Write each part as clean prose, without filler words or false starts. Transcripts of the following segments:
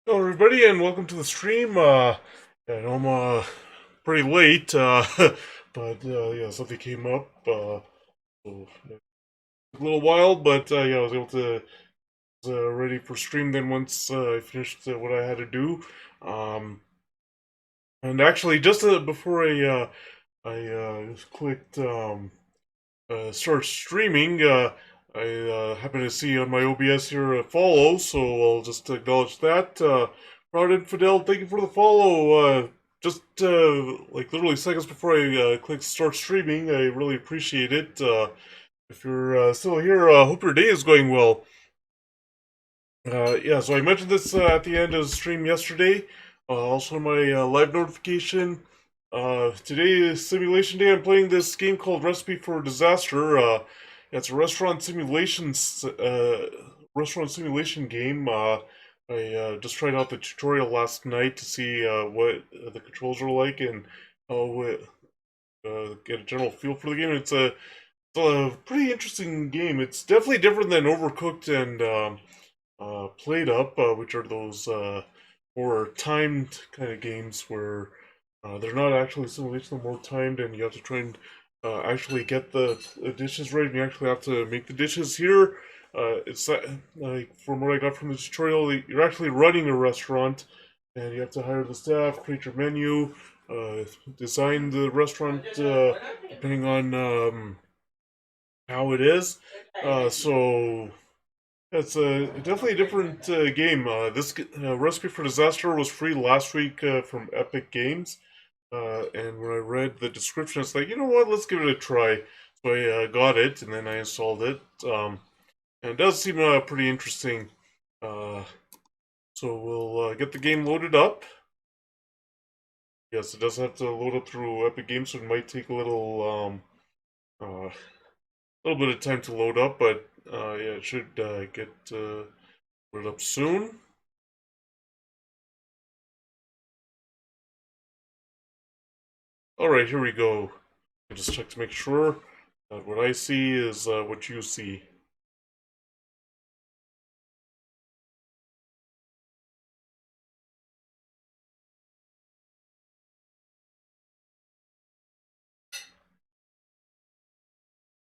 Hello, everybody, and welcome to the stream. I know I'm pretty late, but yeah, something came up. So it took a little while, but yeah, I was able to ready for stream. Then once I finished what I had to do, um, and actually just before I clicked start streaming, I happen to see on my OBS here a follow, so I'll just acknowledge that. Proud Infidel, thank you for the follow. Just like literally seconds before I click start streaming, I really appreciate it. If you're still here, hope your day is going well. Yeah, so I mentioned this at the end of the stream yesterday. Also, my live notification. Today is simulation day. I'm playing this game called Recipe for Disaster. It's a restaurant simulation game. I just tried out the tutorial last night to see what the controls are like and get a general feel for the game. It's a pretty interesting game. It's definitely different than Overcooked and Played Up, which are those more timed kind of games where they're not actually simulation, they're more timed, and you have to try and actually get the dishes right, and you actually have to make the dishes here. It's like from what I got from the tutorial, you're actually running a restaurant, and you have to hire the staff, create your menu, design the restaurant depending on how it is. So it's definitely a different game. This Recipe for Disaster was free last week from Epic Games, and when I read the description, it's like, you know what, let's give it a try. So I got it, and then I installed it. And it does seem pretty interesting. Uh, so we'll get the game loaded up. Yes, it does have to load up through Epic Games, so it might take a little bit of time to load up, but yeah, it should get loaded up soon. Alright, here we go. I just check to make sure that what I see is what you see.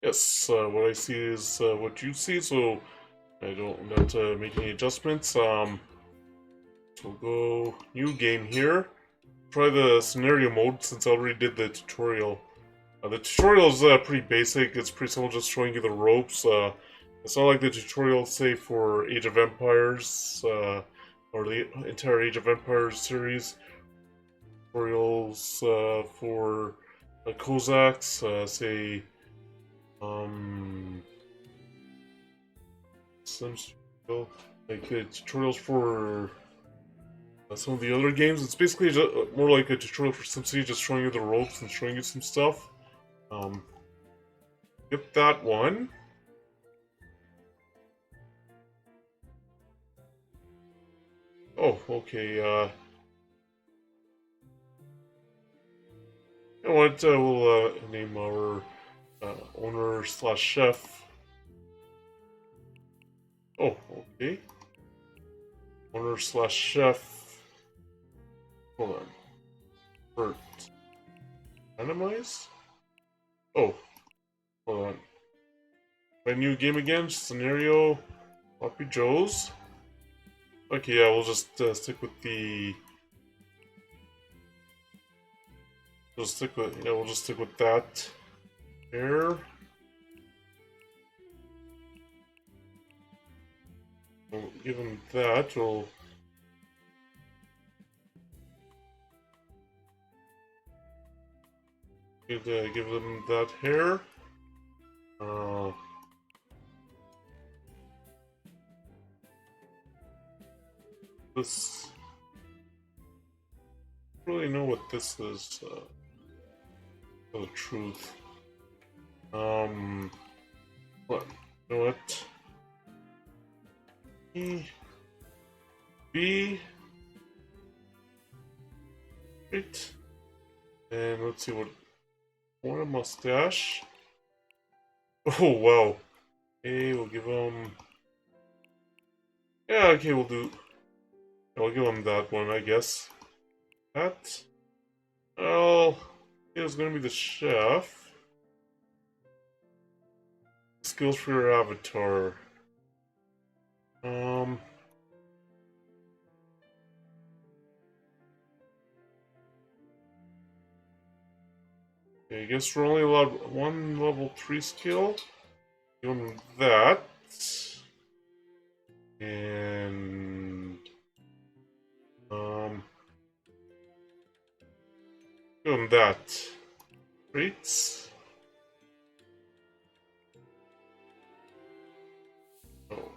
Yes, what I see is what you see, so I don't have to make any adjustments. So we'll go new game here. Try the scenario mode since I already did the tutorial. The tutorial is pretty basic. It's pretty simple, just showing you the ropes. It's not like the tutorial, say, for Age of Empires or the entire Age of Empires series. Tutorials for Cossacks, say, some like tutorials for some of the other games. It's basically just, more like a tutorial for SimCity, just showing you the ropes and showing you some stuff. Um, Get that one. Oh, okay. You know what? We'll name our owner slash chef. Oh, okay. Owner slash chef. Hold on. Bert. Randomize? Oh, hold on. My new game again. Scenario. Sloppy Joe's. Okay, yeah, we'll just stick with the. We'll just stick with that. Here. We'll give him that. We'll give them that hair. this. I don't really know what this is. For the truth. What? You know what? B. Right. And let's see what. Want a mustache? Oh wow. Okay, we'll give him. Yeah, okay, we'll do. I'll give him that one, I guess. That. Well, it was gonna be the chef. Skills for your avatar. Okay, I guess we're only allowed one level 3 skill. Give him that. And give him that. Traits. Oh.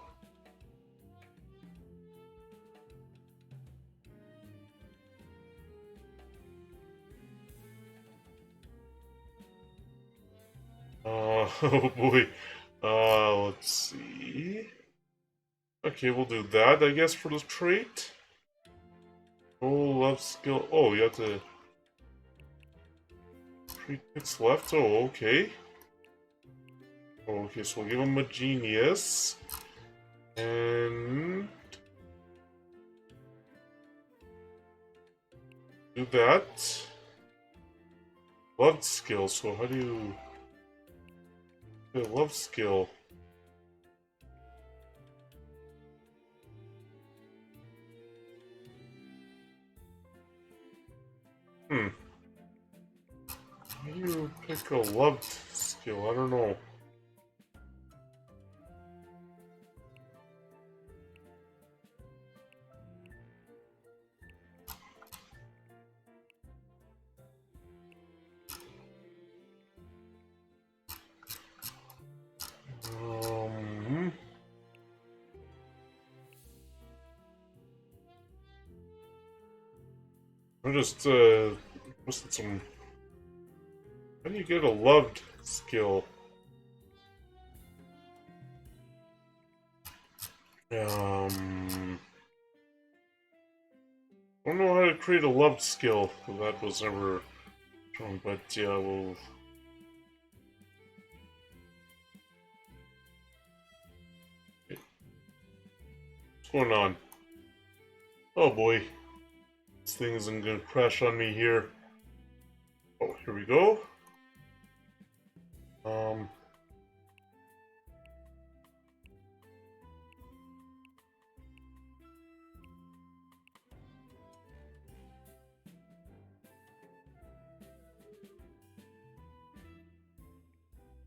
Oh boy. Let's see. Okay, we'll do that, I guess, for the trait. Oh, love skill. Oh, you have to. 3 ticks left. Oh, okay. Okay, so we'll give him a genius. And. Do that. Love skill, so how do you. Okay, love skill. How do you pick a loved skill? I don't know. I just posted some. How do you get a loved skill? I don't know how to create a loved skill. That was never shown, but yeah, we'll. What's going on? Oh boy. This thing isn't gonna crash on me here. Oh, here we go.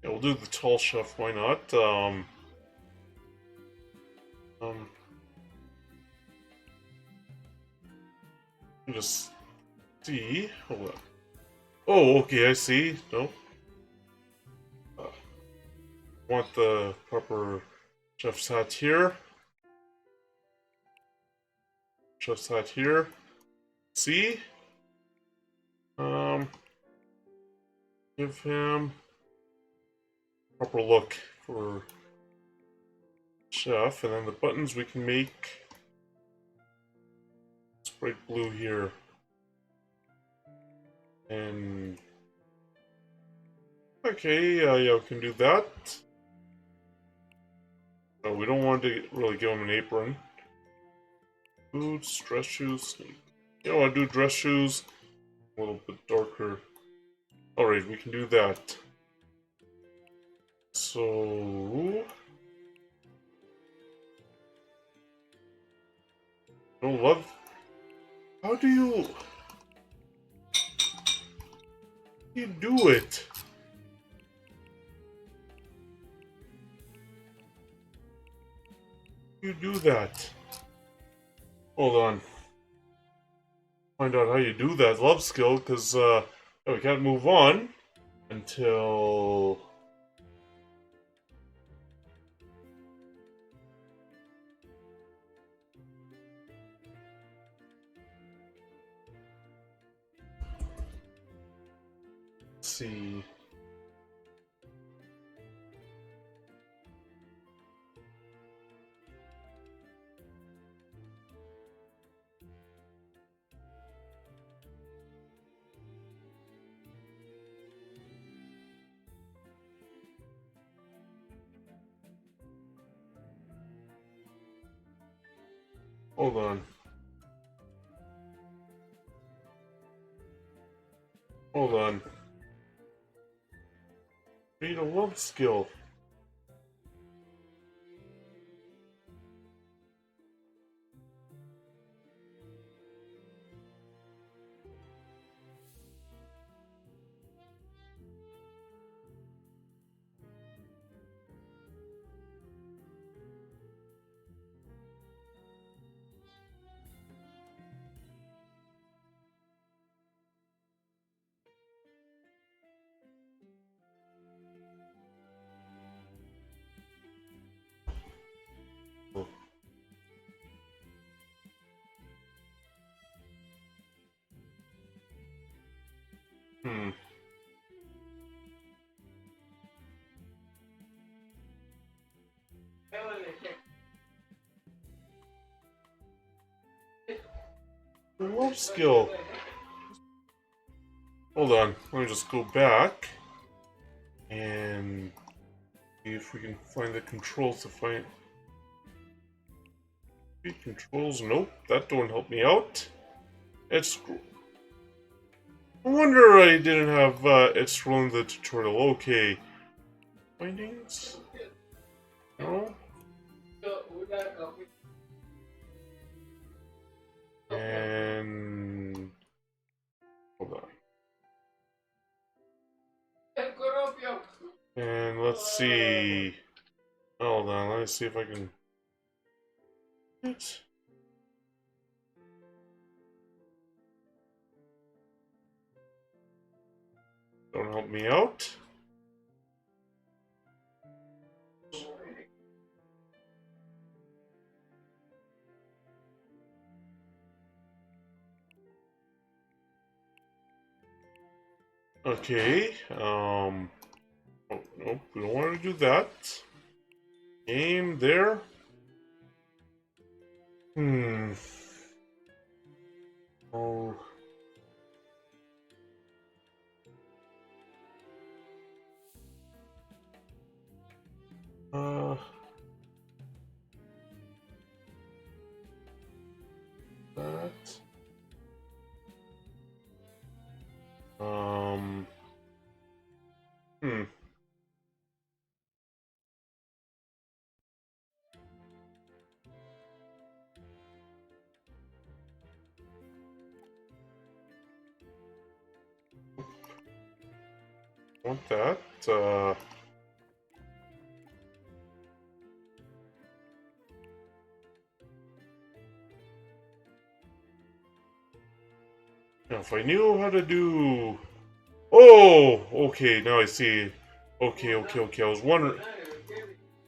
Yeah, we'll do the tall chef, why not? Just see. Hold on. Oh, okay, I see. No. Want the proper chef's hat here. Chef's hat here. See? Give him proper look for chef, and then the buttons we can make bright blue here. And okay, yeah, we can do that. No, we don't want to really give him an apron. Boots, dress shoes. You know, I do dress shoes a little bit darker. Alright, we can do that. So. No love. How do you do it? You do that. Hold on. Find out how you do that love skill, because we can't move on until. Let's see. Hold on. Hold on. Read a love skill. Hmm. Love skill. Hold on. Let me just go back and see if we can find the controls to find. Controls? Nope, that don't help me out. It's. No wonder I didn't have it scrolling the tutorial. Okay. Findings? No? And hold on. And let's see. Hold on, let me see if I can. What? Don't help me out. Okay. Oh, nope, we don't want to do that. Game there. Oh. That. Hmm. Want that. Now, if I knew how to do. Oh, okay. Now I see. Okay. I was wondering.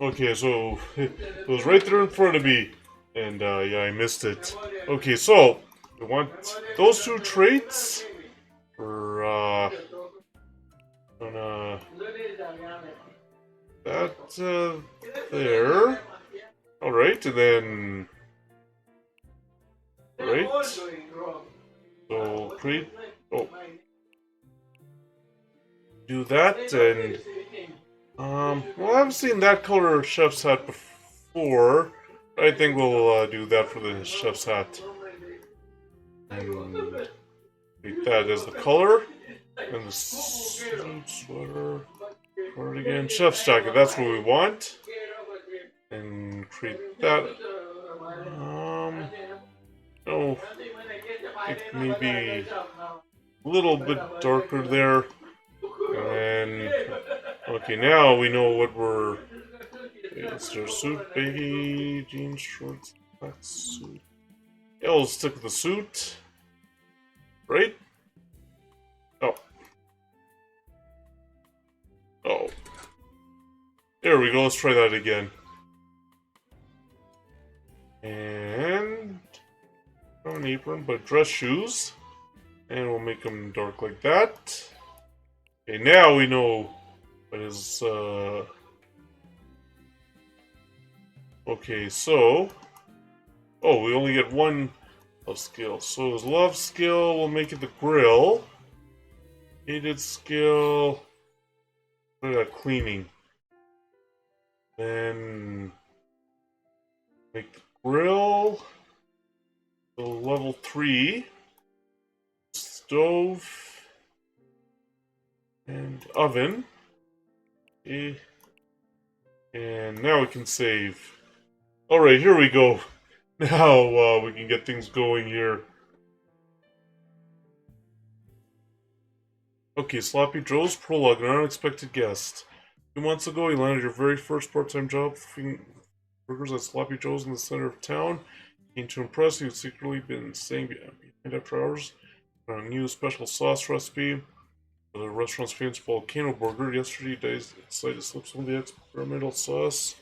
Okay, so it was right there in front of me, and yeah, I missed it. Okay, so we want those two traits for gonna that there. All right, and then right. So create. Oh, do that and well, I've seen that color chef's hat before. I think we'll do that for the chef's hat. And make that as the color. And the suit, sweater, cardigan, chef's jacket. That's what we want. And create that. Oh, maybe a little bit darker there. And okay, now we know what we're. Is there a suit, baggy jeans, shorts, black suit? Yeah, we'll stick with the suit. Right? Oh. Oh. There we go, let's try that again. And not an apron, but dress shoes. And we'll make them dark like that. Okay, now we know what is, okay, so... Oh, we only get one love skill. So his love skill will make it the grill. Hated skill... What about cleaning? Then... Make the grill... So level 3. Stove... And oven. Okay. And now we can save. Alright, here we go. Now we can get things going here. Okay, Sloppy Joe's prologue, an unexpected guest. 2 months ago, you landed your very first part-time job flipping burgers at Sloppy Joe's in the center of town. Came to impress, you'd secretly been staying behind after hours on a new special sauce recipe for the restaurant's famous volcano burger. Yesterday, you decided to slip some of the experimental sauce.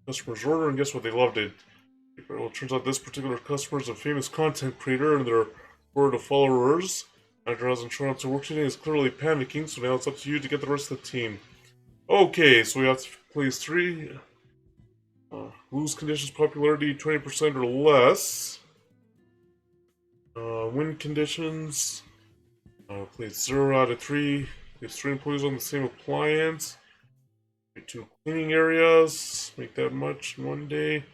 Customers order, and guess what? They loved it. Well, it turns out this particular customer is a famous content creator, and their horde of followers. Andrew hasn't shown up to work today, is clearly panicking, so now it's up to you to get the rest of the team. Okay, so we have to place 3. Lose conditions popularity 20% or less. Win conditions. Place 0 out of 3. Place 3 employees on the same appliance. 2 cleaning areas. Make that much in 1 day.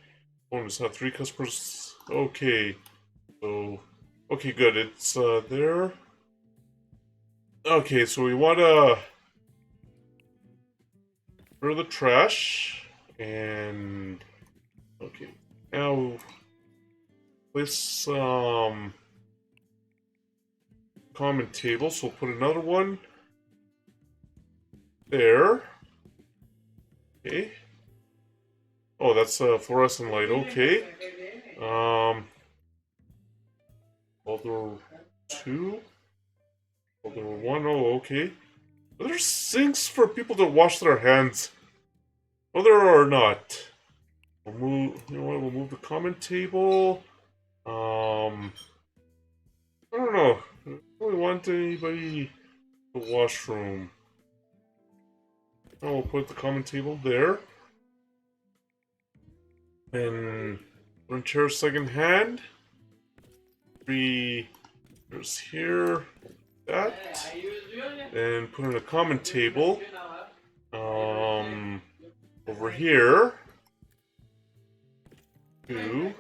Bonus, have 3 customers. Okay. So, okay, good. It's there. Okay, so we want to throw the trash. And, okay. Now, place some common table. So we'll put another one there. Okay. Oh, that's a fluorescent light. Okay. Other 2. Other 1. Oh, okay. Are there sinks for people to wash their hands? Oh, there are not. We'll move. You know what? We'll move the common table. I don't know. I don't really want anybody to the washroom. Oh, we'll put the common table there. And one chair second hand. 3 chairs here. That. And put in a common table. Over here. 2,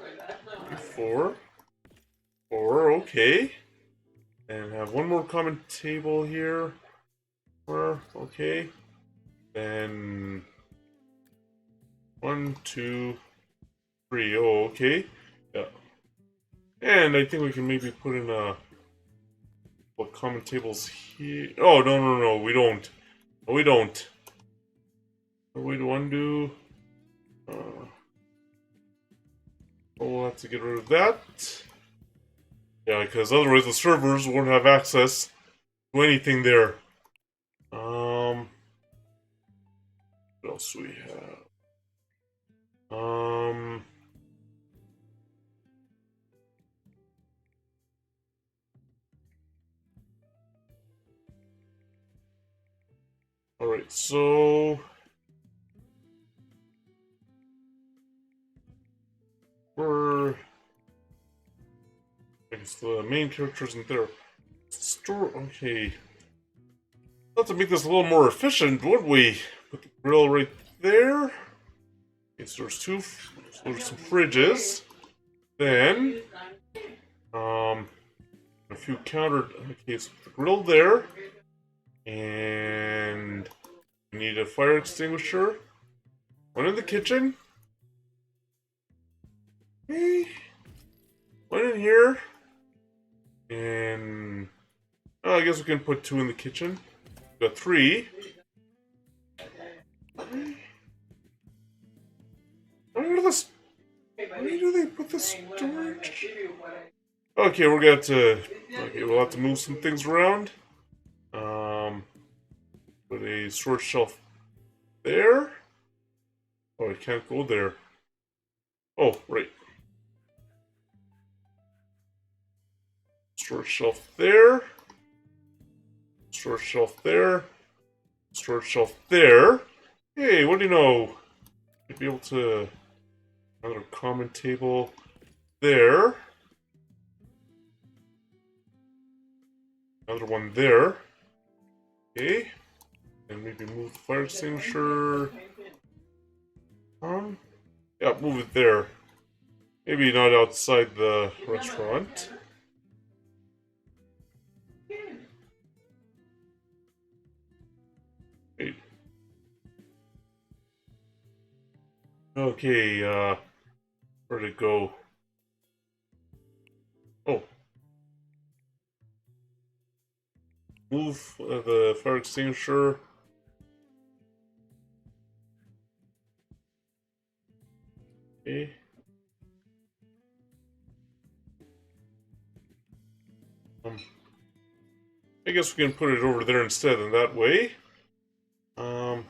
3, 4. 4, okay. And have one more common table here. Okay. Then 1, 2, 3. Oh, okay. Yeah. And I think we can maybe put in what common tables here. Oh, no, we don't. No, we don't. We do undo. We'll have to get rid of that. Yeah, because otherwise the servers won't have access to anything there. What else do we have? Alright, so I guess the main character isn't there. Store, okay. Let's have to make this a little more efficient, would we? Put the grill right there. Okay, so there's 2, so there's some fridges. Then, a few counter, okay, so the grill there. And we need a fire extinguisher. One in the kitchen. Okay. One in here. And oh, I guess we can put 2 in the kitchen. We got 3. Where do they put the storage? Okay, we're gonna have to. Okay, we'll have to move some things around. Put a storage shelf there. Oh, I can't go there. Oh, right. Storage shelf there. storage shelf there. Storage shelf there. Hey, what do you know? You'd be able to... Another common table there. Another one there. Okay. And maybe move the fire extinguisher. Yeah, move it there. Maybe not outside the restaurant. Wait. Okay, where'd it go? Oh. Move the fire extinguisher. Okay. I guess we can put it over there instead, and that way. No,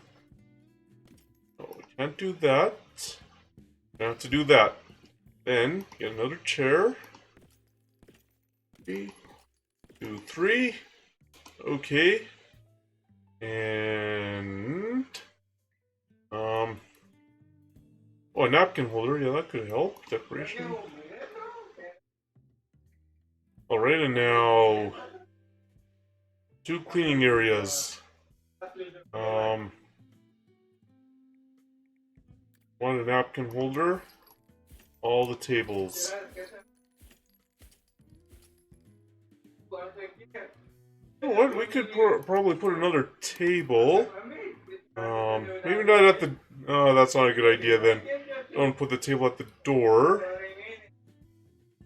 we can't do that. We have to do that. Then, get another chair. 3, 2, 3. Okay. And... Oh, a napkin holder. Yeah, that could help. Decoration. Alright, and now... 2 cleaning areas. One a napkin holder. All the tables. You know what? We could probably put another table. Maybe not at the... Oh, that's not a good idea then. Don't put the table at the door.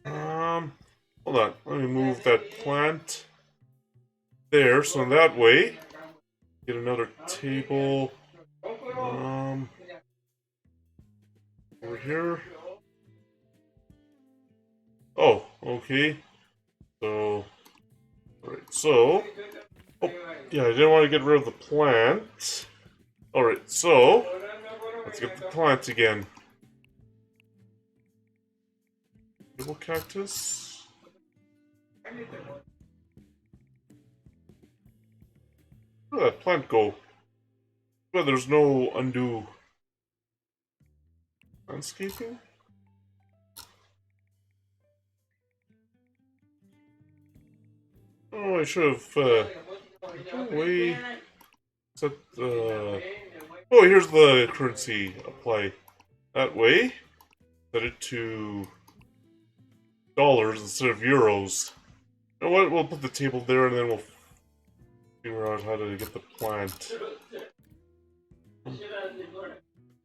Hold on. Let me move that plant there, so that way, get another table. Over here. Oh, okay. So, alright, so... Oh, yeah, I didn't want to get rid of the plant. Alright, so... Let's get the plant again. Table cactus. Where did that plant go? Well, there's no undo landscaping? Oh, I should have, way set, oh, here's the currency apply. That way, set it to dollars instead of euros. You know what, we'll put the table there and then we'll figure out how to get the plant.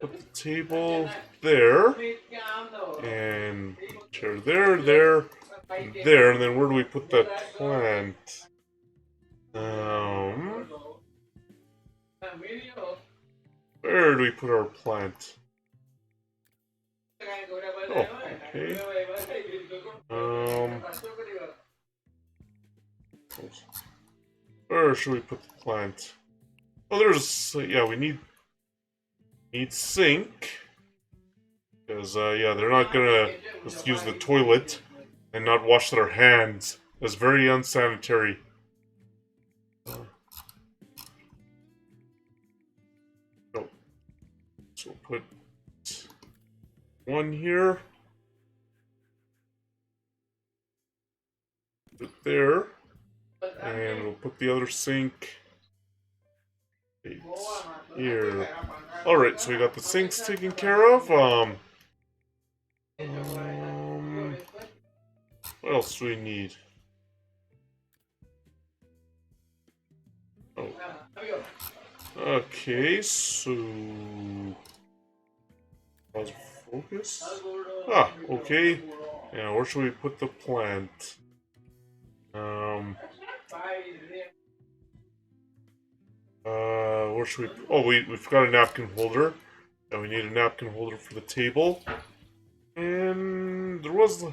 Put the table there, and chair there, there, and there, and then where do we put that plant? Where do we put our plant? Oh, okay. Where should we put the plant? Oh, there's, yeah, we need sink. Because, yeah, they're not gonna just use the toilet and not wash their hands. That's very unsanitary. Oh. So we'll put one here. Put it there. And we'll put the other sink right here. Alright, so we got the sinks taken care of. What else do we need? Oh. Okay, so... Pause focus? Ah, okay. Now, where should we put the plant? Where should we... Oh, we've got a napkin holder. Now we need a napkin holder for the table. And there was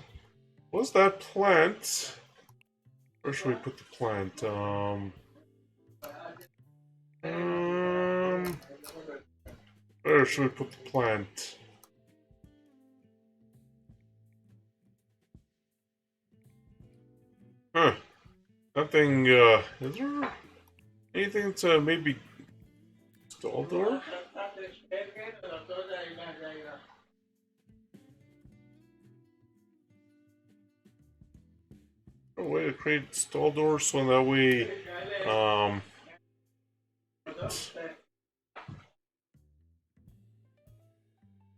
that plant. Where should we put the plant? Where should we put the plant? Huh. Nothing, is there? Anything to maybe stall door? A way to create stall doors so that way, um,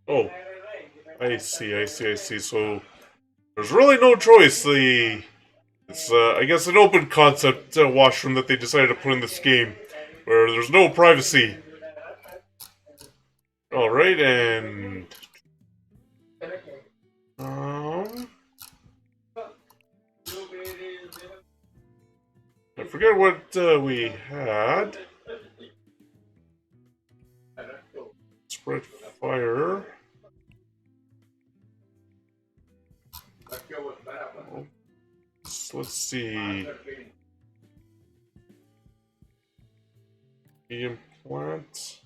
oh, I see. So there's really no choice. It's I guess an open concept washroom that they decided to put in this game, where there's no privacy. All right, and um, I forget what we had. Spread fire. Let's see. Medium plant.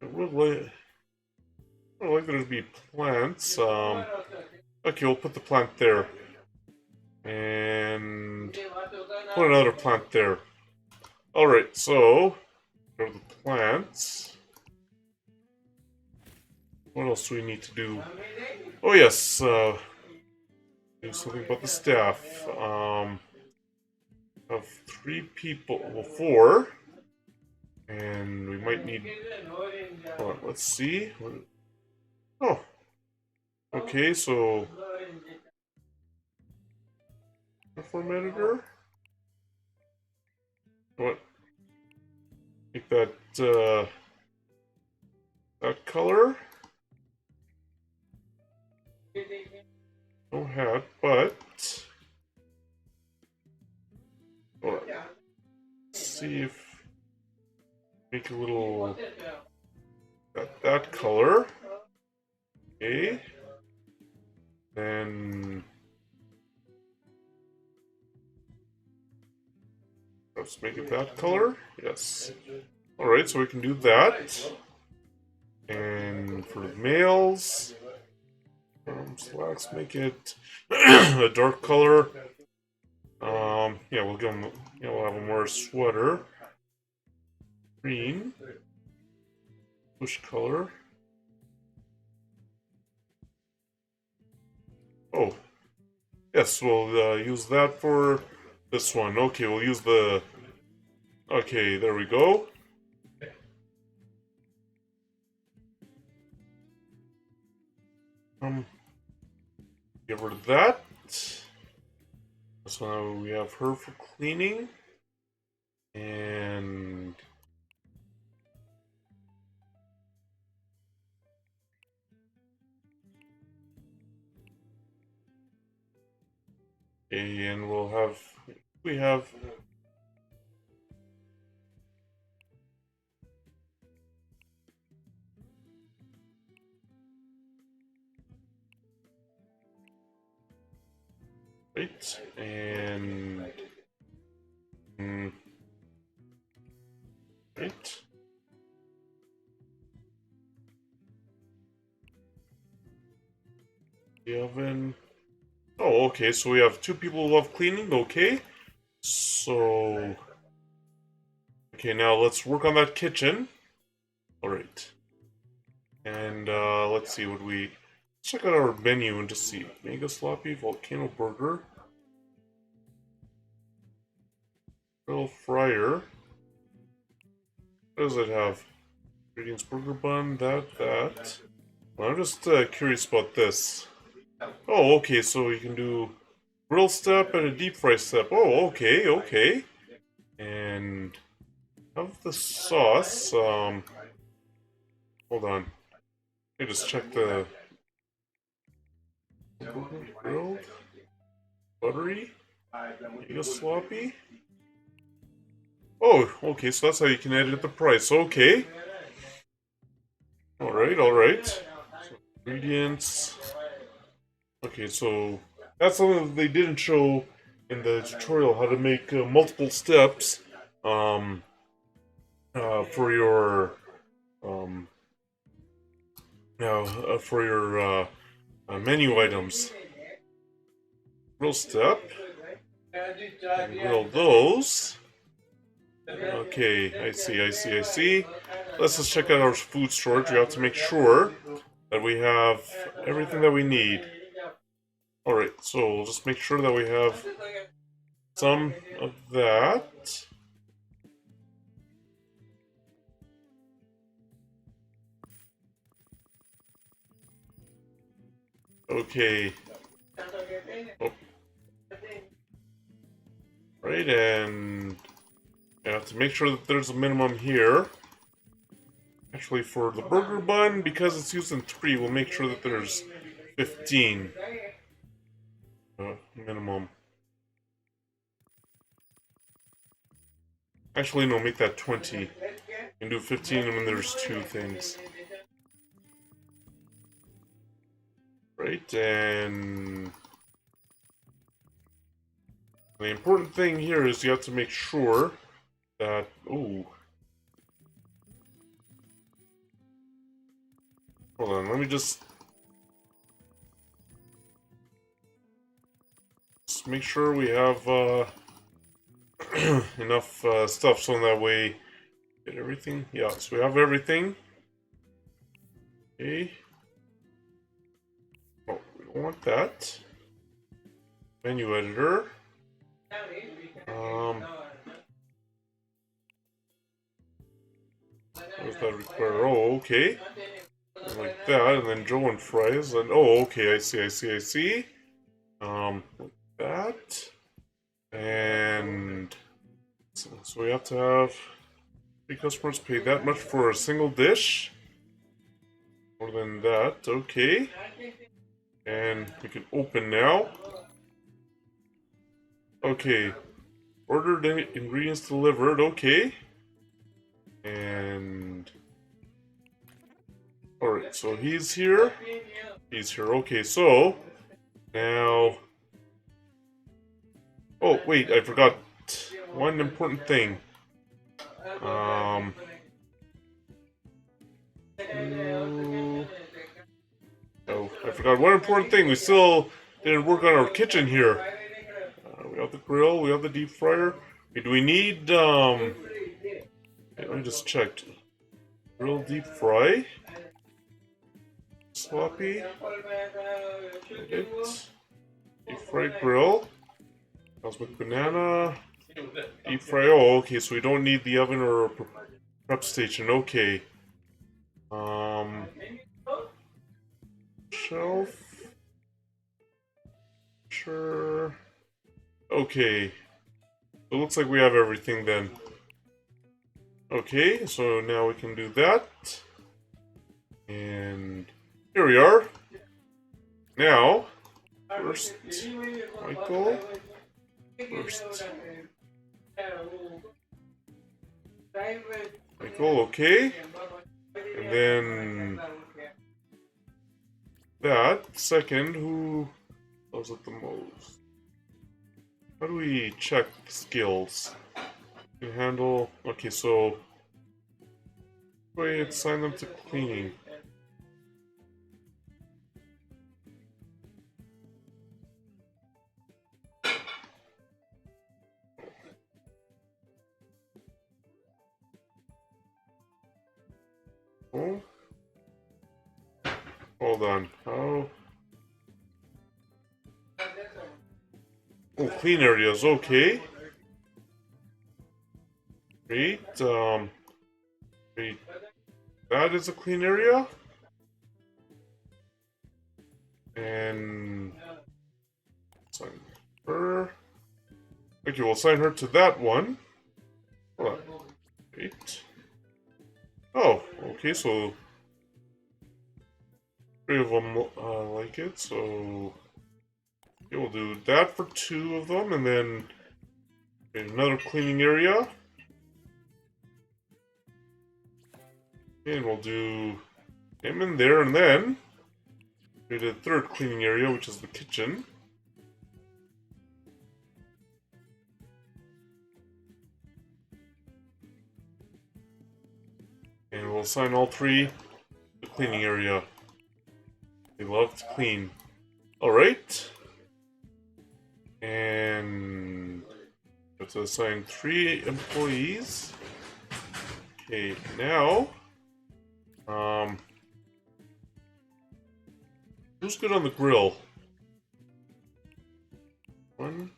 I would like there to be plants. Okay, we'll put the plant there. And put another plant there. Alright, so go to the plants. What else do we need to do? Oh yes, do something about the staff. Have 3 people, well 4. And we might need, hold on, let's see. Oh, okay, so uniform editor. What? Make that that color. No hat, but hold on. Let's see if make a little that color. Okay. Then let's make it that color. Yes. Alright, so we can do that. And for the males, slacks, make it a dark color. Yeah, we'll give them, we'll have them wear a sweater. Green. Bush color. Oh. Yes, we'll use that for this one. Okay, we'll use the... Okay, there we go. Get rid of that. So now we have her for cleaning. And... Okay, and we'll have... We have... Right, and... Right. The oven... Oh, okay, so we have 2 people who love cleaning, okay. So... Okay, now let's work on that kitchen. Alright. And, let's see, what we... Check out our menu and just see. Mega Sloppy, Volcano Burger. Grill Fryer. What does it have? Ingredients Burger Bun, that. Well, I'm just curious about this. Oh, okay, so you can do grill step and a deep fry step. Oh, okay. And have the sauce. Hold on. Let me just check the grilled, buttery, mega sloppy. Oh, okay, so that's how you can edit the price. Okay. Alright. So, ingredients. Okay, so that's something that they didn't show in the tutorial, how to make multiple steps for your menu items. Grill step. Grill those. Okay, I see. Let's just check out our food storage. We have to make sure that we have everything that we need. Alright, so we'll just make sure that we have some of that. Okay. Oh. Right, and I have to make sure that there's a minimum here. Actually, for the burger bun, because it's used in 3, we'll make sure that there's 15 minimum. Actually, no, make that 20. You can do 15 when there's 2 things. Right, and the important thing here is you have to make sure that... Ooh. Hold on, let me just make sure we have enough stuff so that way... Get everything? Yeah, so we have everything. Okay. Oh, we don't want that. Menu editor. What does that require? Oh, okay. Like that, and then Joe and fries, and oh, okay, I see. Like that, and so we have to have 3 customers pay that much for a single dish. More than that, okay. And we can open now. Okay, ordered ingredients delivered. Okay, and all right, so he's here. He's here. Okay, so now. Oh, wait, I forgot one important thing. Oh, I forgot one important thing. We still didn't work on our kitchen here. We have the grill, we have the deep fryer. Do we need, let me just check. Grill, deep fry. Sloppy. Deep fry grill. Cosmic banana. Deep fry. Oh, okay, so we don't need the oven or prep station. Okay. Shelf. Sure. Okay. It looks like we have everything then. Okay, so now we can do that. And here we are. Now, first, Michael. First. Michael, okay. And then that, second, who loves it the most? How do we check skills? You handle, okay, so wait, assign them to cleaning. Oh, hold on. How? Oh, clean areas. Okay. Great. Great. That is a clean area. And sign her. Okay, we'll assign her to that one. Hold on. Great. Oh, okay, so 3 of them like it, so okay, we'll do that for 2 of them, and then another cleaning area. And we'll do him in there, and then we did the 3rd cleaning area, which is the kitchen. And we'll assign all 3 to the cleaning area. They love to clean. Alright. And let's to assign 3 employees. Okay, now, who's good on the grill? 1.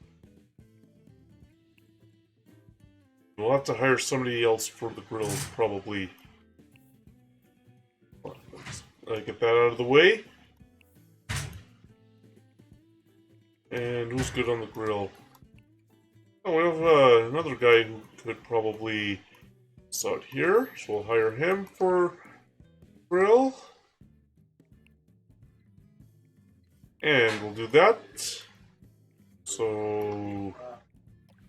We'll have to hire somebody else for the grill, probably. Get that out of the way. And who's good on the grill? Oh, we have another guy who could probably start here, so we'll hire him for grill. And we'll do that. So,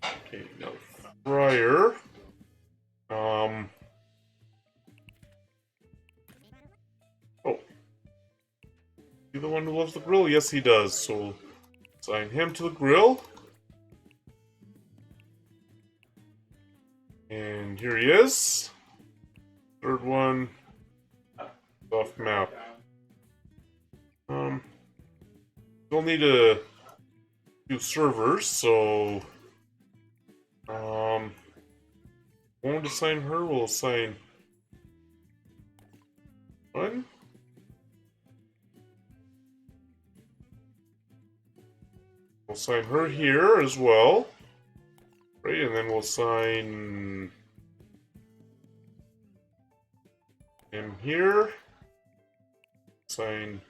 okay, now fryer. Oh, he the one who loves the grill? Yes, he does. So, assign him to the grill. And here he is. Third one, off map. We'll need a few servers, so won't assign her. We'll assign 1. We'll assign her here as well. Right, and then we'll assign him here. Assign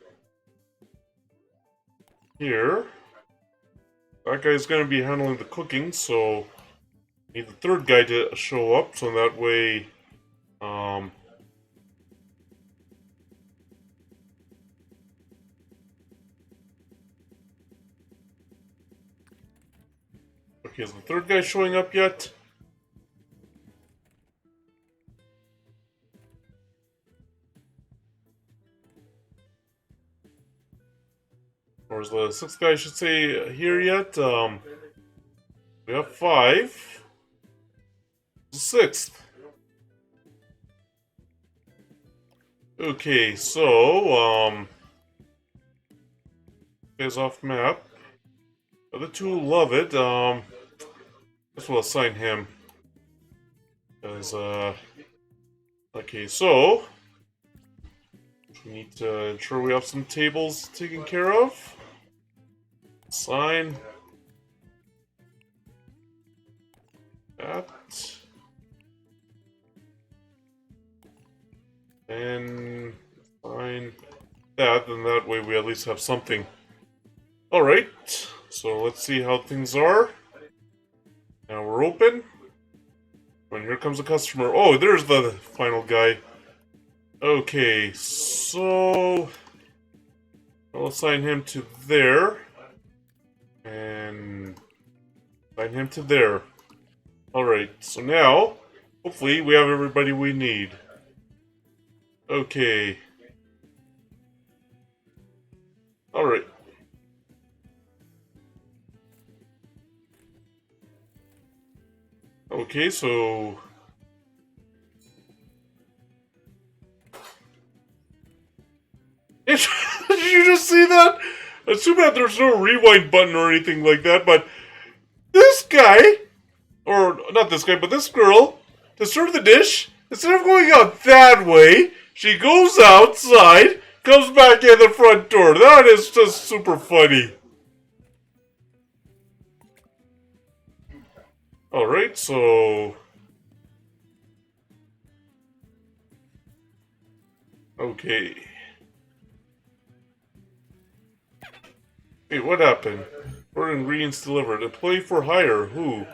here. That guy's going to be handling the cooking, so need the third guy to show up, so that way, okay, is the third guy showing up yet? Or is the 6th guy, I should say, here yet? We have 5. The 6th. Okay, so, is off map. The other 2 love it. Guess we'll assign him. As, okay, so we need to ensure we have some tables taken care of. Assign that. And assign that, and that way we at least have something. Alright, so let's see how things are. Now we're open. And here comes a customer. Oh, there's the final guy. Okay, so I'll assign him to there. And assign him to there. Alright, so now, hopefully we have everybody we need. Okay. Alright. Okay, so did you just see that? It's too bad there's no rewind button or anything like that, but this guy, or not this guy, but this girl, to serve the dish, instead of going out that way, she goes outside, comes back in the front door. That is just super funny. Alright, so okay. Wait, what happened? Order ingredients delivered. Employee for hire. Who?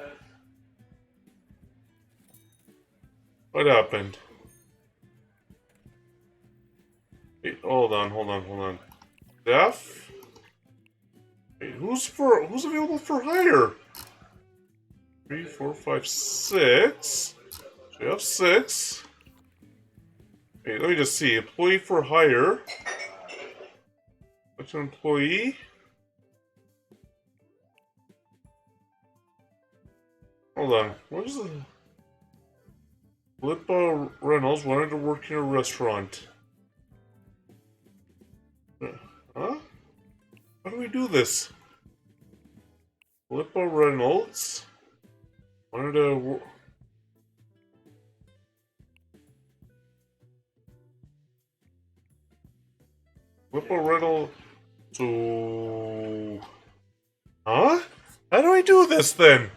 What happened? Wait, hold on. Staff? Wait, who's available for hire? 3, 4, 5, 6. So we have 6. Wait, let me just see. Employee for hire. What's an employee? Hold on. What is the... Flippa Reynolds wanted to work in a restaurant. Huh? How do we do this? Flippa Reynolds Wanted to Whipple Riddle. So, huh? How do I do this then?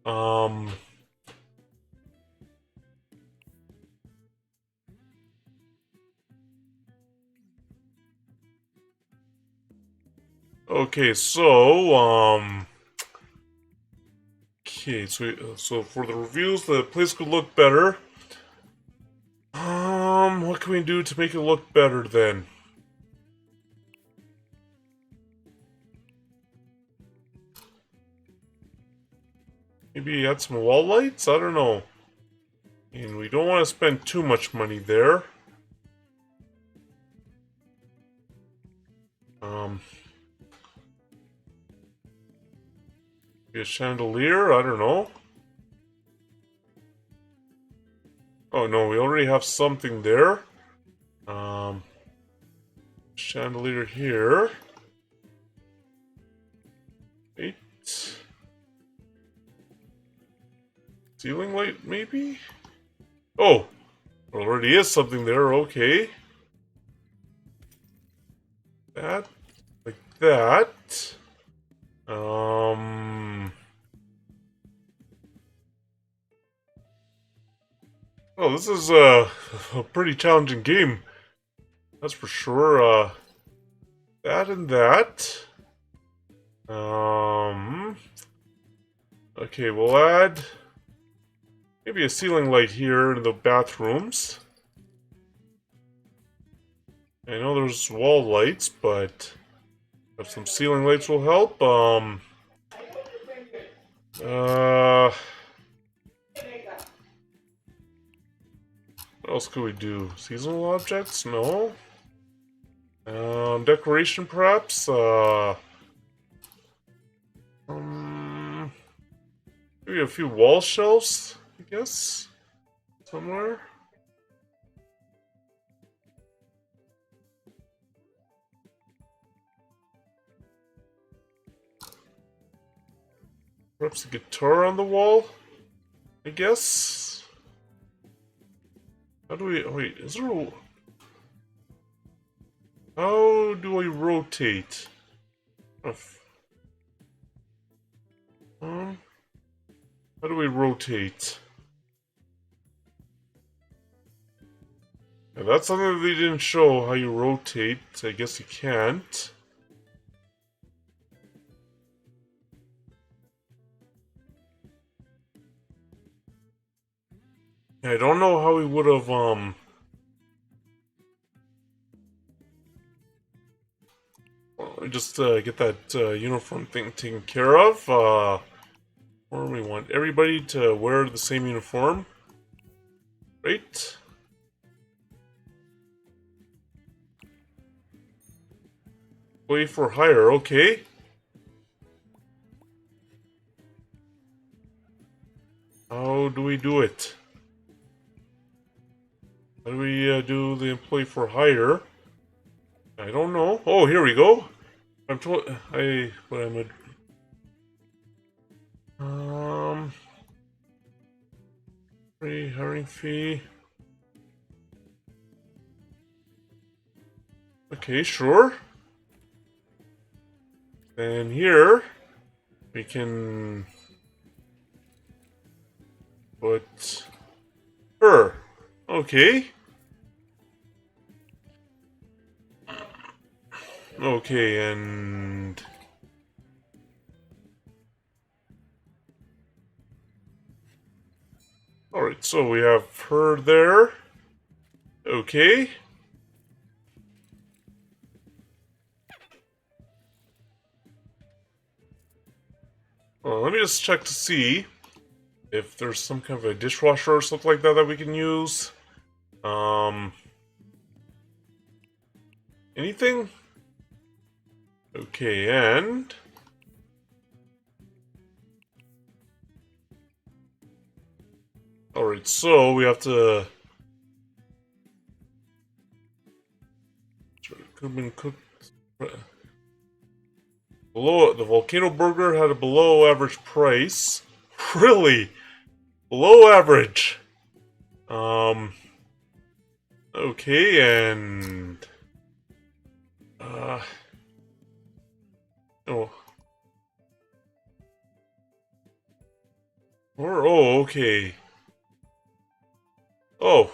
Um. Okay, so for the reviews, the place could look better. What can we do to make it look better then? Maybe add some wall lights? I don't know. And we don't want to spend too much money there. Maybe a chandelier? I don't know. Oh no, we already have something there. Chandelier here. 8. Ceiling light, maybe? Oh, there already is something there, okay. That, like that. Oh, this is a pretty challenging game. That's for sure. That and that. Okay, we'll add maybe a ceiling light here in the bathrooms. I know there's wall lights, but if some ceiling lights will help. What else could we do? Seasonal objects? No. Decoration perhaps? Maybe a few wall shelves, I guess? Somewhere? Perhaps a guitar on the wall? I guess? How do we... Oh wait, is there a... How do I rotate? How do we rotate? Yeah, that's something that they didn't show, how you rotate. I guess you can't. I don't know how we would have, just get that uniform thing taken care of. Or we want everybody to wear the same uniform. Right? Play for hire, okay. How do we do it? How do we do the employee for hire? I don't know. Oh, here we go. I'm told what am I? Free hiring fee. Okay, sure. And here we can put her. Okay. Okay, and alright, so we have her there. Okay. Well, let me just check to see if there's some kind of a dishwasher or something like that that we can use. Anything? Okay, and alright, so we have to cook. Below the volcano burger had a below average price. Really? Below average. Okay, and oh, or oh, okay. Oh,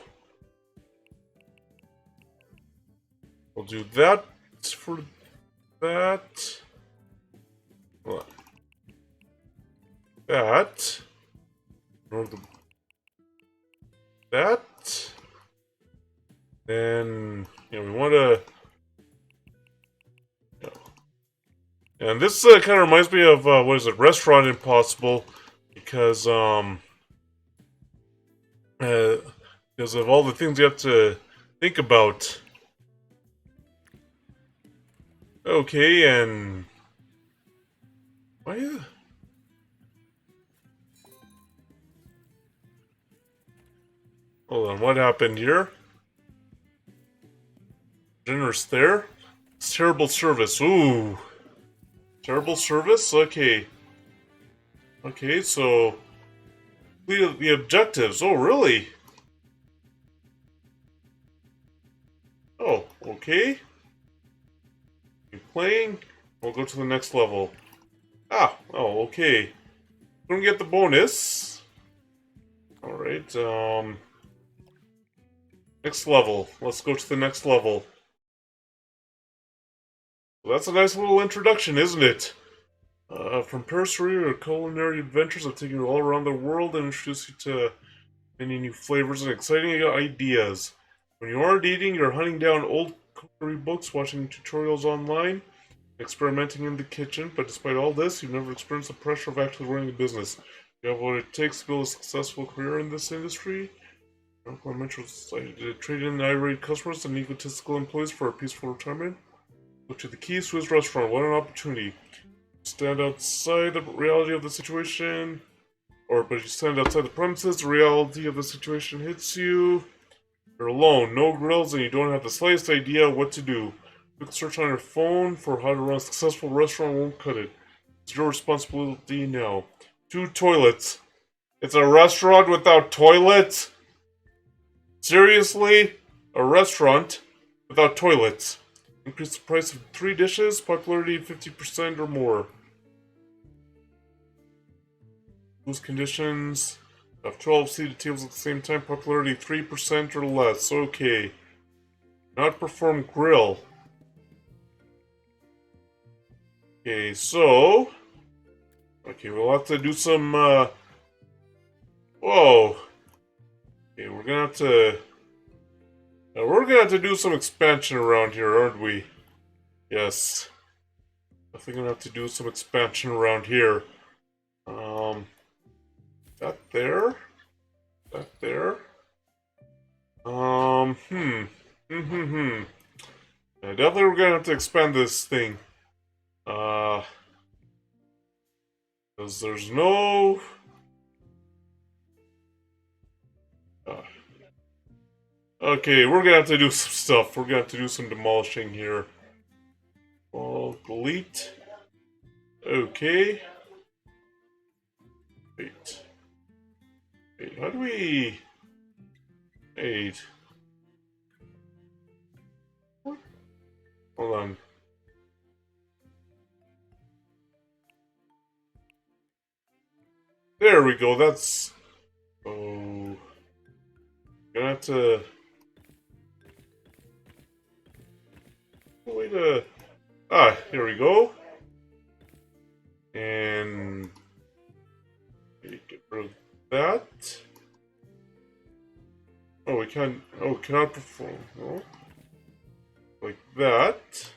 we'll do that for that. That. Or that. Then, we want to. And this kind of reminds me of what is it, Restaurant Impossible, because because of all the things you have to think about. Okay, and why? Hold on, what happened here? Dinner's there. It's terrible service. Ooh, terrible service. Okay. Okay, so the objectives. Oh, really? Oh, okay. Keep playing. We'll go to the next level. Ah, oh, okay. Don't get the bonus. Alright, next level. Let's go to the next level. Well, that's a nice little introduction, isn't it? From Patisserie or culinary adventures, I've taken you all around the world and introduced you to many new flavors and exciting ideas. When you aren't eating, you're hunting down old cookery books, watching tutorials online, experimenting in the kitchen, but despite all this, you've never experienced the pressure of actually running a business. You have what it takes to build a successful career in this industry. Metro society to trade in irate customers and egotistical employees for a peaceful retirement. Look to the keys to his restaurant. What an opportunity. Stand outside the reality of the situation. But you stand outside the premises, the reality of the situation hits you. You're alone, no grills, and you don't have the slightest idea what to do. Quick search on your phone for how to run a successful restaurant won't cut it. It's your responsibility now. 2 toilets. It's a restaurant without toilets? Seriously? A restaurant without toilets. Increase the price of 3 dishes, popularity 50% or more. Those conditions. Have 12 seated tables at the same time, popularity 3% or less. Okay. Not perform grill. Okay, so. Okay, we'll have to do some, whoa. Okay, we're gonna have to. We're gonna have to do some expansion around here, aren't we? Yes. I think I'm gonna have to do some expansion around here. That there. That there. Yeah, definitely we're gonna have to expand this thing. Because there's no... Okay, we're gonna have to do some stuff. We're gonna have to do some demolishing here. Well, delete. Okay. Wait. Wait, how do we... Wait. What? Hold on. There we go, that's... Oh... Gonna have to... Way to... Ah, here we go. And... Get rid of that. Oh, we can't... Oh, cannot perform. Oh. Like that.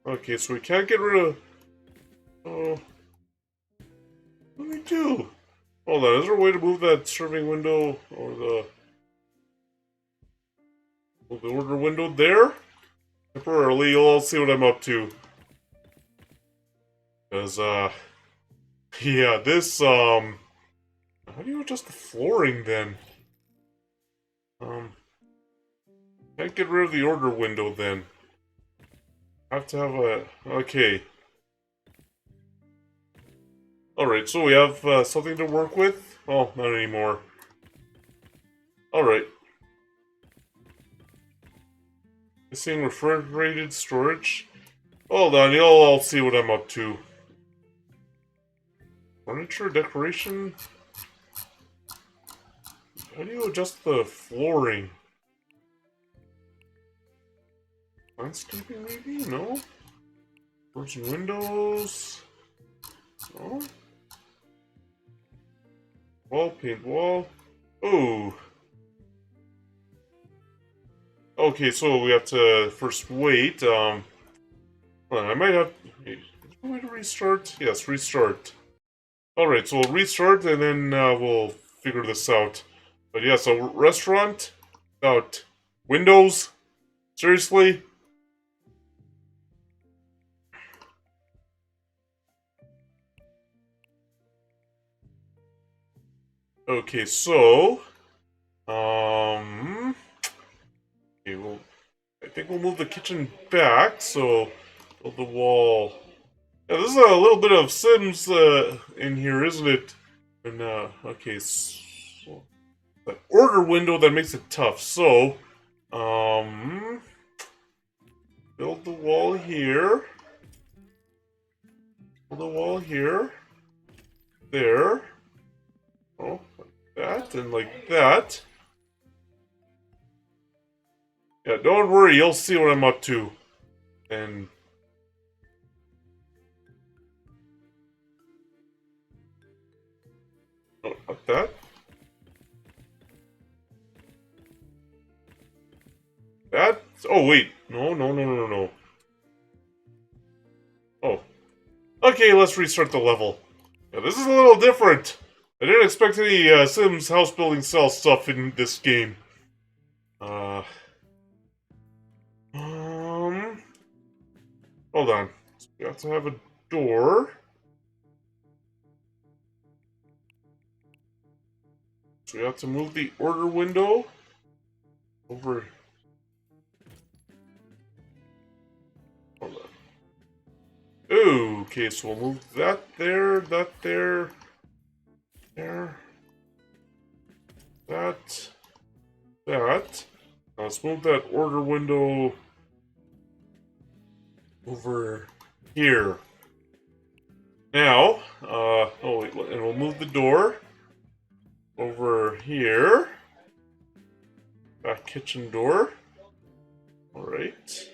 Okay, so we can't get rid of... Oh... What do we do? Hold on, is there a way to move that serving window or the order window there? Temporarily, you'll all see what I'm up to. Because, yeah, this, how do you adjust the flooring then? Can't get rid of the order window then. Have to have a... Okay. Alright, so we have something to work with? Oh, not anymore. Alright. Missing refrigerated storage. Hold on, I'll see what I'm up to. Furniture, decoration. How do you adjust the flooring? Landscaping, maybe? No? Doors and windows? No? Wall, paint wall. Oh. Okay, so we have to first wait. Hold on, I might have... Wait, is there a way to restart? Yes, restart. Alright, so we'll restart and then we'll figure this out. But yeah, so restaurant, out. Windows? Seriously? Okay, so... Okay, I think we'll move the kitchen back, so... Build the wall... Yeah, this is a little bit of Sims in here, isn't it? And, okay, so... The order window that makes it tough, so... Build the wall here. Build the wall here. There. Oh, like that, and like that. Yeah, don't worry, you'll see what I'm up to. And... Oh, not that. That? Oh, wait. No. Oh. Okay, let's restart the level. Yeah, this is a little different. I didn't expect any Sims house building style stuff in this game. Hold on. So we have to have a door. So we have to move the order window over. Hold on. Okay, so we'll move that there, that there, there, that. Now let's move that order window over here. Now, oh wait, and we'll move the door over here. Back kitchen door. Alright.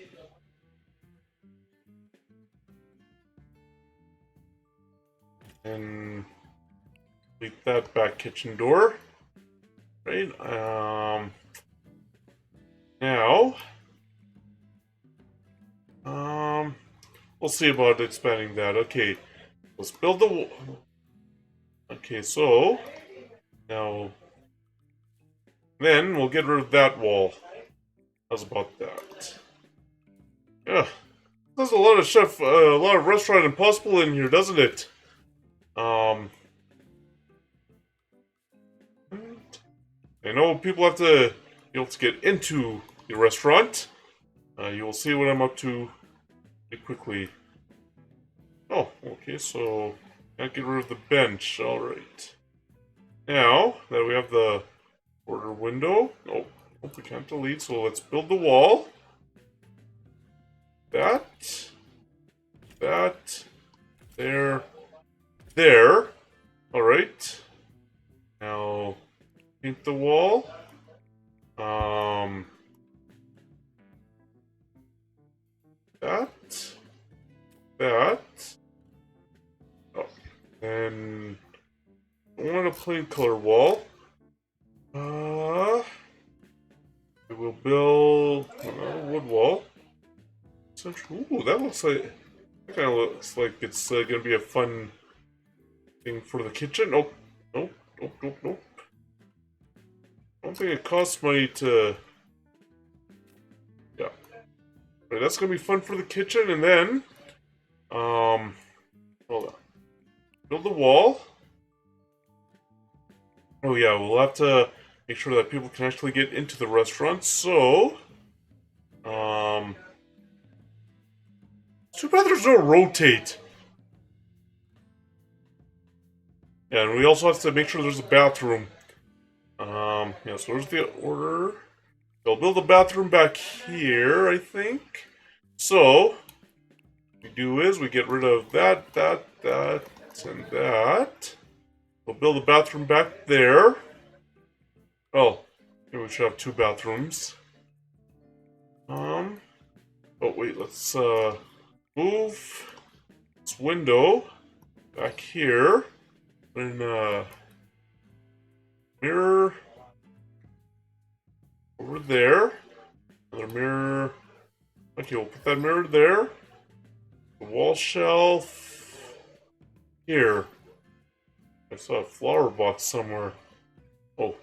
And complete that back kitchen door. Right, now, we'll see about expanding that. Okay, let's build the wall. Okay, so, now, then we'll get rid of that wall. How's about that? Yeah, there's a lot of Restaurant Impossible in here, doesn't it? I know people have to be able to get into the restaurant. You will see what I'm up to pretty quickly. Oh, okay, so can't get rid of the bench. Alright. Now that we have the order window. Oh, we can't delete, so let's build the wall. That. There. Alright. Now paint the wall. That. Oh, and I want a plain color wall. We will build another wood wall. Ooh, that kind of looks like it's gonna be a fun thing for the kitchen. Nope. I don't think it costs money to... Yeah. Right, that's gonna be fun for the kitchen, and then... Hold on. Build the wall. Oh yeah, we'll have to make sure that people can actually get into the restaurant. So, too bad there's no rotate. Yeah, and we also have to make sure there's a bathroom. Yeah, so there's the order. They'll build a bathroom back here, I think. So, what we do is we get rid of that, and that. We'll build a bathroom back there. Oh, maybe we should have 2 bathrooms. Oh wait, let's move this window back here. Then mirror over there. Another mirror. Okay, we'll put that mirror there. The wall shelf here. I saw a flower box somewhere. Oh.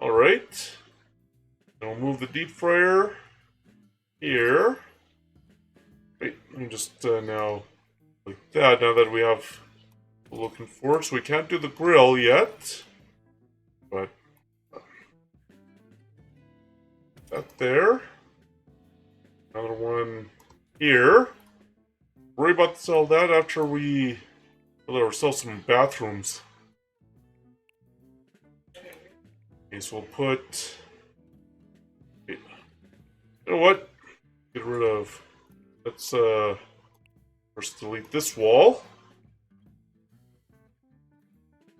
Alright. Then we'll move the deep fryer here. Wait, let me just now like that, now that we have what we're looking for. So we can't do the grill yet. But that there. Another one here. Worry about all that after we build ourselves some bathrooms. Okay, so we'll put. You know what? Get rid of. Let's first delete this wall.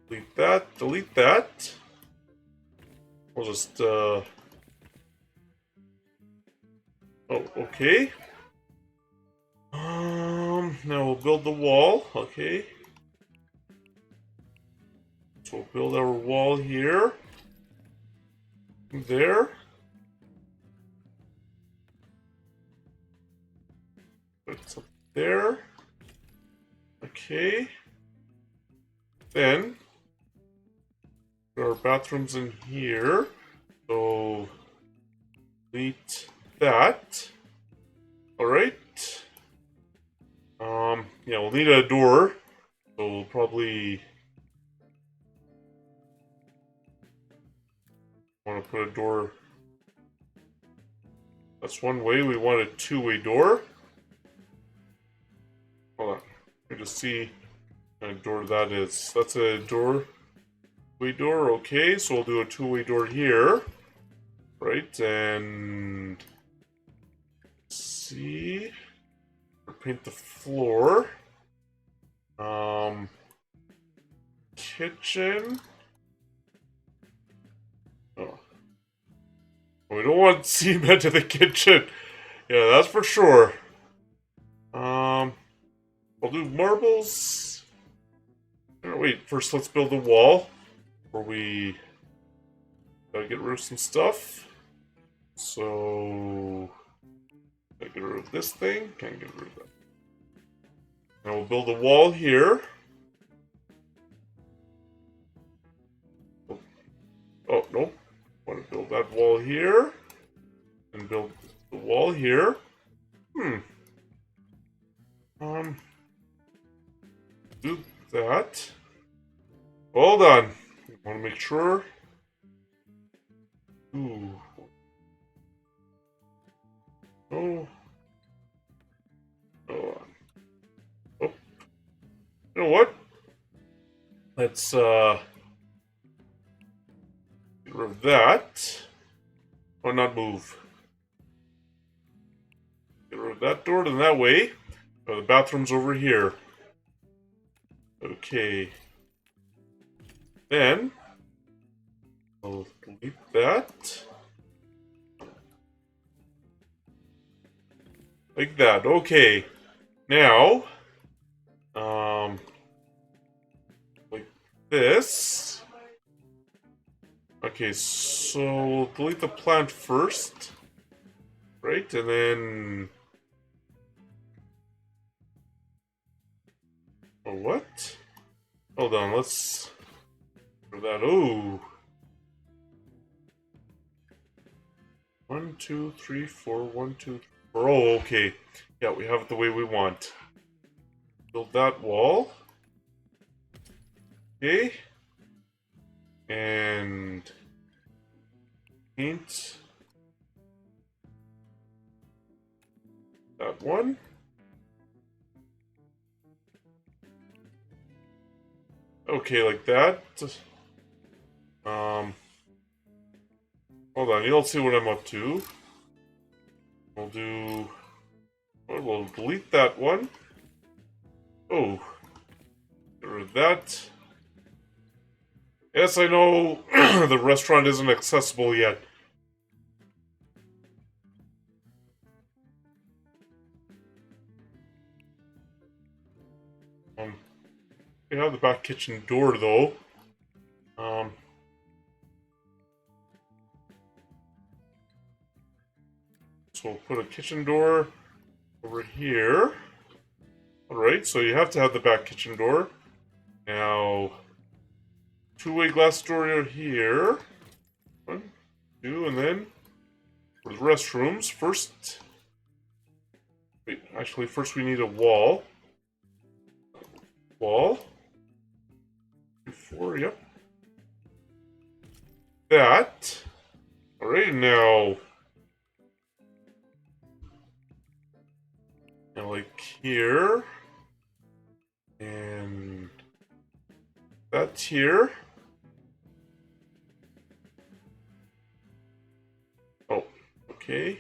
Delete that. Delete that. We'll just oh, okay. Now we'll build the wall. Okay. So we'll build our wall here. There. Put something there. Okay. Then there are bathrooms in here. So delete that. Alright. Yeah, we'll need a door. So we'll probably want to put a door. That's one way. We want a 2-way door. Hold on. Let me just see what kind of door that is. That's a door. 2-way door. Okay, so we'll do a 2-way door here. Right, and see. Paint the floor. Kitchen. Oh. We don't want cement in the kitchen. Yeah, that's for sure. I'll do marbles. Wait, first let's build a wall. Where we gotta get rid of some stuff. So gotta get rid of this thing. Can't get rid of that. Now we'll build a wall here. Oh, nope. Want to build that wall here. And build the wall here. Do that. Hold on. Want to make sure. Ooh. Oh. Hold on. Oh. You know what? Let's get rid of that. Or not move. Get rid of that door, then that way. Oh, the bathroom's over here. Okay. Then I'll delete that. Like that. Okay. Now, like this. Okay, so we'll delete the plant first. Right, and then. Oh, what? Hold on, let's. For that. Oh. 1, 2, 3, 4. 1, 2, 3, 4. Oh, okay. Yeah, we have it the way we want. Build that wall. Okay. paint that one. Okay, like that. Hold on, you'll see what I'm up to. We'll delete that one. Oh, get rid of that. Yes, I know the restaurant isn't accessible yet. We have the back kitchen door though. So we'll put a kitchen door over here. Alright, so you have to have the back kitchen door. Now, two-way glass door here. 1, 2, and then for the restrooms, first we need a wall. Wall. 2, 4, yep. That. Alright, now like here. And that's here. Oh, okay.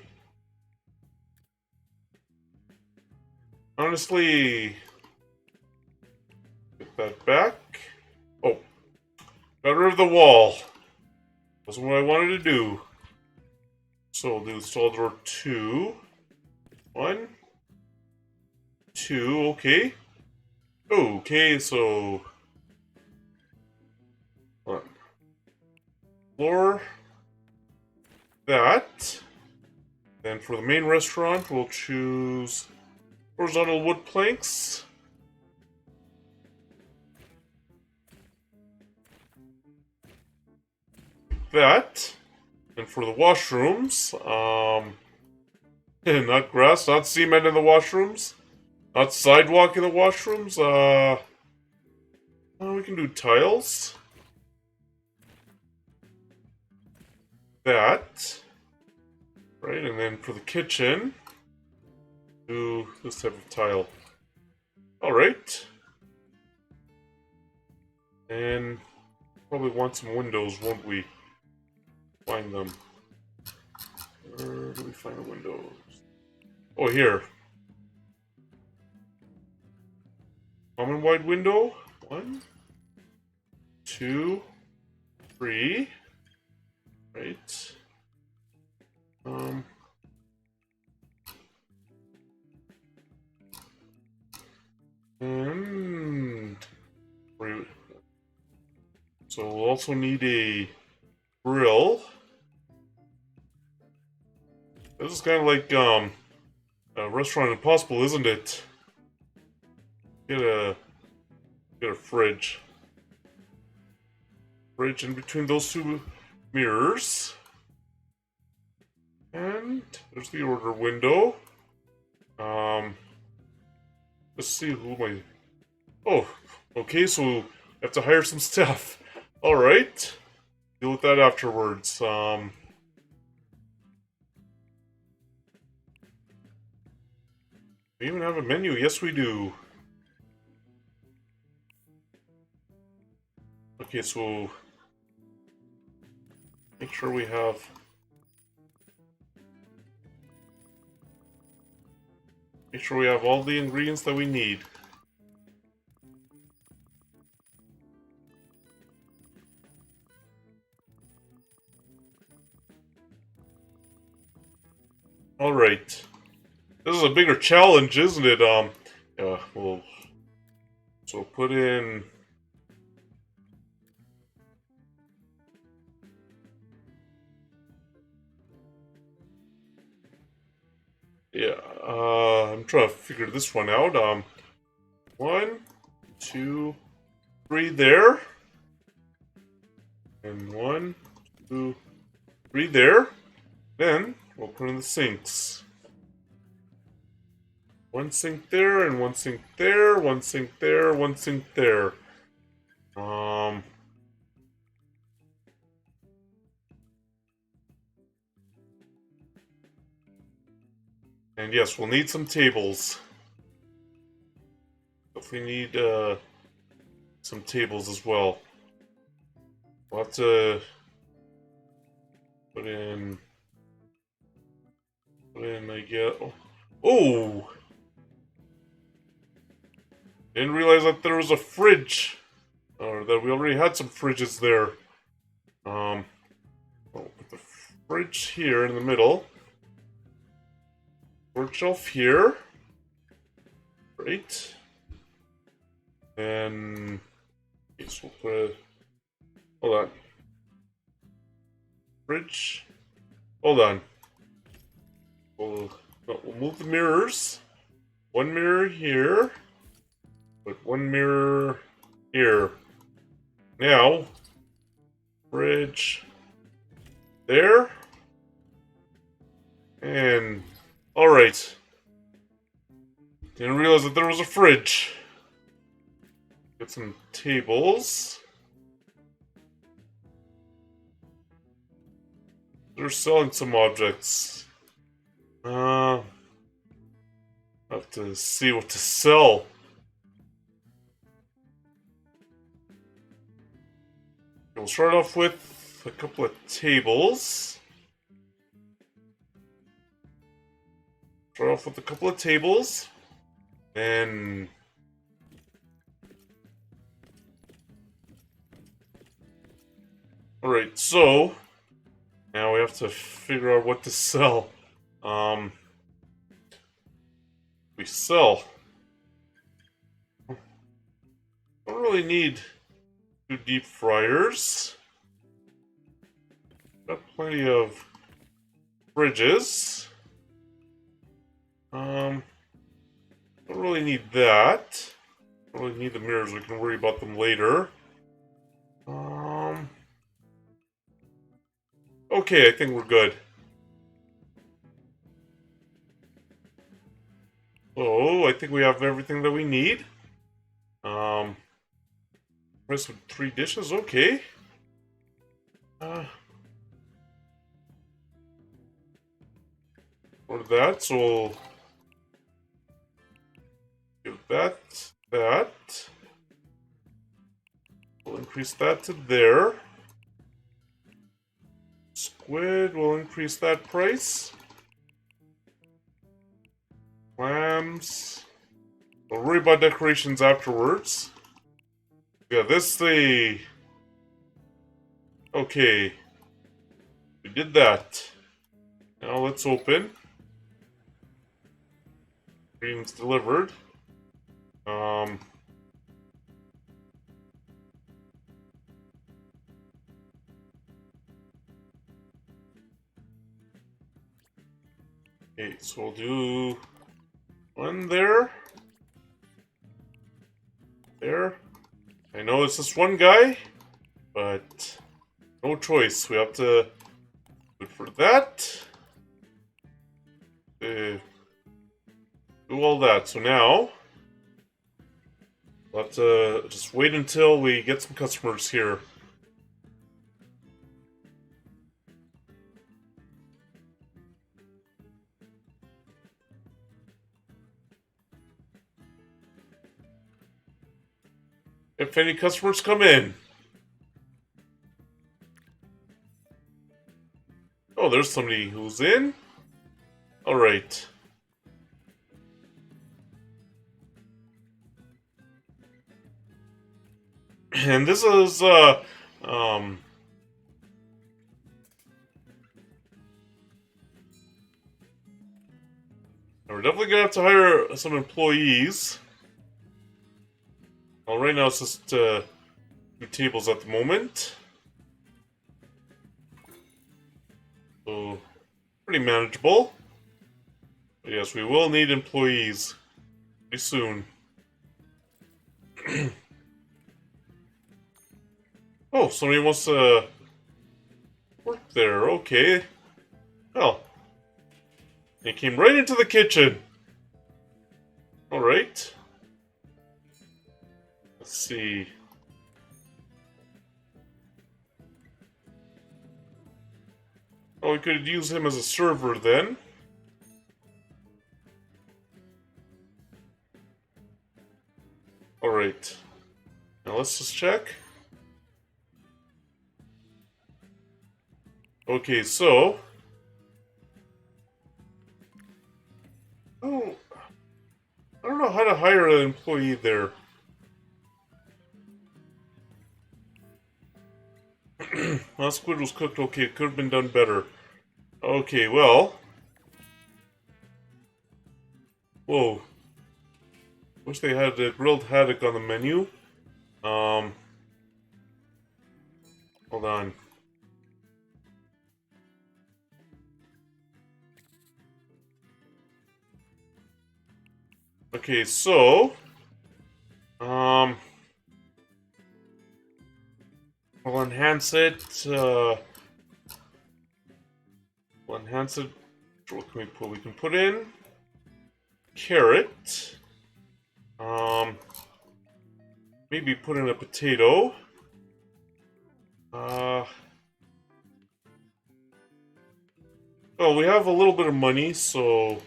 Honestly, get that back. Oh, got rid of the wall. Wasn't what I wanted to do. So we'll do stall door 2. 1, 2, okay. Okay, so floor that. Then for the main restaurant, we'll choose horizontal wood planks. That. And for the washrooms, not grass, not cement in the washrooms, not sidewalk in the washrooms, we can do tiles. That. Right, and then for the kitchen, do this type of tile. Alright. And probably want some windows, won't we? Find them. Where do we find the windows? Oh, here. Common wide window. 1, 2, 3. Right. And so we'll also need a grill. This is kind of like a Restaurant Impossible, isn't it? Get a fridge. Fridge in between those two mirrors. And there's the order window. Let's see who my... Oh, okay, so we have to hire some staff. Alright. Deal with that afterwards. We even have a menu. Yes, we do. Okay, so make sure we have... Make sure we have all the ingredients that we need. Alright. This is a bigger challenge, isn't it? Yeah, we'll... So put in... Yeah, I'm trying to figure this one out. 1, 2, 3 there. And 1, 2, 3 there. Then we'll put in the sinks. 1 sink there, and 1 sink there, 1 sink there, 1 sink there. And yes, we'll need some tables. Definitely need some tables as well. We'll have to put in, I guess. Oh! Didn't realize that there was a fridge. Or that we already had some fridges there. I'll put the fridge here in the middle. Bookshelf here. Right. And yes, we'll put hold on. Fridge. Hold on. We'll move the mirrors. One mirror here. Put one mirror here. Now, fridge there. And alright. Didn't realize that there was a fridge. Get some tables. They're selling some objects. Have to see what to sell. We'll start off with a couple of tables. Start off with a couple of tables. And alright, so now we have to figure out what to sell. We sell. Don't really need 2 deep fryers. Got plenty of fridges. Don't really need that. Don't really need the mirrors, we can worry about them later. Okay, I think we're good. So, I think we have everything that we need. Rice with 3 dishes, okay. Or that, so we'll give that. We'll increase that to there. Squid, we'll increase that price. Clams. We'll worry about decorations afterwards. Yeah, this the... Okay. We did that. Now let's open. Greens delivered. Okay, so we'll do one there. There. I know it's just one guy, but no choice. We have to do for that. Do all that. So now, we'll have to just wait until we get some customers here. If any customers come in. Oh, there's somebody who's in. Alright. And this is, we're definitely gonna have to hire some employees. Well, right now it's just 2 tables at the moment. So, pretty manageable. But yes, we will need employees pretty soon. Oh, somebody wants to work there. Okay. Well, he came right into the kitchen. Alright. Let's see. Oh, we could use him as a server then. let's just check. Okay, so... Oh, I don't know how to hire an employee there. Well, squid was cooked. Okay, it could have been done better. Okay, well... Whoa. Wish they had the grilled haddock on the menu. Hold on. Okay, so... We'll enhance it, we'll enhance it... What can we put? We can put in... carrot. Maybe put in a potato. Well, we have a little bit of money, so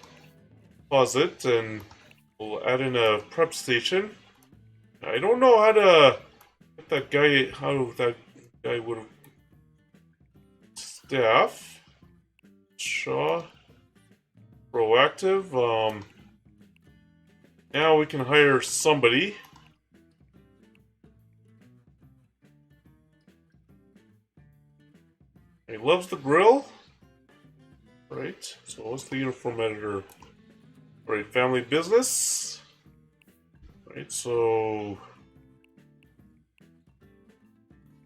pause it, and we'll add in a prep station. I don't know how to get that guy, how that guy would have... Staff. Shaw. Proactive. Now we can hire somebody. He loves the grill. Right, so what's the uniform editor? Right, family business. Right, so...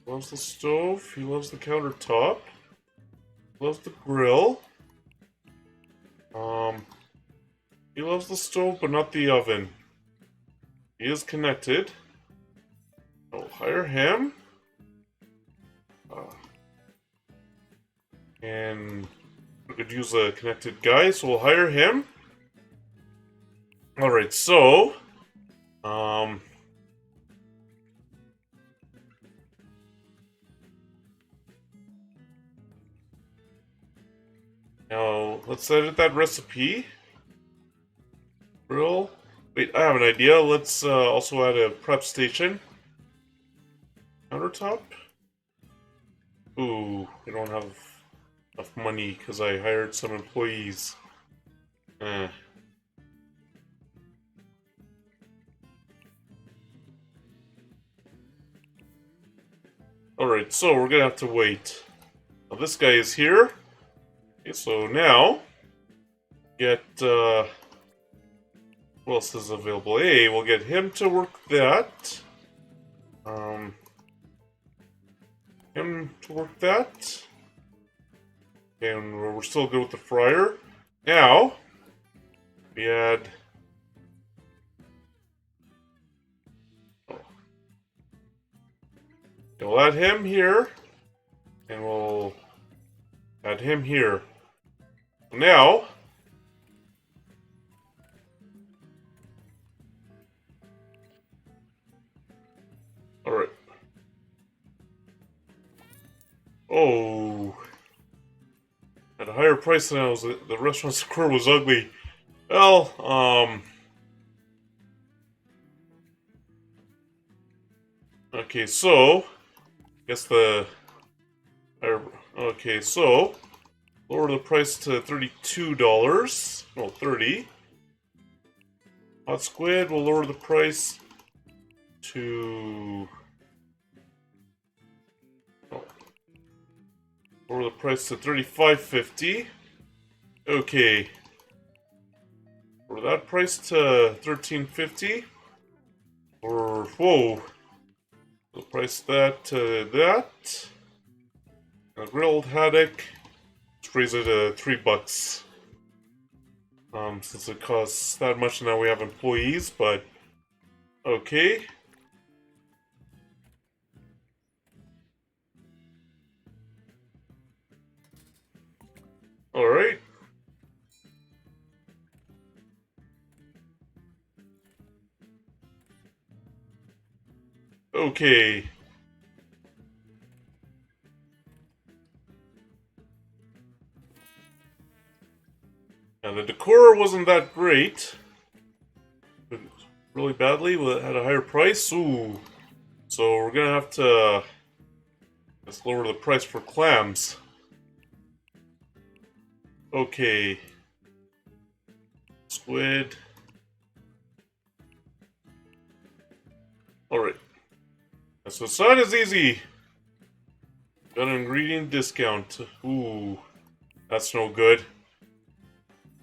Loves the stove, he loves the countertop. Loves the grill. He loves the stove, but not the oven. He is connected. I'll hire him. And we could use a connected guy, so we'll hire him. Alright, so... Now, let's edit that recipe. Grill. Wait, I have an idea. Let's also add a prep station. Countertop. Ooh, we don't have enough money because I hired some employees. Alright, so we're gonna have to wait. Now, this guy is here. Okay, so now, get, what else is available? Hey, we'll get him to work that. Him to work that. And we're still good with the fryer. Now, we add... We'll add him here. And we'll add him here. Now... Alright. Oh... At a higher price than I was, the restaurant score was ugly. Well, okay, so... Guess the... Okay, so... Lower the price to $32. No, 30. Hot squid, we'll lower the price to... Lower the price to $35.50. Okay. Lower that price to $13.50. Or, whoa. We'll price that to that. A grilled haddock. Let's raise it to $3. Since it costs that much, now we have employees, but okay. Alright. Okay. Now the decor wasn't that great. Really badly, it had a higher price. Ooh. So we're gonna have to let's lower the price for clams. Okay. Squid. Alright. So it's not as easy. Got an ingredient discount. Ooh. That's no good.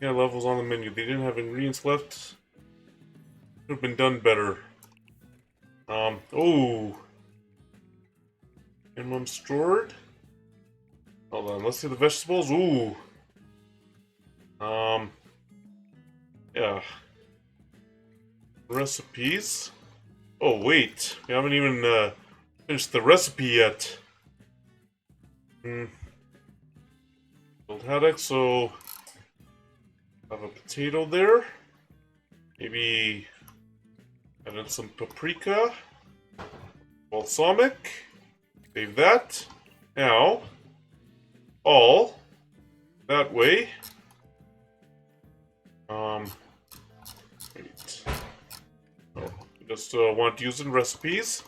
Yeah, levels on the menu. They didn't have ingredients left. Could have been done better. Oh. Minimum stored. Hold on, let's see the vegetables. Ooh. Yeah. Recipes. Oh, wait. We haven't even, finished the recipe yet. Build haddock, so... have a potato there. Maybe... add in some paprika. Balsamic. Save that. Now... all... that way. Wait. Oh, just want to use in recipes.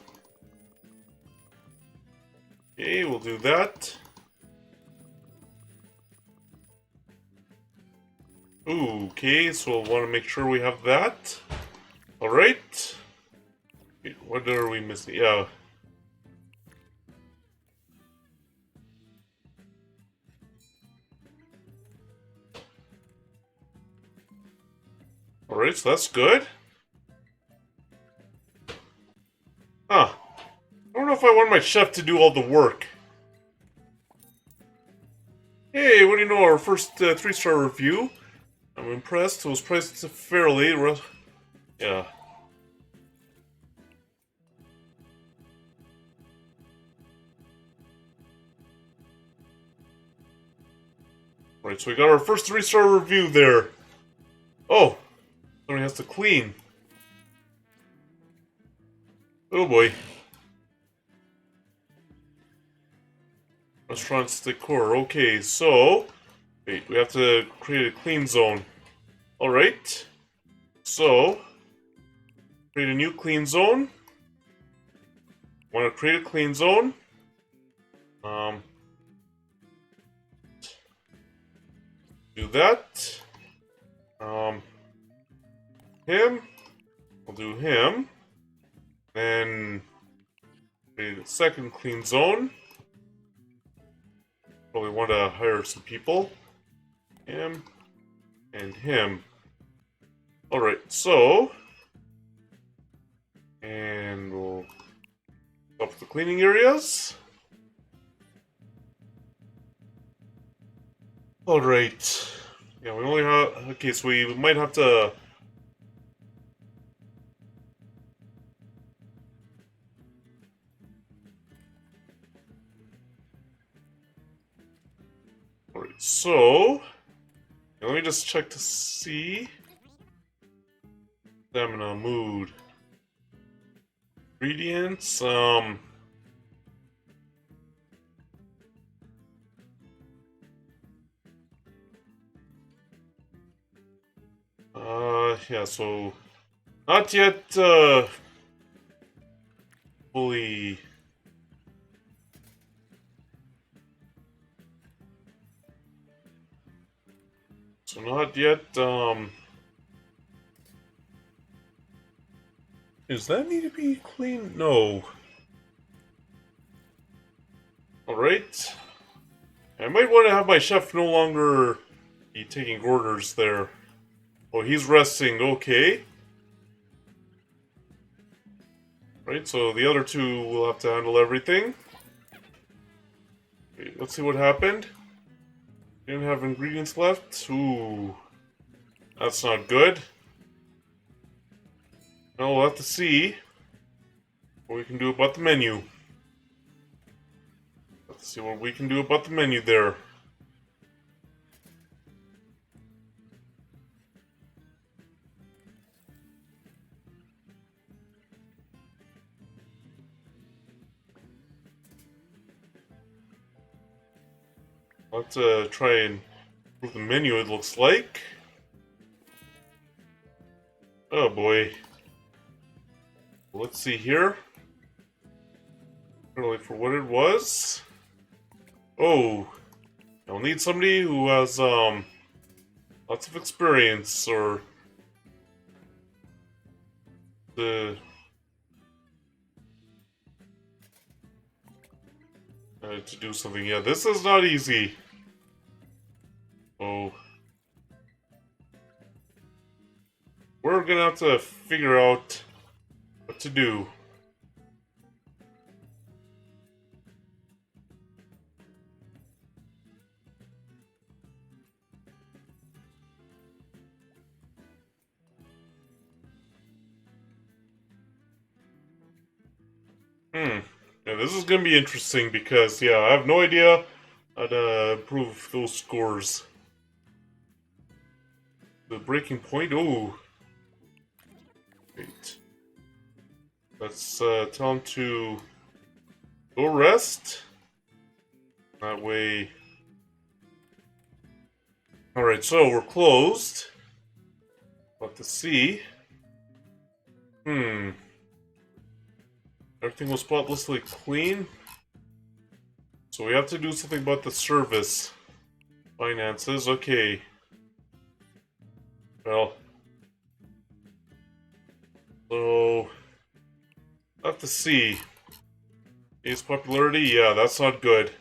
Okay, we'll do that. Ooh, okay, so we'll want to make sure we have that. Alright. What are we missing? Yeah. Alright, so that's good. Huh. I don't know if I want my chef to do all the work. Hey, what do you know? Our first 3-star review. I'm impressed. It was priced fairly. Yeah. Right, so we got our first 3-star review there. Oh, somebody has to clean. Oh boy. Restaurant's decor. Okay, so... wait, we have to create a clean zone. Alright. So... create a new clean zone. Want to create a clean zone. Do that. Him. We'll do him. Then... create a second clean zone. Probably want to hire some people. Him. And him. Alright, so... and we'll... up the cleaning areas. Alright. Yeah, we only have... okay, so we might have to... alright, so... yeah, let me just check to see... stamina, mood... ingredients, yeah, so... not yet, fully... so not yet, does that need to be clean? No. Alright. I might want to have my chef no longer be taking orders there. Oh, he's resting. Okay. Right, so the other two will have to handle everything. Okay, let's see what happened. Didn't have ingredients left. Ooh. That's not good. Now we'll have to see what we can do about the menu. Let's see what we can do about the menu there. Let's try and improve the menu, it looks like. Oh boy. Let's see here. Really for what it was. Oh, I'll need somebody who has lots of experience or the to do something. Yeah, this is not easy. Oh, we're gonna have to figure out what to do. Hmm. Yeah, this is gonna be interesting because, yeah, I have no idea how to improve those scores. The breaking point. Oh, wait. Let's tell him to go rest. That way. Alright, so we're closed. What to see? Hmm. Everything was spotlessly clean. So we have to do something about the service. Finances, okay. Well. So. I have to see. His popularity? Yeah, that's not good.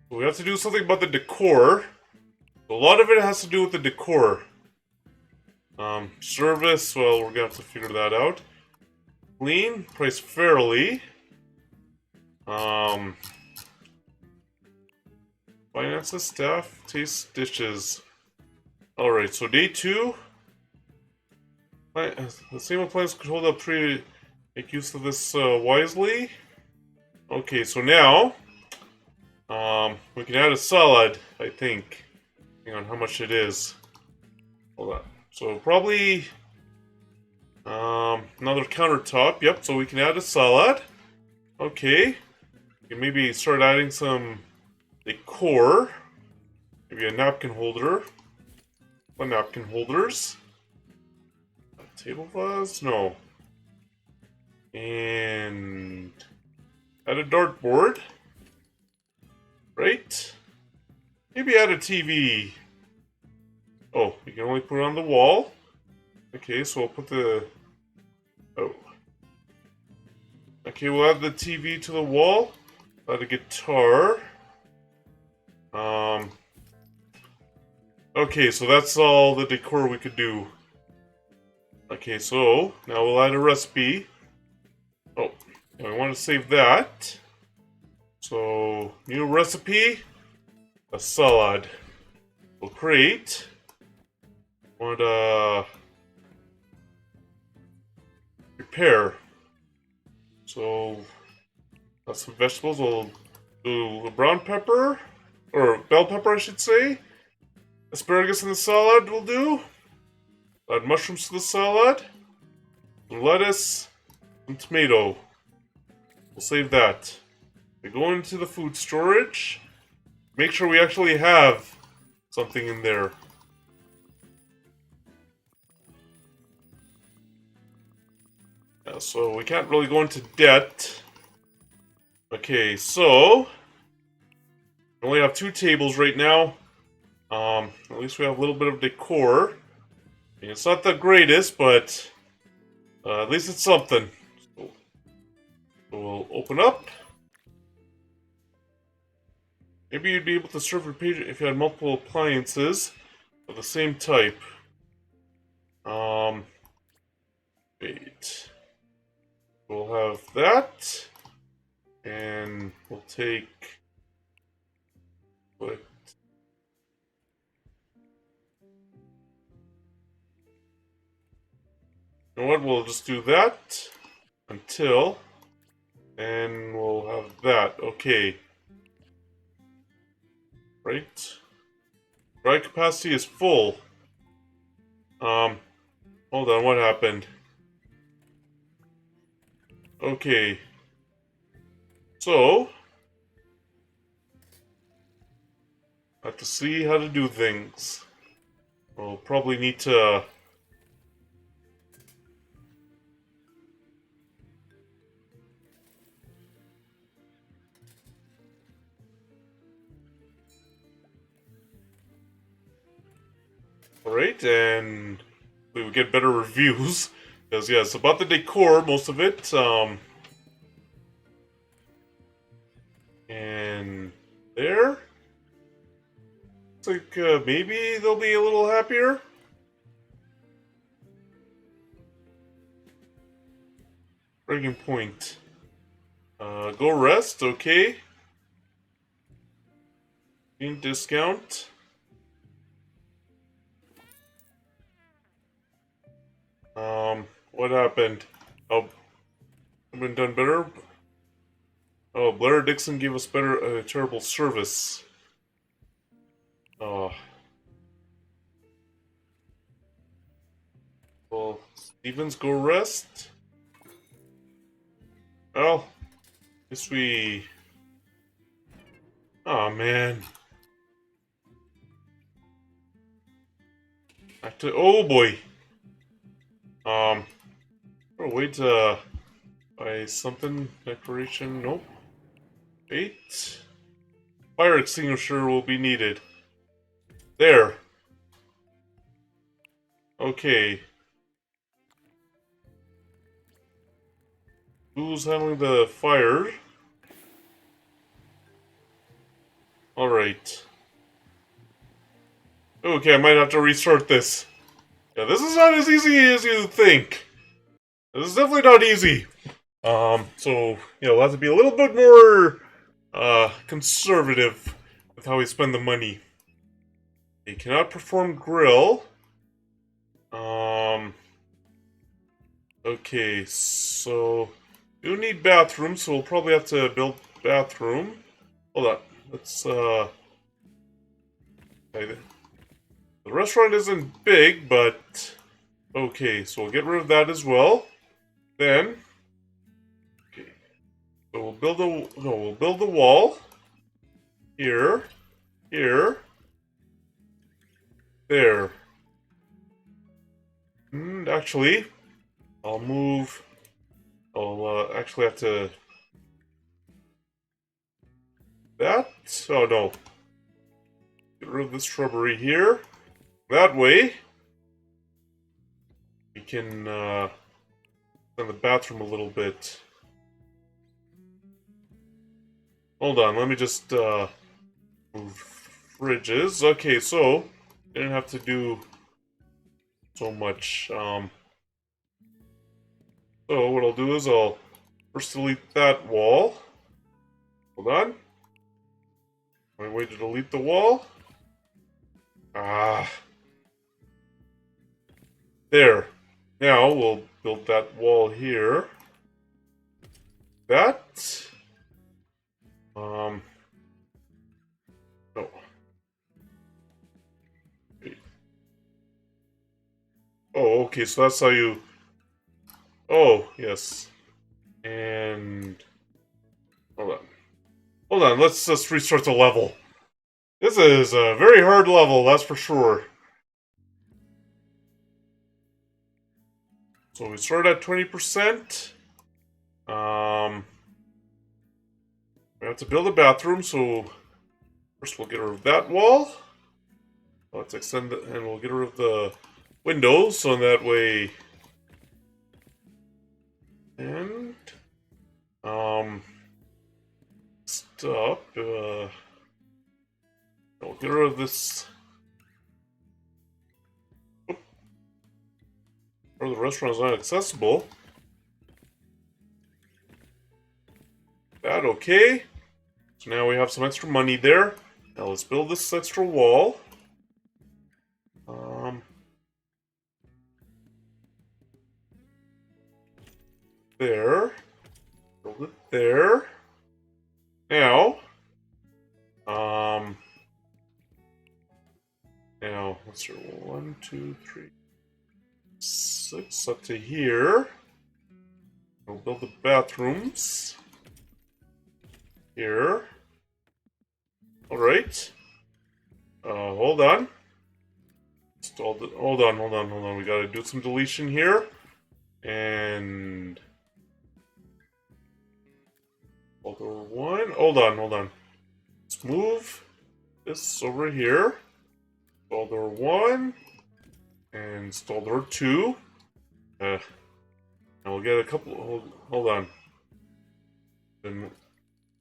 But we have to do something about the decor. A lot of it has to do with the decor. Service, well, we're gonna have to figure that out. Clean, priced fairly. Finances, staff, taste, dishes. Alright, so day 2. The same appliance controlled up tree. Make use of this wisely. Okay, so now we can add a salad, I think. Depending on how much it is. Hold on. So probably another countertop. Yep, so we can add a salad. Okay. We can maybe start adding some decor. Maybe a napkin holder. What napkin holders? A table vase? No. And add a dartboard. Right? Maybe add a TV. Oh, we can only put it on the wall. Okay, so we'll put the... Oh. Okay, we'll add the TV to the wall. Add a guitar. Okay, so that's all the decor we could do. Okay, so now we'll add a recipe. Oh, I want to save that. So, new recipe, a salad. We'll create. Want to prepare. So, that's some vegetables. We'll do a brown pepper, or bell pepper, I should say. Asparagus in the salad will do. Add mushrooms to the salad. Lettuce and tomato. We'll save that. We go into the food storage. Make sure we actually have something in there. Yeah, so we can't really go into debt. Okay, so we only have 2 tables right now. At least we have a little bit of decor. I mean, it's not the greatest, but at least it's something. So we'll open up. Maybe you'd be able to serve your patron if you had multiple appliances of the same type. Wait. We'll have that. And we'll take... What? You know what? We'll just do that until... And we'll have that. Okay. Right. Dry capacity is full. Hold on, what happened? Okay. So, I have to see how to do things. We'll probably need to... Alright, and we would get better reviews. Because, yeah, it's about the decor, most of it. And there. Looks like maybe they'll be a little happier. Breaking point. Go rest, okay. Gain discount. What happened? Oh, I've been done better. Oh, Blair Dixon gave us terrible service. Oh. Well, Stevens, go rest. Well, guess we... Oh, man. Oh, boy. Oh, wait, buy something. Decoration, nope. Wait. Fire extinguisher will be needed. There. Okay. Who's handling the fire? Alright. Okay, I might have to restart this. Yeah, this is not as easy as you think. This is definitely not easy. So, we'll have to be a little bit more, conservative with how we spend the money. You cannot perform grill. Okay, so... You need bathroom, so we'll probably have to build bathroom. Hold on, let's, The restaurant isn't big, but... Okay, so we'll get rid of that as well. Then... Okay, so we'll build we'll build the wall. Here. Here. There. And actually, I'll move... I'll actually have to... That? Oh no. Get rid of this shrubbery here. That way, we can extend the bathroom a little bit. Hold on, let me just move fridges. Okay, so didn't have to do so much. So what I'll do is I'll first delete that wall. Hold on. My way to delete the wall. There. Now we'll build that wall here. That. No. Wait. Oh, okay, so that's how you... Oh, yes. And... Hold on. Hold on, let's just restart the level. This is a very hard level, that's for sure. So we start at 20%. We have to build a bathroom, so first we'll get rid of that wall. Let's extend it, and we'll get rid of the windows, so in that way... And... Stop, we'll get rid of this... Or the restaurant is not accessible. That okay. So now we have some extra money there. Now let's build this extra wall. There. Build it there. Now. Now, let's see. 1, 2, 3, 6 up to here. We'll build the bathrooms. Here. Alright. Hold on. Hold on. We gotta do some deletion here. And... Alter 1. Hold on. Let's move this over here. Alter 1. And stall door 2. And we'll get a couple. Hold on. Then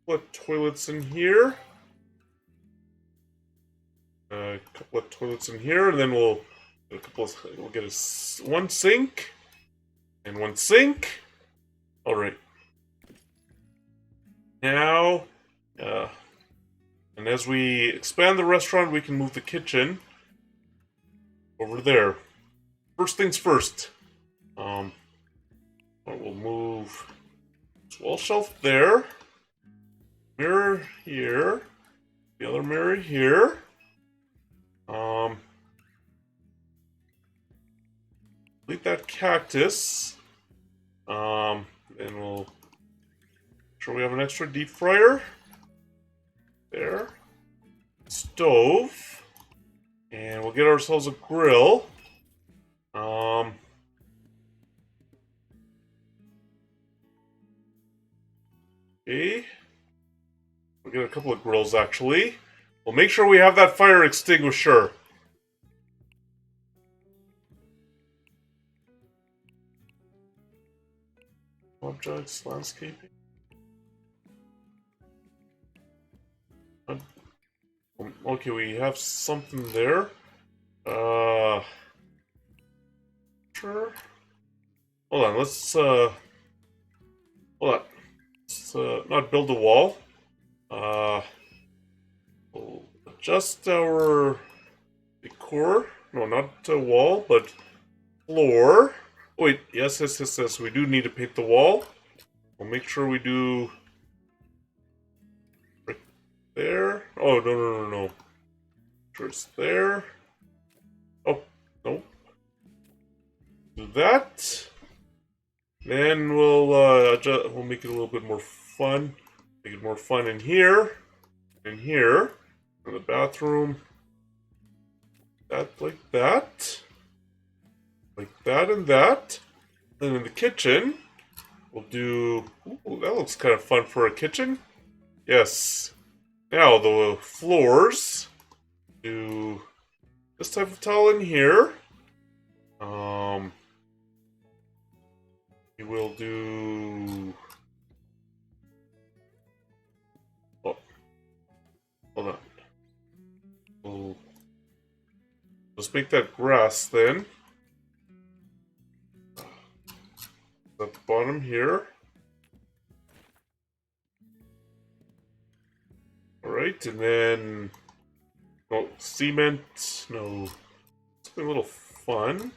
put toilets in here. A couple of toilets in here, and then we'll get one sink and one sink. All right. Now, and as we expand the restaurant, we can move the kitchen over there. First things first. We'll move this wall shelf there. Mirror here. The other mirror here. Delete that cactus. Then we'll make sure we have an extra deep fryer. There. Stove. And we'll get ourselves a grill. Okay. We'll get a couple of grills actually. We'll make sure we have that fire extinguisher. Objects, landscaping. Okay, we have something there. Sure. Hold on, let's hold on. Let's not build a wall. We'll adjust our decor. No, not a wall, but floor. Oh, wait, yes. We do need to paint the wall. We'll make sure we do right there. Oh, no. Sure, it's there. Oh, no. Do that. Then we'll make it a little bit more fun. Make it more fun in here. In here. In the bathroom. That like that. Like that and that. Then in the kitchen, we'll do... Ooh, that looks kind of fun for a kitchen. Yes. Now the floors. Do this type of tile in here. We will do... Oh. Hold on. We'll just make that grass then. At the bottom here. Alright, and then... Oh, cement. No. Something a little fun.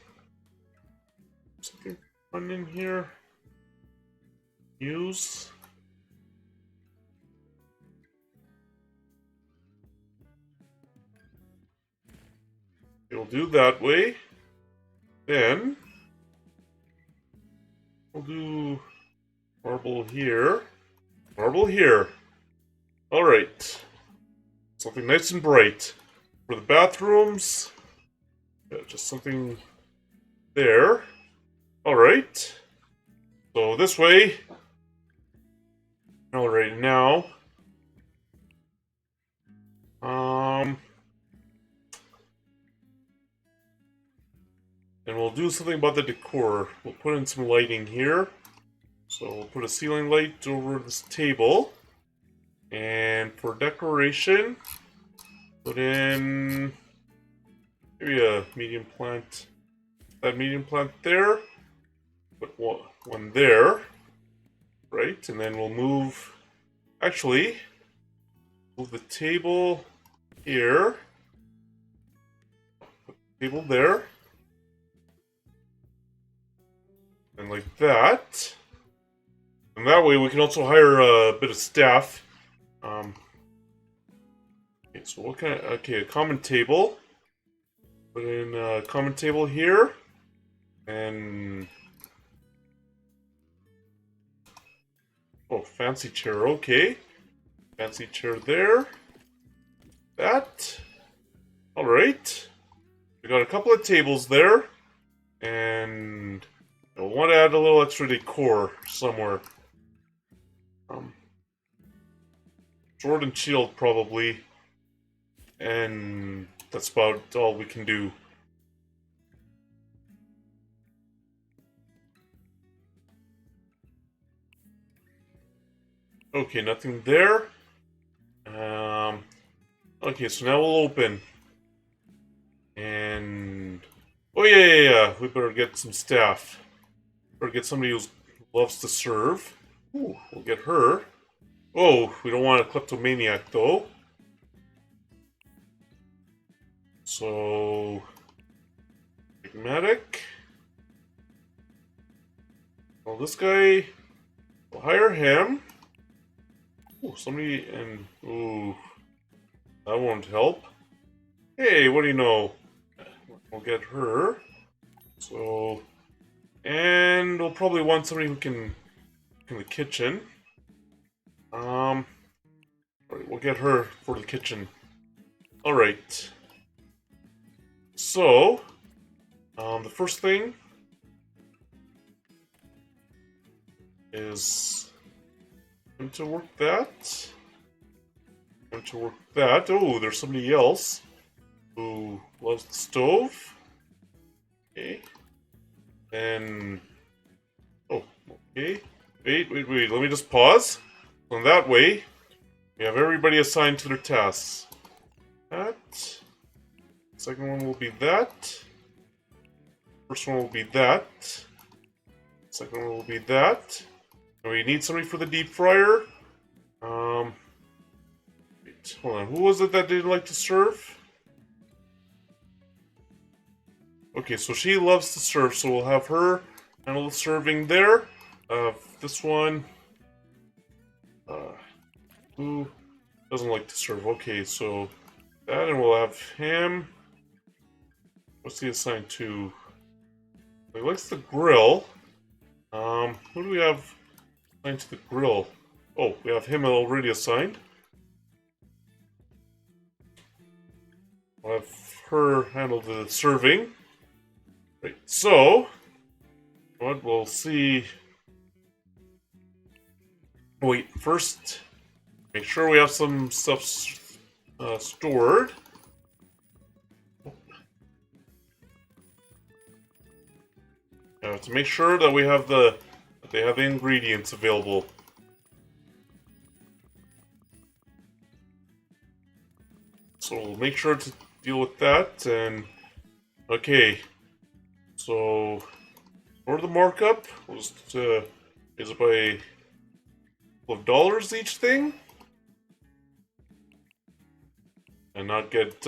Something fun in here. Use. It'll do that way. Then we'll do marble here. Marble here. Alright. Something nice and bright. For the bathrooms, yeah, just something there. Alright. So this way. Alright, now. And we'll do something about the decor. We'll put in some lighting here. So we'll put a ceiling light over this table. And for decoration, put in maybe a medium plant. That medium plant there. Put one there. Right, and then we'll move... Actually, move the table here. Put the table there. And like that. And that way we can also hire a bit of staff. Okay, so what kind of... Okay, a common table. Put in a common table here. And... Oh, fancy chair, okay. Fancy chair there. That. Alright. We got a couple of tables there. And... I'll want to add a little extra decor somewhere. Sword and shield, probably. And that's about all we can do. Okay, nothing there. Okay, so now we'll open. And... Oh, yeah. We better get some staff. Better get somebody who loves to serve. Ooh, we'll get her. Oh, we don't want a kleptomaniac, though. So... Pragmatic. Well, this guy... We'll hire him. Ooh, somebody... And... Ooh... That won't help. Hey, what do you know? We'll get her. So... And we'll probably want somebody who can... in the kitchen. Alright, we'll get her for the kitchen. Alright. So... the first thing... is... going to work that. Going to work that. Oh, there's somebody else who loves the stove. Okay. Then... Oh, okay. Wait. Let me just pause. So that way, we have everybody assigned to their tasks. That. Second one will be that. First one will be that. Second one will be that. And we need somebody for the deep fryer. Wait, hold on. Who was it that didn't like to serve? Okay, so she loves to serve, so we'll have her handle the serving there. This one. Who doesn't like to serve? Okay, so that, and we'll have him. What's he assigned to? He likes the grill. Who do we have assigned to the grill? Oh, we have him already assigned. We'll have her handle the serving. Right, so what we'll see. Wait, first, make sure we have some stuff stored. To make sure that we have that they have the ingredients available. So we'll make sure to deal with that. And okay, so for the markup, we'll just is it by $12 each thing, and not get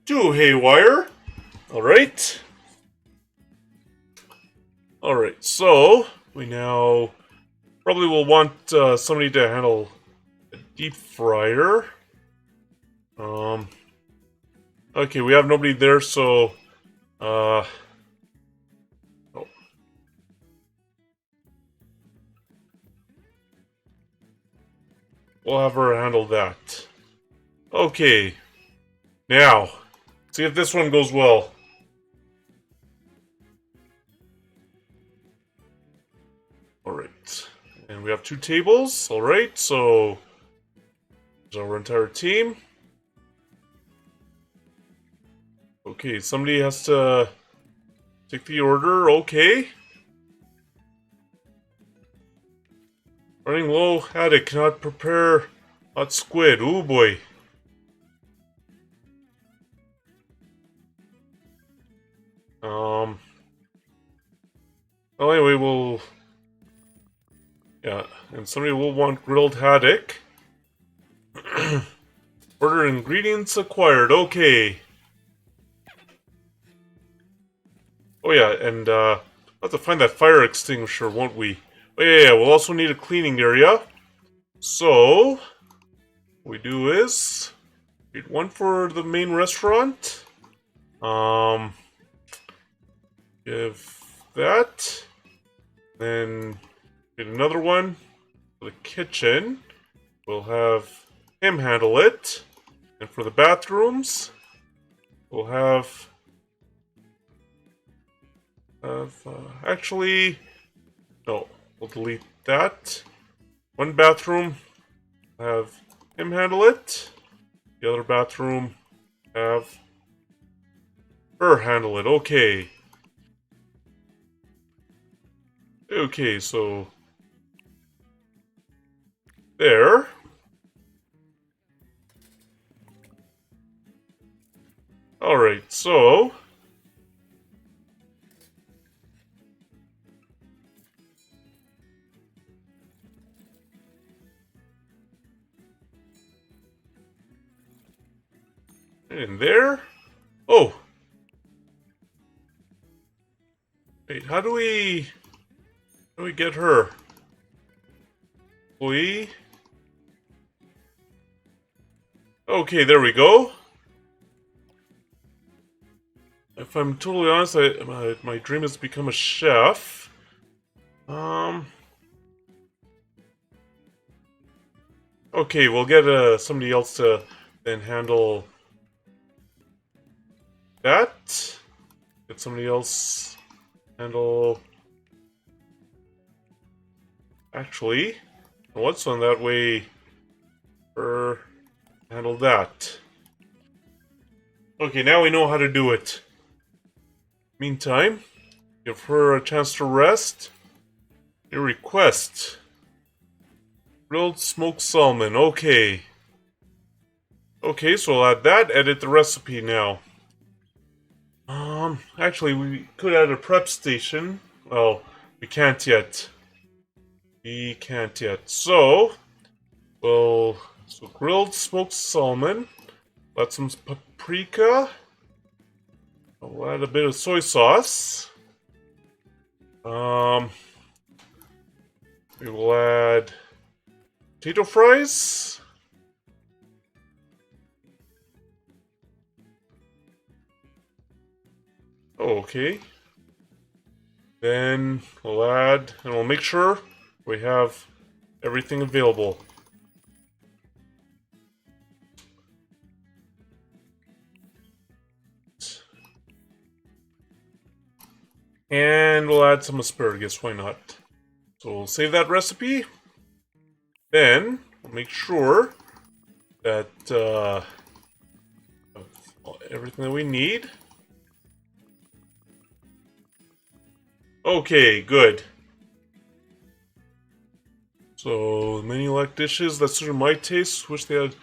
too haywire. All right. Alright, so we now probably will want somebody to handle a deep fryer. Okay, we have nobody there, so oh. We'll have her handle that. Okay, now see if this one goes well. Alright, and we have 2 tables. Alright, so there's our entire team. Okay, somebody has to take the order. Okay. Running low, attic, cannot prepare hot squid. Ooh boy. Well, anyway, we'll... Yeah, and somebody will want grilled haddock. Order ingredients acquired. Okay. Oh yeah, and we'll have to find that fire extinguisher, won't we? Oh yeah, we'll also need a cleaning area. So, what we do is get one for the main restaurant. Give that. Then get another one for the kitchen. We'll have him handle it. And for the bathrooms, we'll have actually, no, we'll delete that. One bathroom, have him handle it. The other bathroom, have her handle it. Okay. Okay, so there. Alright, so... in there? Oh! Wait, how do we get her? We... Okay, there we go. If I'm totally honest, my dream is to become a chef. Okay, we'll get somebody else to then handle that. Get somebody else handle... Actually, what's on that way for handle that? Okay, now we know how to do it. Meantime, give her a chance to rest. Your request. Grilled smoked salmon, okay. Okay, so I'll add that, edit the recipe now. Actually, we could add a prep station. Well, we can't yet. We can't yet. So, so grilled smoked salmon. Add some paprika. I'll add a bit of soy sauce. We will add potato fries. Oh, okay. Then we'll add, and we'll make sure we have everything available. And we'll add some asparagus, why not? So we'll save that recipe. Then we'll make sure that everything that we need. Okay, good. So menu like dishes that suit my taste. Wish they had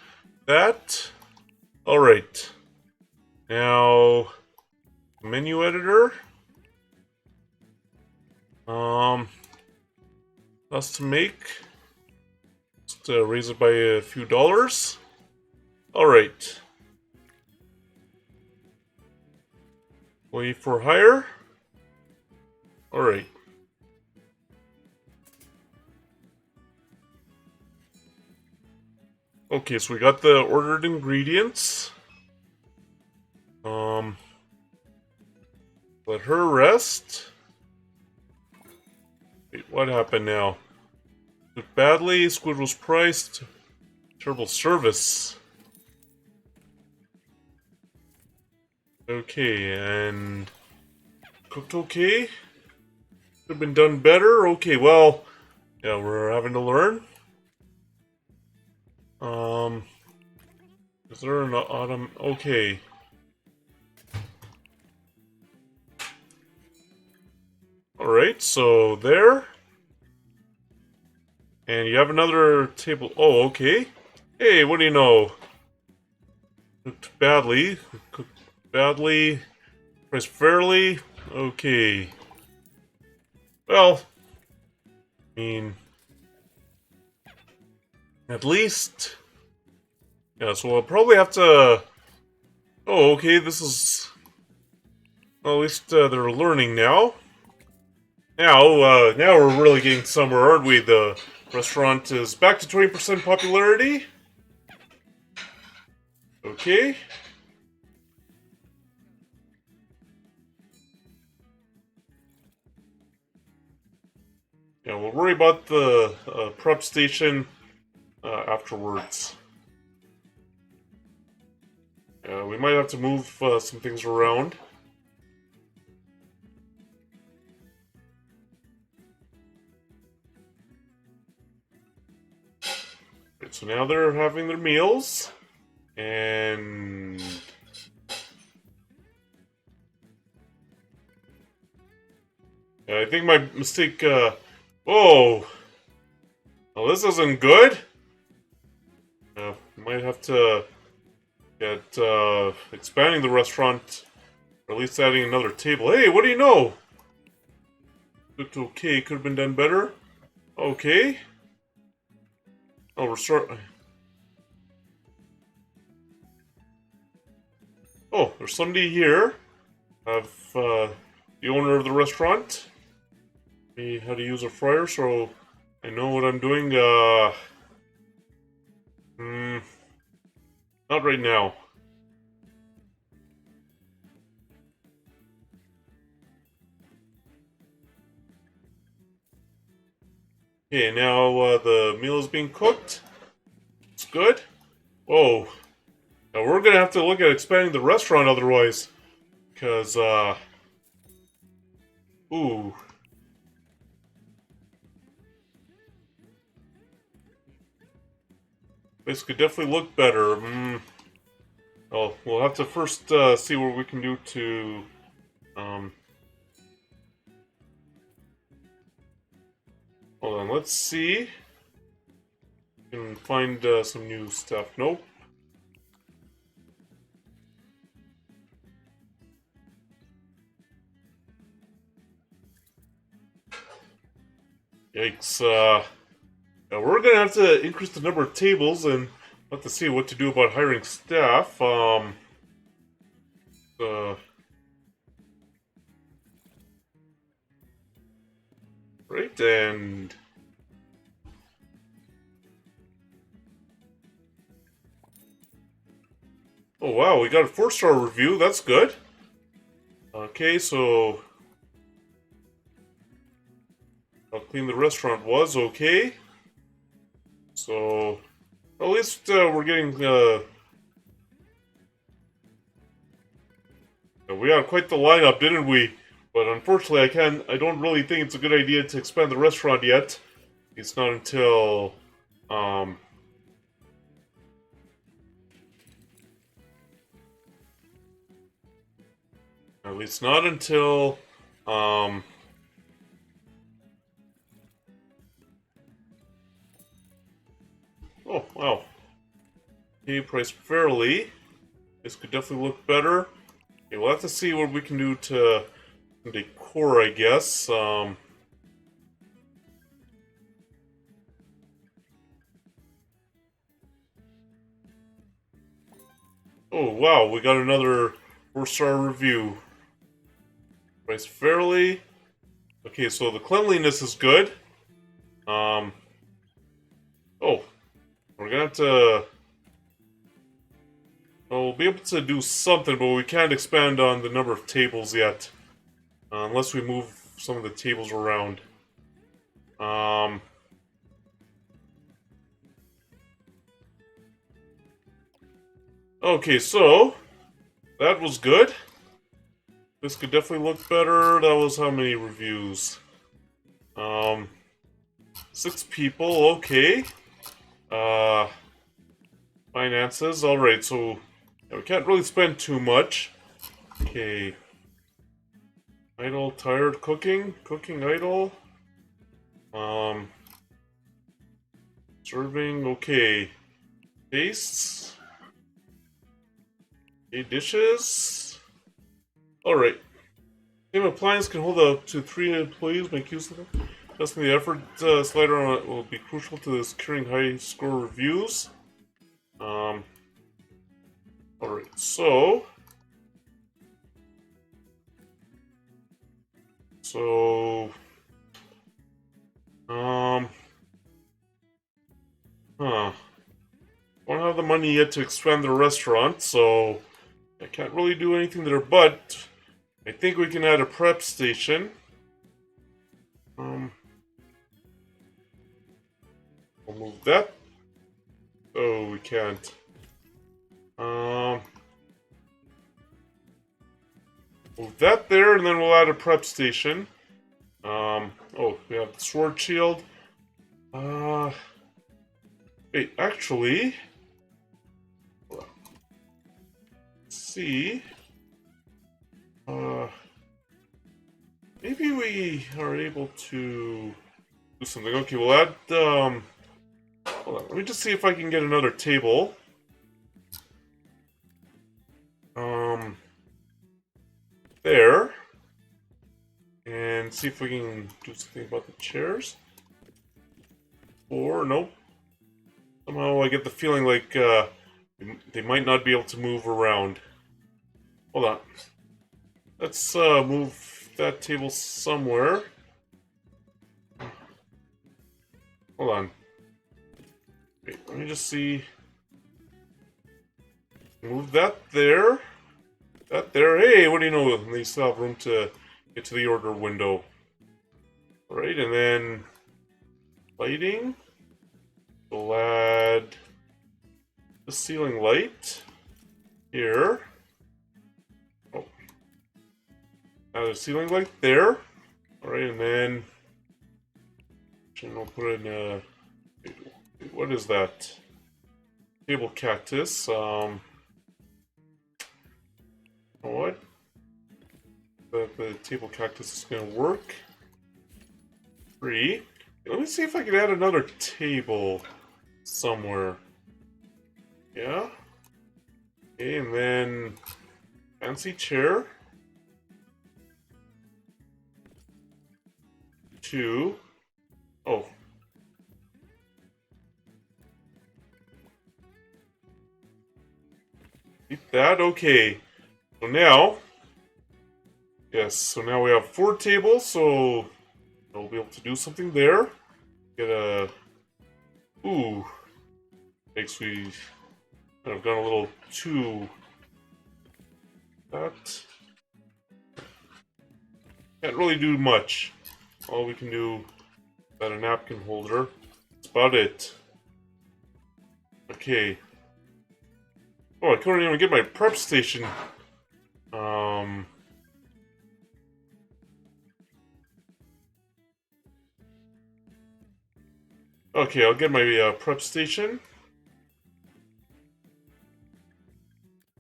that. All right. Now menu editor. Us to make. Just raise it by a few dollars. Alright. Wait for hire. Alright. Okay, so we got the ordered ingredients. Let her rest. Wait, what happened now? Cooked badly, squid was priced. Terrible service. Okay, and cooked okay. Could have been done better. Okay, well, yeah, we're having to learn. Is there an autumn? Okay. Alright, so there. And you have another table. Oh, okay. Hey, what do you know? Cooked badly. Cooked badly. Priced fairly. Okay. Well, I mean, at least. Yeah, so we'll probably have to. Oh, okay, this is. Well, at least they're learning now. Now we're really getting somewhere, aren't we? The restaurant is back to 20% popularity. Okay. Yeah, we'll worry about the prep station afterwards. We might have to move some things around. Right, so now they're having their meals, and I think my mistake. Whoa! Well, this isn't good. might have to get expanding the restaurant, or at least adding another table. Hey, what do you know? It's okay. Could have been done better. Okay. Oh, restart. Oh, there's somebody here. Have the owner of the restaurant me how to use a fryer, so I know what I'm doing. Not right now. Okay, now the meal is being cooked. It's good. Oh, now we're gonna have to look at expanding the restaurant otherwise, because ooh. This could definitely look better. Oh, we'll have to first see what we can do to, hold on, let's see. We can find some new stuff. Nope. Yikes. Now we're gonna have to increase the number of tables and have to see what to do about hiring staff. Right, and oh wow, we got a 4-star review. That's good. Okay, so how clean the restaurant was. Okay, so at least we're getting. We had quite the lineup, didn't we? But unfortunately, I don't really think it's a good idea to expand the restaurant yet. It's not until, at least not until, oh, wow. Okay, priced fairly. This could definitely look better. Okay, we'll have to see what we can do to decor, I guess. Oh, wow, we got another 4-star review. Priced fairly. Okay, so the cleanliness is good. Oh, we're gonna have to... Well, we'll be able to do something, but we can't expand on the number of tables yet. Unless we move some of the tables around. Okay, so... That was good. This could definitely look better. That was how many reviews? 6 people, okay. Finances, alright, so yeah, we can't really spend too much. Okay. Idle, tired, cooking, idle. Serving, okay. Tastes. Okay, dishes. Alright. Same appliance can hold up to 3 employees, make use of it. Adjusting the effort slider on it will be crucial to securing high score reviews. Alright, so... Don't have the money yet to expand the restaurant, so I can't really do anything there, but I think we can add a prep station. We'll move that. Oh, we can't. Move that there, and then we'll add a prep station. Oh, we have the sword shield. Wait, actually... Let's see... maybe we are able to do something. Okay, we'll add, hold on, let me just see if I can get another table. there. And see if we can do something about the chairs. Or, nope. Somehow I get the feeling like they might not be able to move around. Hold on. Let's move that table somewhere. Hold on. Wait, let me just see. Move that there. That there. Hey, what do you know? They still have room to get to the order window. Alright, and then lighting. We'll add the ceiling light here. Oh. Add a ceiling light there. Alright, and then we'll put in a... What is that? Table cactus. What? The table cactus is going to work. 3. Let me see if I can add another table somewhere. Yeah. Okay, and then fancy chair. 2. Oh. Keep that. Okay. So now, yes, so now we have 4 tables, so we'll be able to do something there. Get a... Ooh. Makes we kind of gone a little too... That... Can't really do much. All we can do is add a napkin holder. That's about it. Okay. Oh, I couldn't even get my prep station. Okay, I'll get my prep station.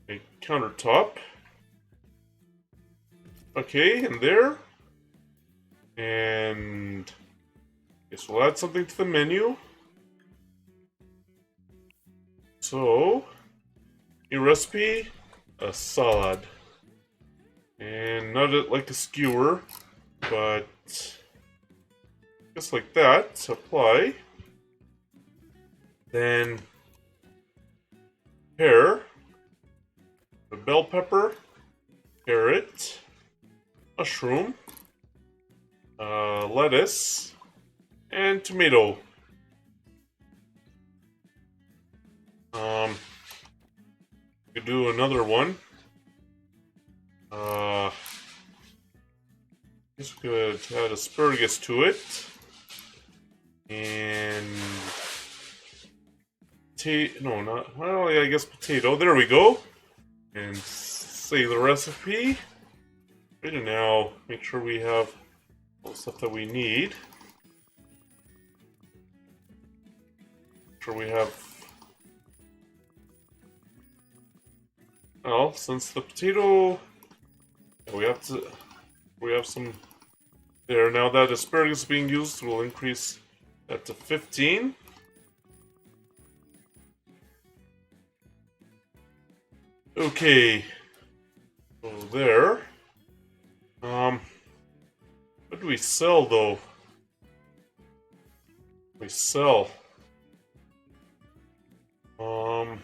A countertop. Okay, and there. And guess we'll add something to the menu. So, new recipe, a salad. And not like a skewer, but just like that. Apply. Then pear, a bell pepper, carrot, mushroom, lettuce, and tomato. Could do another one. Guess we could add asparagus to it. And no, not, well, yeah, I guess potato. There we go. And save the recipe. Right, and now make sure we have all the stuff that we need. Make sure we have... Well, since the potato... We have some there. Now that asparagus is being used, we'll increase that to 15. Okay. So there. What do we sell though? We sell. No,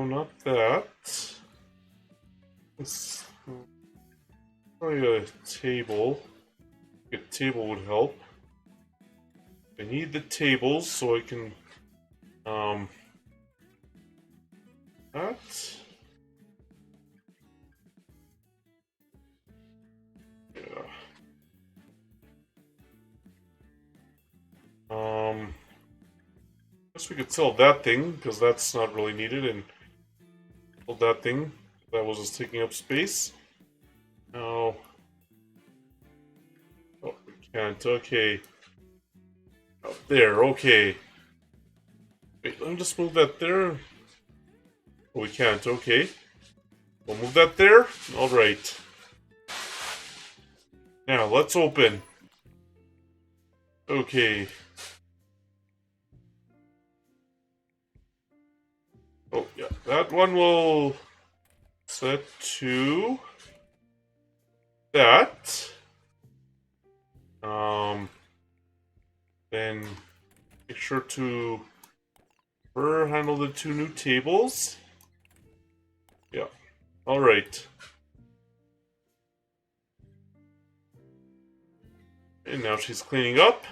not that. It's probably a table. A table would help. I need the tables so I can that. Yeah. Guess we could sell that thing because that's not really needed, and sell that thing that was just taking up space. No. Oh, we can't. Okay. Oh, there. Okay. Wait, let me just move that there. Oh, we can't. Okay. We'll move that there. All right. Now, let's open. Okay. Oh, yeah. That one will set to that. Then make sure to handle the 2 new tables. Yeah. All right. And now she's cleaning up.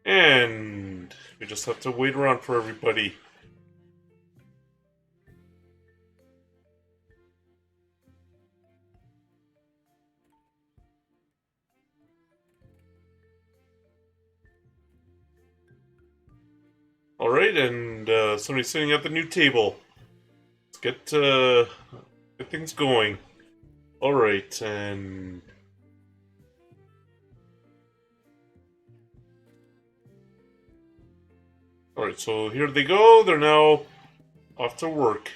And we just have to wait around for everybody. All right, and somebody's sitting at the new table. Let's get things going. All right, and all right, so here they go. They're now off to work.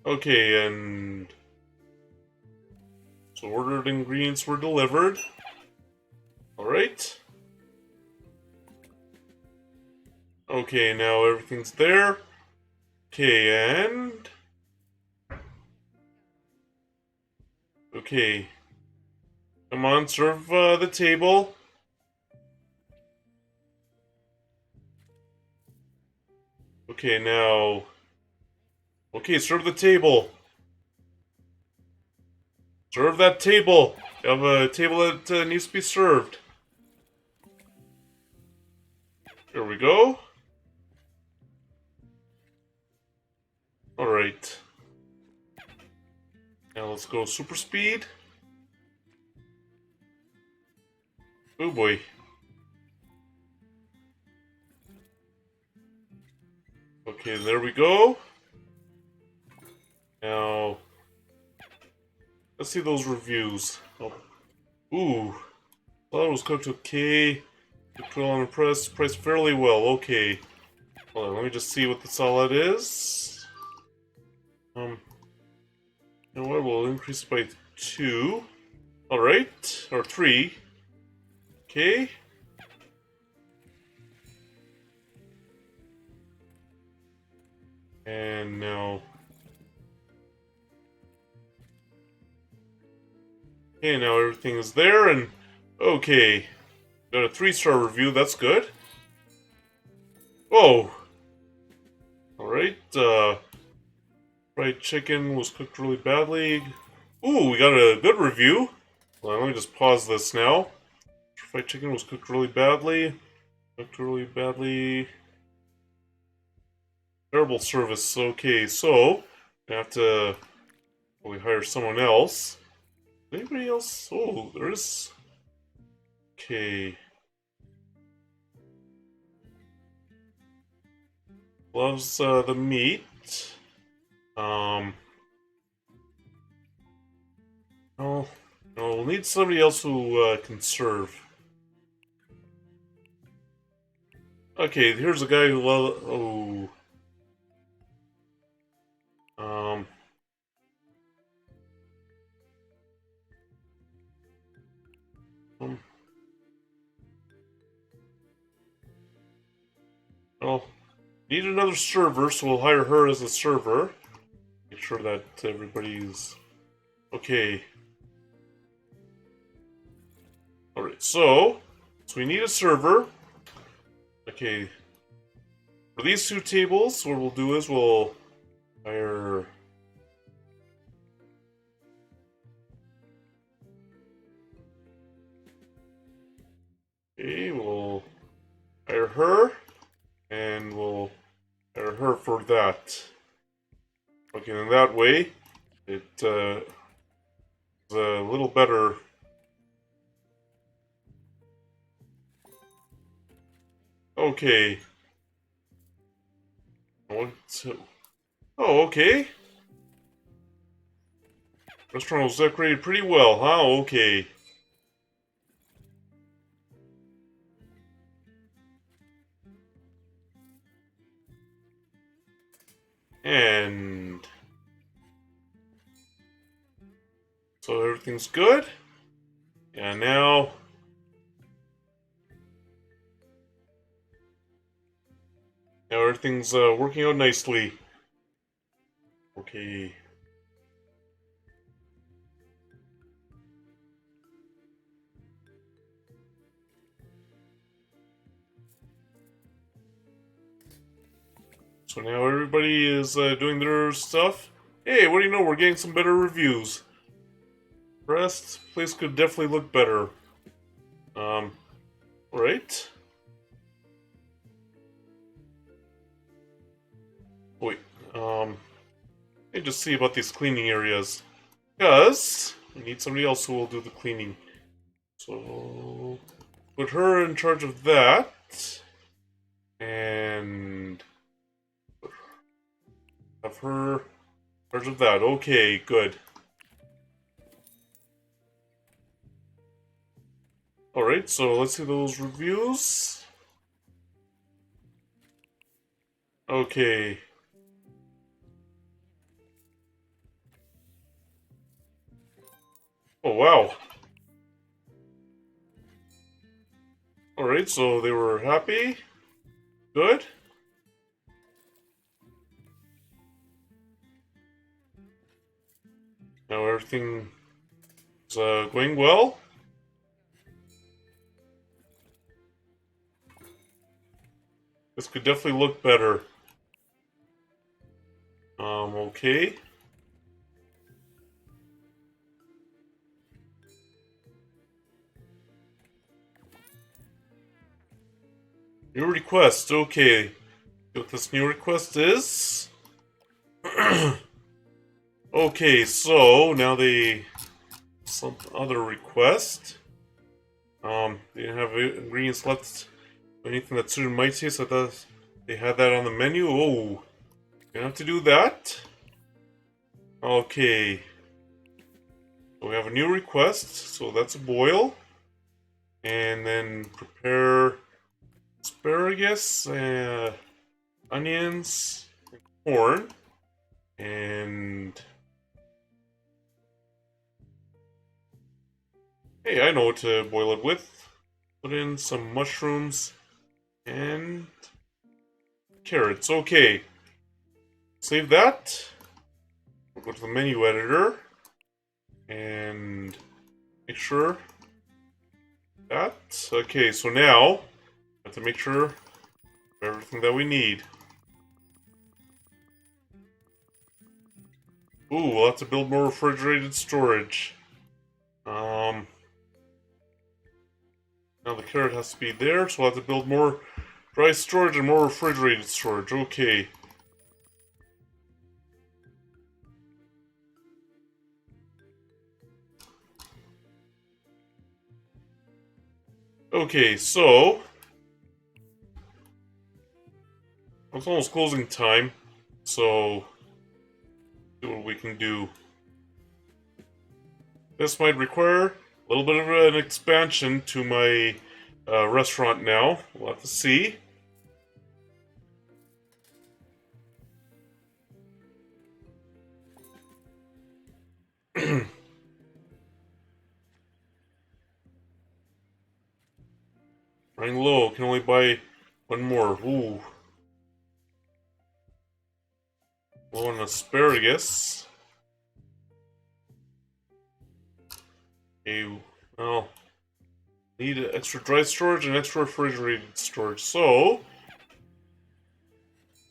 Okay, and so ordered ingredients were delivered. All right. Okay, now everything's there. Okay, and okay. Come on, serve the table. Okay, now. Okay, serve the table. Serve that table. You have a table that needs to be served. There we go. Alright. Now let's go super speed. Oh boy. Okay, there we go. Now, let's see those reviews. Oh. Ooh. Well, it was cooked okay. Cooked well and pressed. Priced fairly well. Okay. Hold on, let me just see what the solid is. You know what? We'll increase it by 2. Alright. Or 3. Okay. And now... Okay, now everything is there, and... Okay. Got a 3-star review, that's good. Whoa! Alright, fried chicken was cooked really badly. Ooh, we got a good review. Well, let me just pause this now. Fried chicken was cooked really badly. Cooked really badly. Terrible service. Okay, so I have to probably hire someone else. Anybody else? Oh, there is. Okay. Loves the meat. No, we'll need somebody else who can serve. Okay, here's a guy who loves. Oh. Um. Well, need another server, so we'll hire her as a server. Make sure that everybody's okay. Alright, so we need a server. Okay. For these 2 tables, what we'll do is we'll hire... Okay, we'll hire her, and we'll hire her for that. Okay, in that way, it is a little better. Okay. Oh, okay. Restaurant was decorated pretty well, huh? Okay. And so everything's good. And now Now everything's working out nicely. Okay. So now everybody is doing their stuff. Hey, what do you know? We're getting some better reviews. Rest place could definitely look better. Right? Wait, let me just see about these cleaning areas. Because we need somebody else who will do the cleaning. So put her in charge of that. And have her in charge of that. Okay, good. Alright, so let's see those reviews. Okay. Oh, wow. Alright, so they were happy. Good. Now everything is going well. This could definitely look better. Okay. New request, okay. What this new request is? Okay, so now they some other request. They didn't have ingredients left. Anything that suited my taste. I thought they had that on the menu. Oh, you have to do that. Okay. So we have a new request. So that's a boil, and then prepare asparagus, onions, corn, and hey, I know what to boil it with. Put in some mushrooms and carrots. Okay. Save that. We'll go to the menu editor and make sure that. Okay, so now I have to make sure of everything that we need. Ooh, we'll have to build more refrigerated storage. Now the carrot has to be there, so we'll have to build more dry storage and more refrigerated storage. Okay. Okay, so it's almost closing time, so see what we can do. This might require a little bit of an expansion to my restaurant now. We'll have to see. Running low, can only buy one more. Ooh. Low on asparagus. Okay, well, need extra dry storage and extra refrigerated storage. So,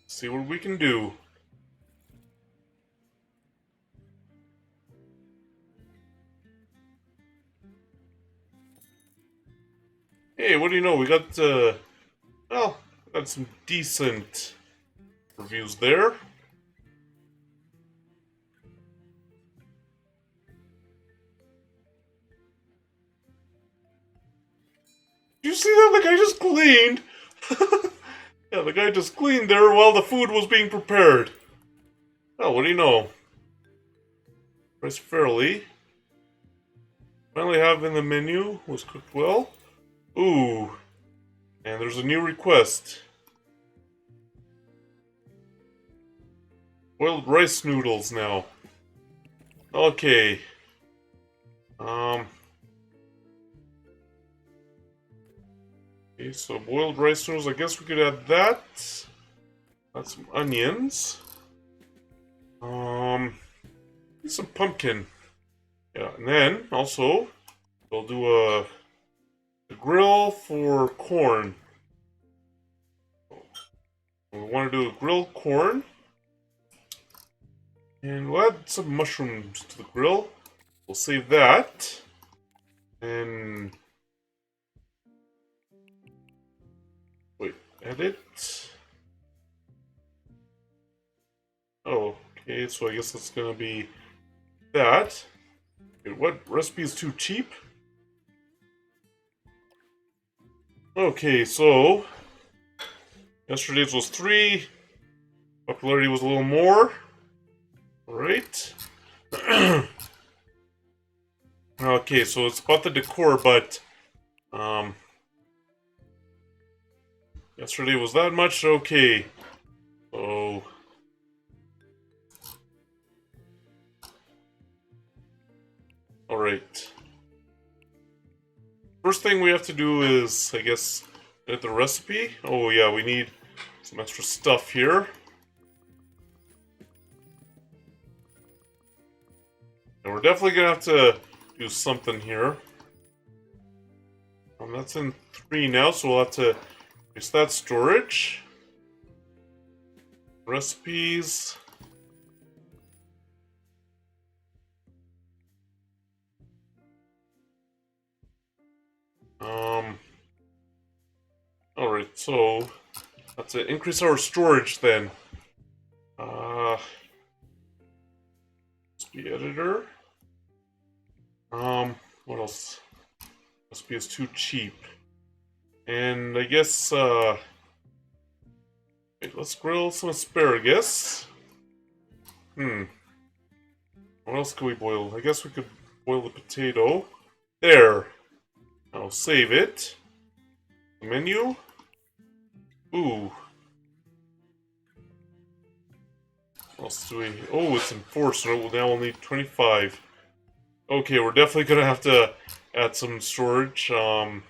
see what we can do. Hey, what do you know? We got, well, got some decent reviews there. Did you see that? The guy just cleaned. Yeah, the guy just cleaned there while the food was being prepared. Oh, what do you know? Priced fairly. Finally have in the menu. Was cooked well. Ooh. And there's a new request. Boiled rice noodles now. Okay. Okay, so boiled rice noodles, I guess we could add that. Got some onions. Some pumpkin. Yeah, and then also we'll do a grill for corn. We want to do a grilled corn. And we'll add some mushrooms to the grill. We'll save that. And wait, edit. Oh, okay, so I guess that's gonna be that. Okay, what recipe is too cheap? Okay, so yesterday's was 3. Popularity was a little more. Alright. Okay, so it's about the decor, but yesterday was that much? Okay. So alright. First thing we have to do is, I guess, edit the recipe. Oh yeah, we need some extra stuff here. And we're definitely gonna have to do something here. That's in 3 now, so we'll have to use that storage. Recipes. Alright, so let's increase our storage then. Recipe editor. What else? Recipe is too cheap. And I guess, wait, let's grill some asparagus. What else can we boil? I guess we could boil the potato. There. I'll save it. Menu. Ooh. What else do we... Oh, it's enforced, so now we'll need 25. Okay, we're definitely gonna have to add some storage. Old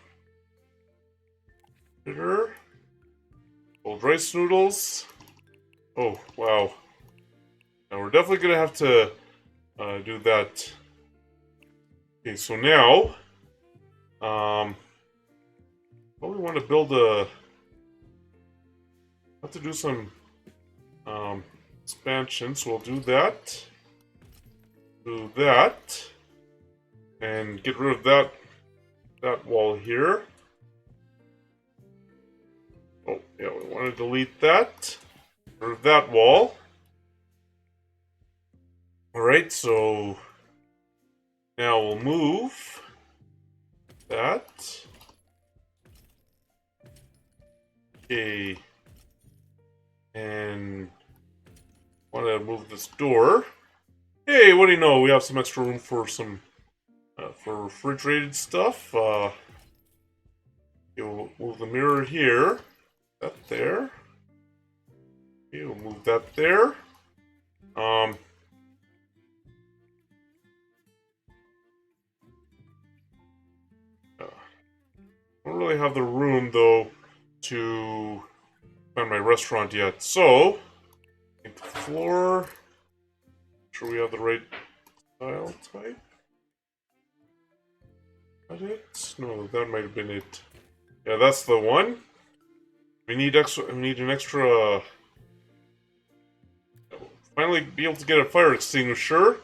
rice noodles. Oh, wow. Now we're definitely gonna have to do that. Okay, so now, well, we want to build a... have to do some expansion, so we'll do that. Do that. And get rid of that wall here. Oh, yeah, we want to delete that. Get rid of that wall. Alright, so now we'll move that. Okay. And want to move this door. Hey, what do you know? We have some extra room for some for refrigerated stuff. We'll move the mirror here. That there. Okay, we'll move that there. I don't really have the room though to find my restaurant yet. So, the floor. Sure we have the right style type. That it? No, that might have been it. Yeah, that's the one. We need extra. We need an extra. Finally, be able to get a fire extinguisher.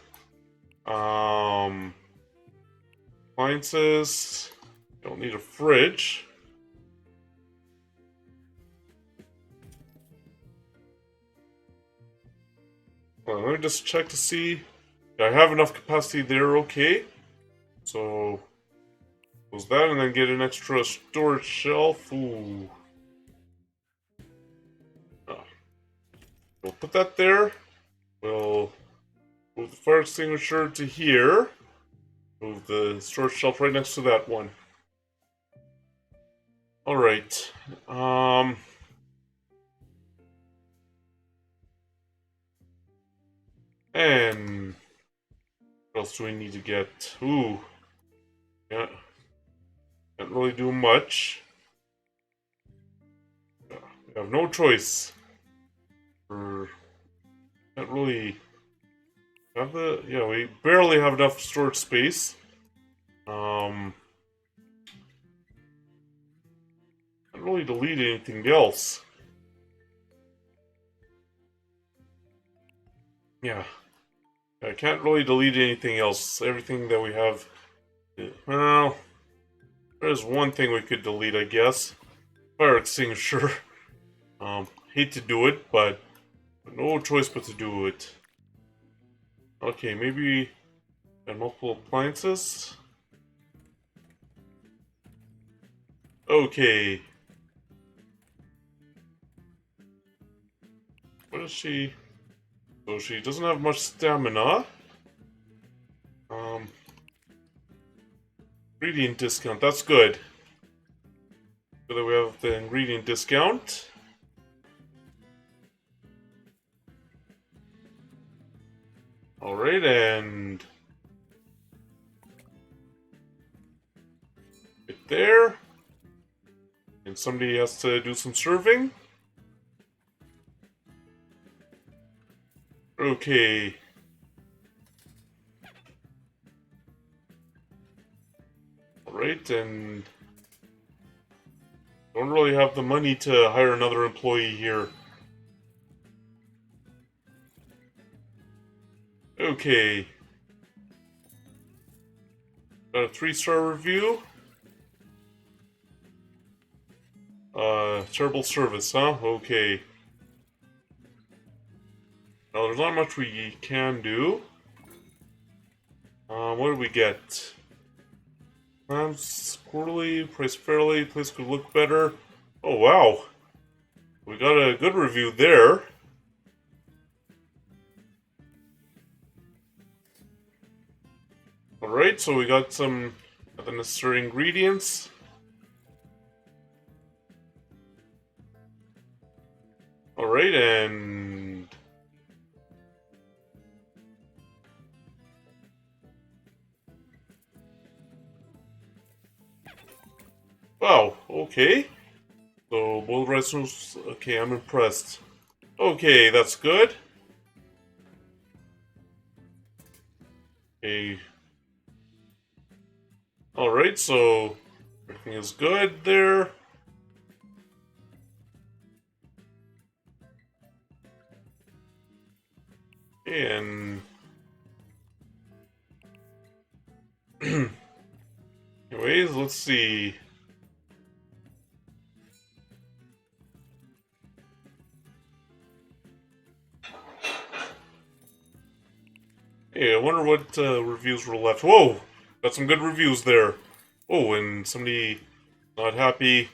Appliances. Don't need a fridge. Well, let me just check to see. I have enough capacity there, okay. So, close that and then get an extra storage shelf. Ooh. We'll put that there. We'll move the fire extinguisher to here. Move the storage shelf right next to that one. Alright. And what else do we need to get? Ooh. Yeah. Can't really do much. We have no choice. Or can't really have the, yeah, we barely have enough storage space. Can't really delete anything else. Yeah, I can't really delete anything else. Everything that we have, well, there's one thing we could delete, I guess. Fire extinguisher. Hate to do it, but no choice but to do it. Okay, maybe multiple appliances. Okay. What is she? So she doesn't have much stamina. Um, ingredient discount. That's good. So that we have the ingredient discount. Alright, and right there. And somebody has to do some serving. Okay. Alright, and don't really have the money to hire another employee here. Okay. Got a 3-star review. Terrible service, huh? Okay. Now, there's not much we can do. What do we get? Plans quarterly, price fairly, place could look better. Oh, wow. We got a good review there. Alright, so we got some of the necessary ingredients. Alright, and wow, okay. So, boiled rice noodles, okay, I'm impressed. Okay, that's good. Okay. Alright, so everything is good there. And anyways, let's see. Hey, I wonder what reviews were left. Whoa! Got some good reviews there. Oh, and somebody not happy.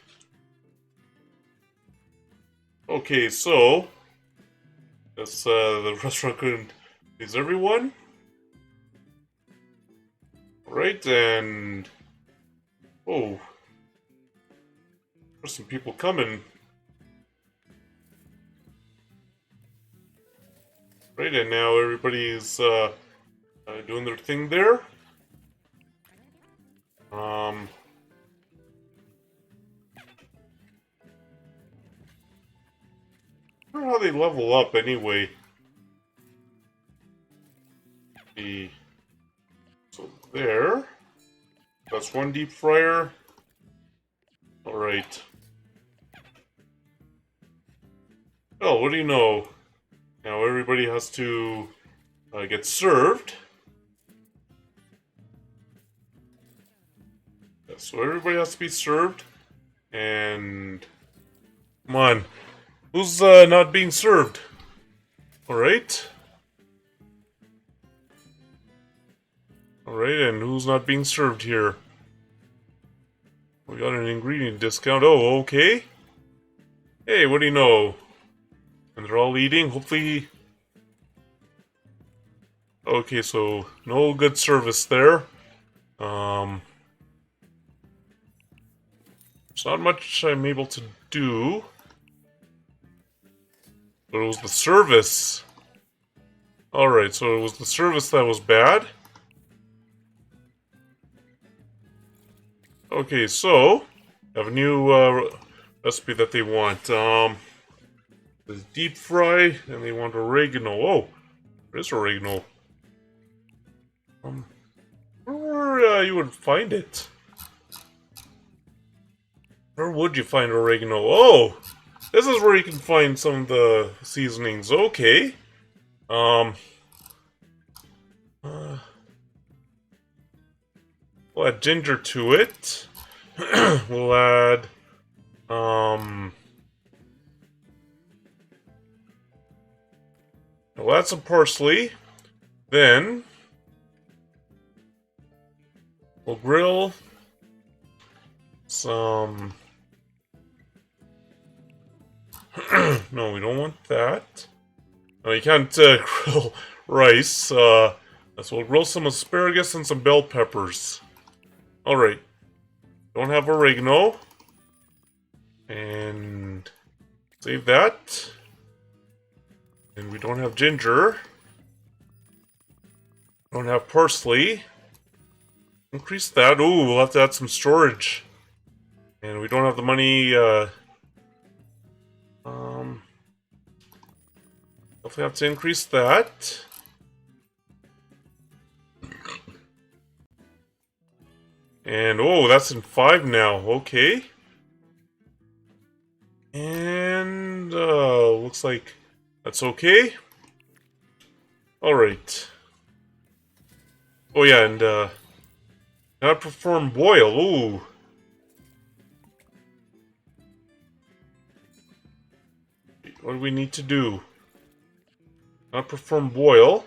Okay, so guess the restaurant couldn't please everyone. Right, and oh, there's some people coming. Right, and now everybody's doing their thing there. I wonder how they level up anyway. So there. That's one deep fryer. Alright. Oh, what do you know? Now everybody has to get served. Yeah, so everybody has to be served. And come on. Who's not being served? Alright. Alright, and who's not being served here? We got an ingredient discount. Oh, okay. Hey, what do you know? And they're all eating, hopefully. Okay, so no good service there. There's not much I'm able to do. But it was the service. Alright, so it was the service that was bad. Okay, so I have a new recipe that they want. There's deep fry, and they want oregano. Oh, there's oregano. Where you would find it? Where would you find oregano? Oh, this is where you can find some of the seasonings. Okay. Uh, we'll add ginger to it. We'll add, we'll add some parsley. Then, we'll grill some... No, we don't want that. No, you can't grill rice. So we'll grill some asparagus and some bell peppers. Alright. Don't have oregano. And save that. And we don't have ginger. Don't have parsley. Increase that. Ooh, we'll have to add some storage. And we don't have the money, definitely have to increase that. And, oh, that's in 5 now. Okay. And, looks like that's okay. Alright. Oh, yeah, and, now perform boil. Ooh. What do we need to do? Not perform boil.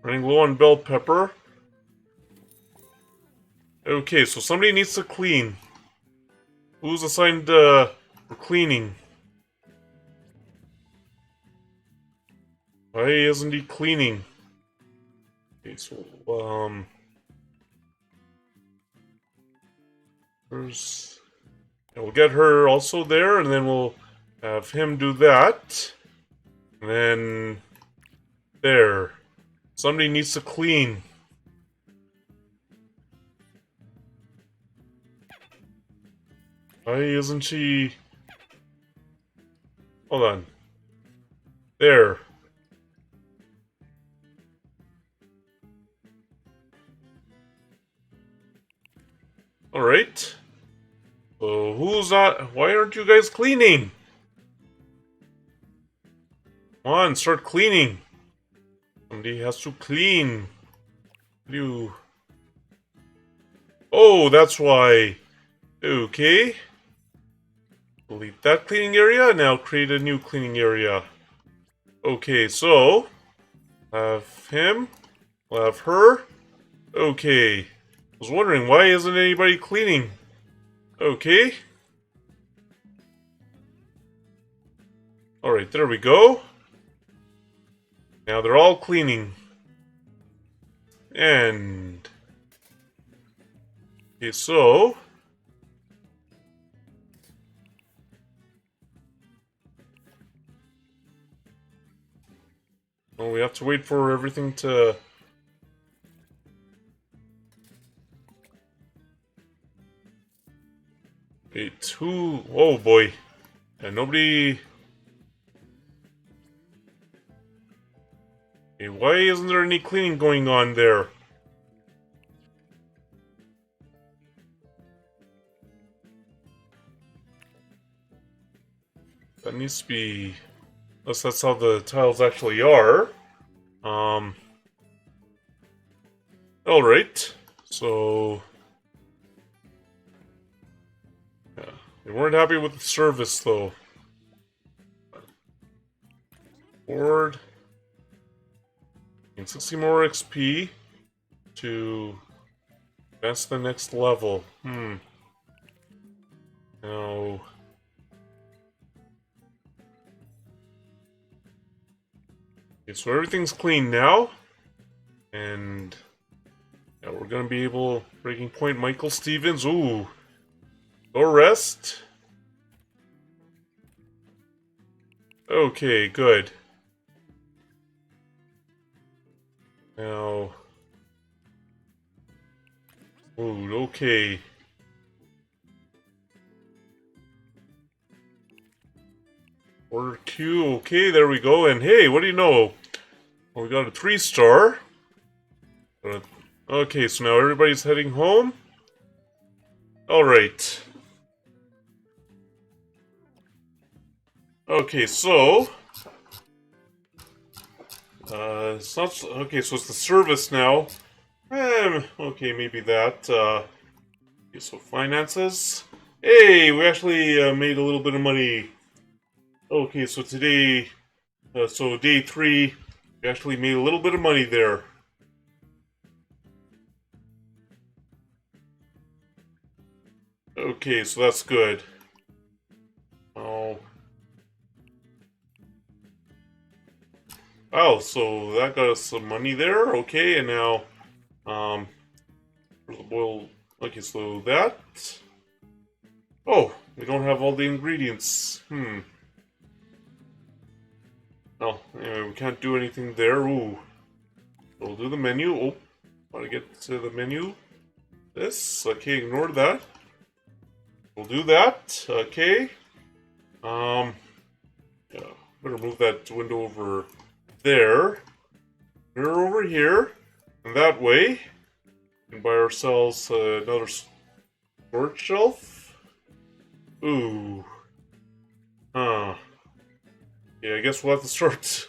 Running low on bell pepper. Okay, so somebody needs to clean. Who's assigned for cleaning? Why isn't he cleaning? Okay, so where's... And we'll get her also there, and then we'll have him do that. And then there. Somebody needs to clean. Why isn't she... Hold on. There. Alright. So who's not... Why aren't you guys cleaning? Come on, start cleaning. Somebody has to clean. You... Oh, that's why. Okay. Delete that cleaning area. Now create a new cleaning area. Okay, so... Have him. We'll have her. Okay. I was wondering, why isn't anybody cleaning? Okay. Alright, there we go. Now they're all cleaning. And... Okay, so... Oh, we have to wait for everything to... Wait, who... Oh boy. And nobody... Okay, why isn't there any cleaning going on there? That needs to be... Unless that's how the tiles actually are. Alright. So... Yeah. They weren't happy with the service, though. Board. And 60 more XP to advance to the next level. Now... Okay, so everything's clean now. And... Yeah, we're gonna be able... Breaking point, Michael Stevens. Ooh. Go rest. Okay, good. Now... Ooh, okay. Order queue. Okay, there we go. And hey, what do you know? Well, we got a 3-star. Okay, so now everybody's heading home. Alright. Okay, so... it's not... Okay, so it's the service now. Okay, maybe that. Okay, so finances. Hey, we actually made a little bit of money. Okay, so today... so day 3, we actually made a little bit of money there. Okay, so that's good. Oh. Oh, so that got us some money there. Okay, and now, well, okay, so that. Oh, we don't have all the ingredients. Oh, anyway, we can't do anything there. Ooh. We'll do the menu. Oh, want to get to the menu. This. Okay, ignore that. We'll do that. Okay. Yeah, better move that window over there. Mirror over here. And that way, we can buy ourselves another storage shelf. Ooh. Huh. Yeah, I guess we'll have to start.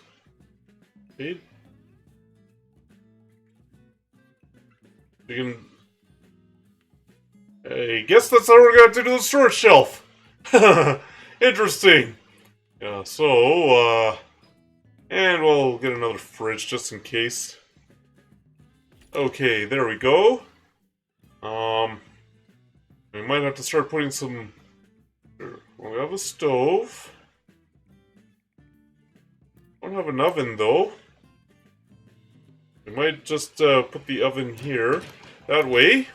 We can. I guess that's how we're going to do the storage shelf. Interesting. Yeah, so, and we'll get another fridge just in case. Okay, there we go. We might have to start putting some... Well, we have a stove. Don't have an oven, though. We might just put the oven here. That way.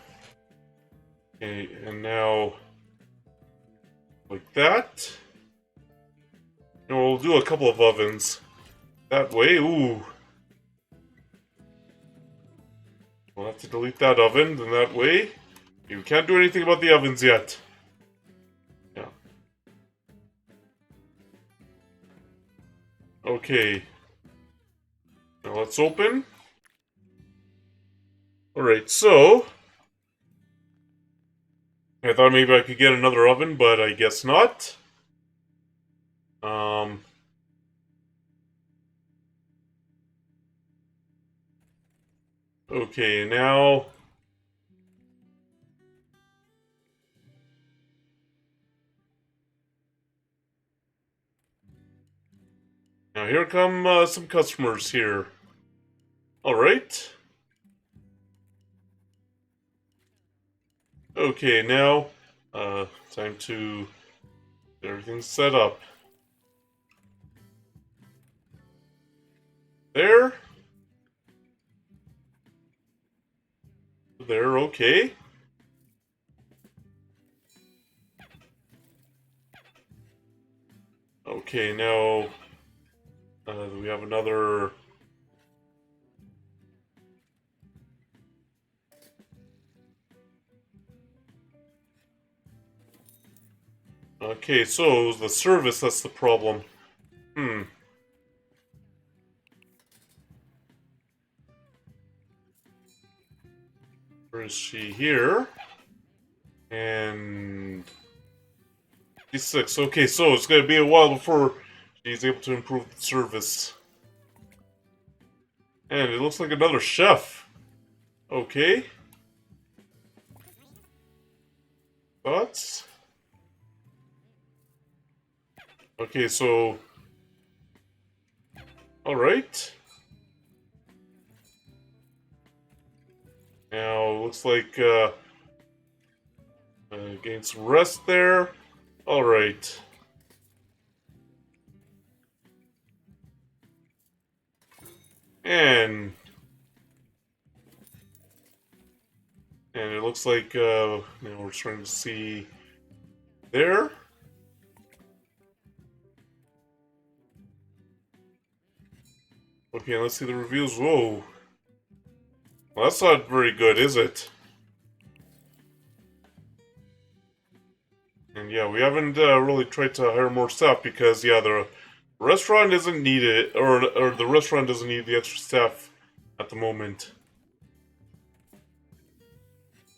Okay, and now... like that. And we'll do a couple of ovens. That way, ooh. We'll have to delete that oven, then that way. We can't do anything about the ovens yet. Yeah. Okay. Now let's open. Alright, so... I thought maybe I could get another oven, but I guess not. Okay, now... Now here come some customers here. Alright. Okay, now, time to get everything set up. There. There, okay. Okay, now, we have another... Okay, so it was the service that's the problem. Where is she? Here. And... D6. Okay, so it's gonna be a while before she's able to improve the service. And it looks like another chef. Okay. Thoughts? Okay, so... Alright. Now, looks like, gain some rest there. Alright. And it looks like, now we're starting to see there. Okay, let's see the reviews. Whoa. Well, that's not very good, is it? And yeah, we haven't really tried to hire more staff because, yeah, the Restaurant doesn't need it, or the restaurant doesn't need the extra staff at the moment.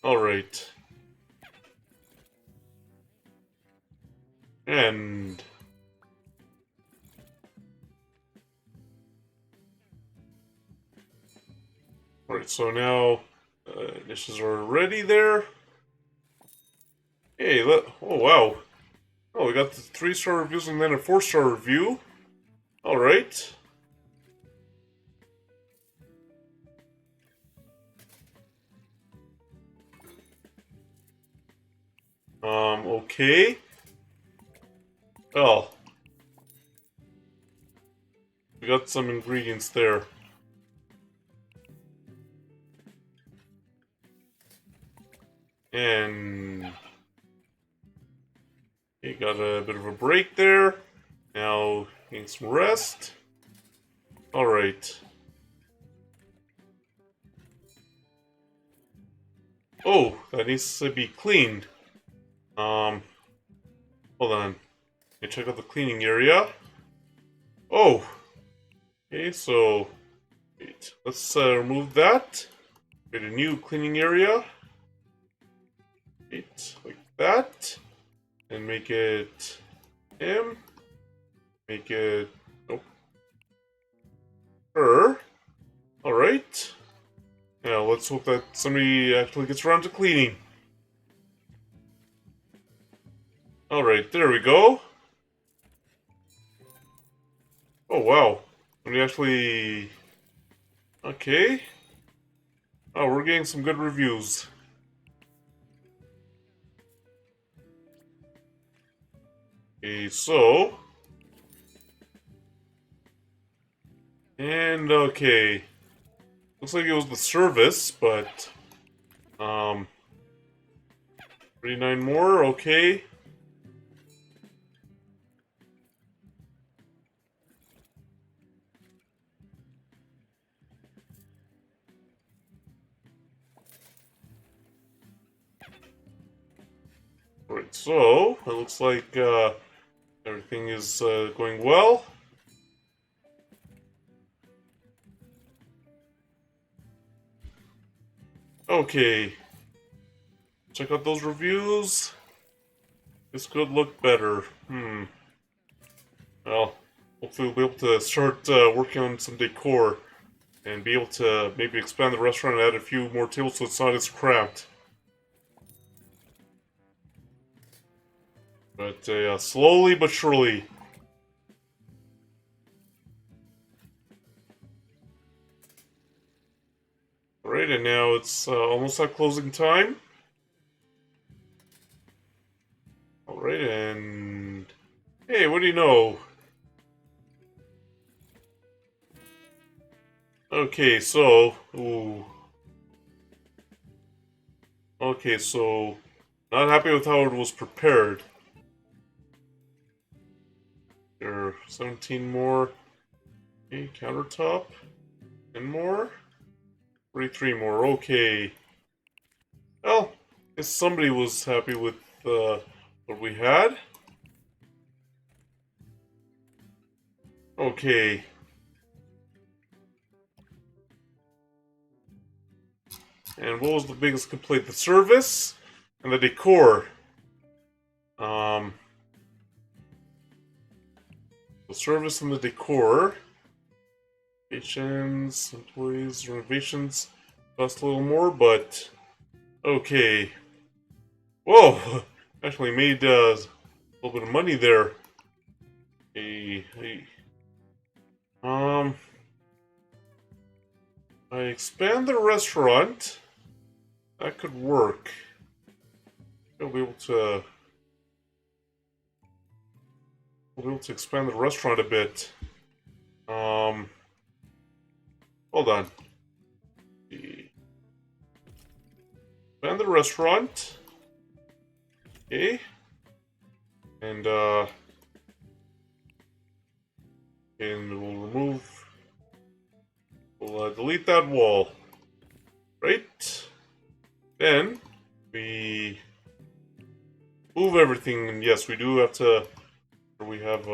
Alright. And... Alright, so now dishes are ready there. Hey, oh wow. Oh, we got the 3-star reviews and then a 4-star review. Alright. Okay. Well, we got some ingredients there. And you got a bit of a break there. Now, need some rest. Alright. Oh, that needs to be cleaned. Hold on. Let me check out the cleaning area. Oh! Okay, so... Wait, let's remove that. Create a new cleaning area. Wait, like that. And make it... him. Make it... nope. Her. Alright. Now, let's hope that somebody actually gets around to cleaning. Alright, there we go. Oh, wow. Somebody actually... okay. Oh, we're getting some good reviews. Okay, so... and, okay. Looks like it was the service, but... 39 more, okay. Right, so, it looks like, everything is, going well. Okay. Check out those reviews. This could look better. Well, hopefully we'll be able to start working on some decor and be able to maybe expand the restaurant and add a few more tables so it's not as cramped. But slowly but surely. Alright, and now it's almost at closing time. Alright, and... hey, what do you know? Okay, so... ooh. Okay, so... not happy with how it was prepared. There are 17 more. Okay, countertop. 10 more. 43 more, okay. Well, I guess somebody was happy with what we had. Okay. And what was the biggest complaint? The service and the decor. The service and the decor. Renovations, employees, renovations cost a little more, but okay. Whoa! Actually made a little bit of money there. I expand the restaurant. That could work. I'll be able to. We'll be able to expand the restaurant a bit. Hold on. Expand the restaurant. Okay. And we'll remove. We'll delete that wall. Right. Then we move everything, and yes, we do have to. We have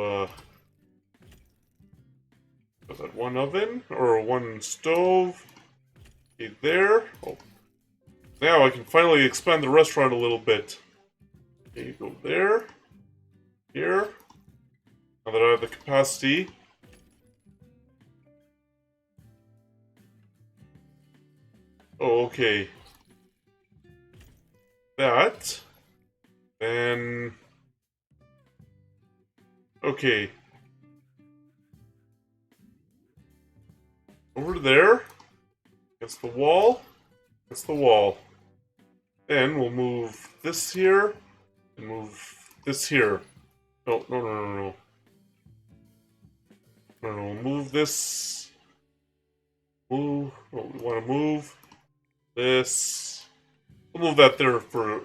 Was that one oven or one stove? Okay, there. Oh, now I can finally expand the restaurant a little bit. Okay, go there, here. Now that I have the capacity. Oh, okay. That. Then. Okay. Over there. Against the wall. Against the wall. Then we'll move this here. And move this here. No, no, no, no, no. No, no, we'll move this. Move. Oh, we want to move this. We'll move that there for.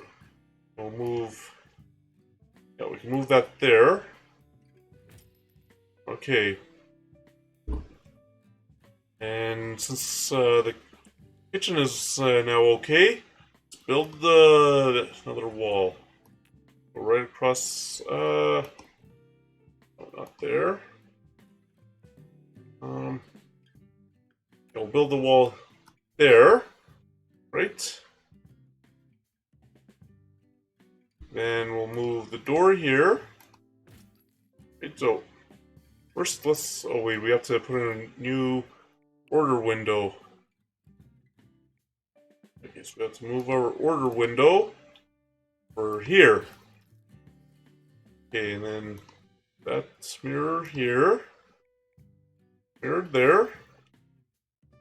We'll move. Yeah, we can move that there. Okay. And since the kitchen is now okay, let's build another wall. Go right across. Oh, not there. We'll build the wall there, right? Then we'll move the door here. Right, so first, let's. Oh wait, we have to put in a new order window. Okay, so we have to move our order window over here. Okay, and then that mirror here. Mirror there.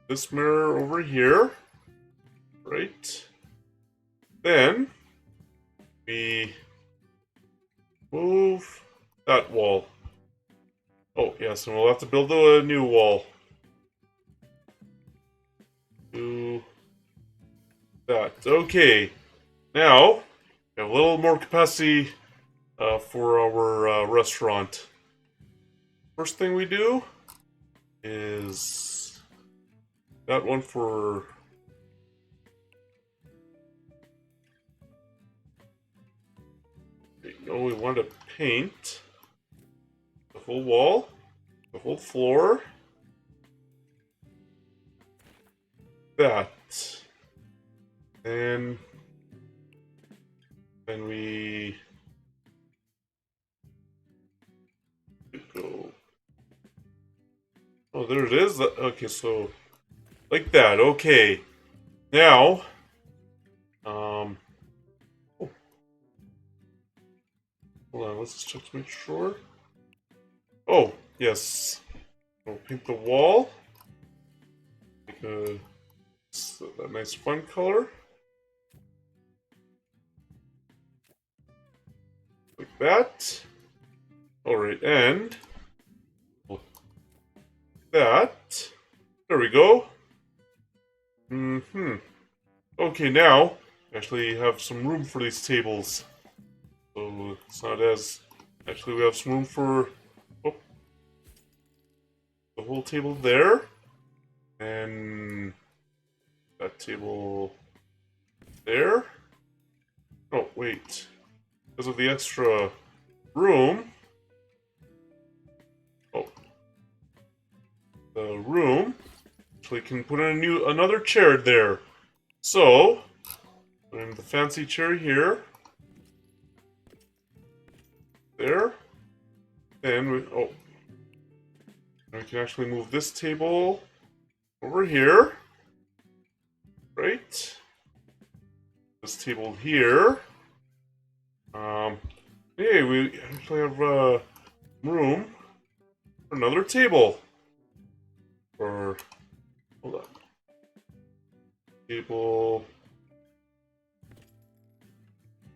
This mirror over here. Right. Then we move that wall. Oh, yes, and we'll have to build a new wall. Do that. Okay. Now, we have a little more capacity for our restaurant. First thing we do is that one for. Oh, we want to paint the whole wall, the whole floor. That. And then we go. Oh, there it is. Okay, so like that. Okay. Now, oh, hold on. Let's just check to make sure. Oh, yes. We'll paint the wall. Make that nice fun color. Like that. Alright, and that. There we go. Okay, now we actually have some room for these tables. So it's not as. Actually, we have some room for the whole table there. And that table there. Oh, wait. Because of the extra room. Oh. The room. We can put in another chair there. So, put in the fancy chair here. There. Then we can actually move this table over here. Right. This table here. Hey, we actually have room for another table. Or hold on. Table.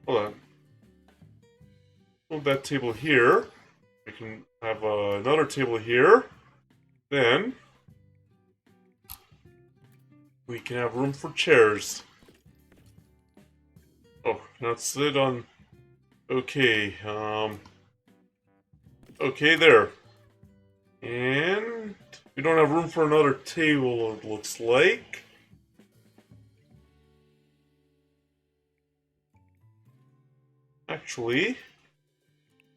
Hold on. Move that table here. We can have another table here. Then we can have room for chairs. Oh, that's it on. Okay. Okay, there. And we don't have room for another table, it looks like. Actually,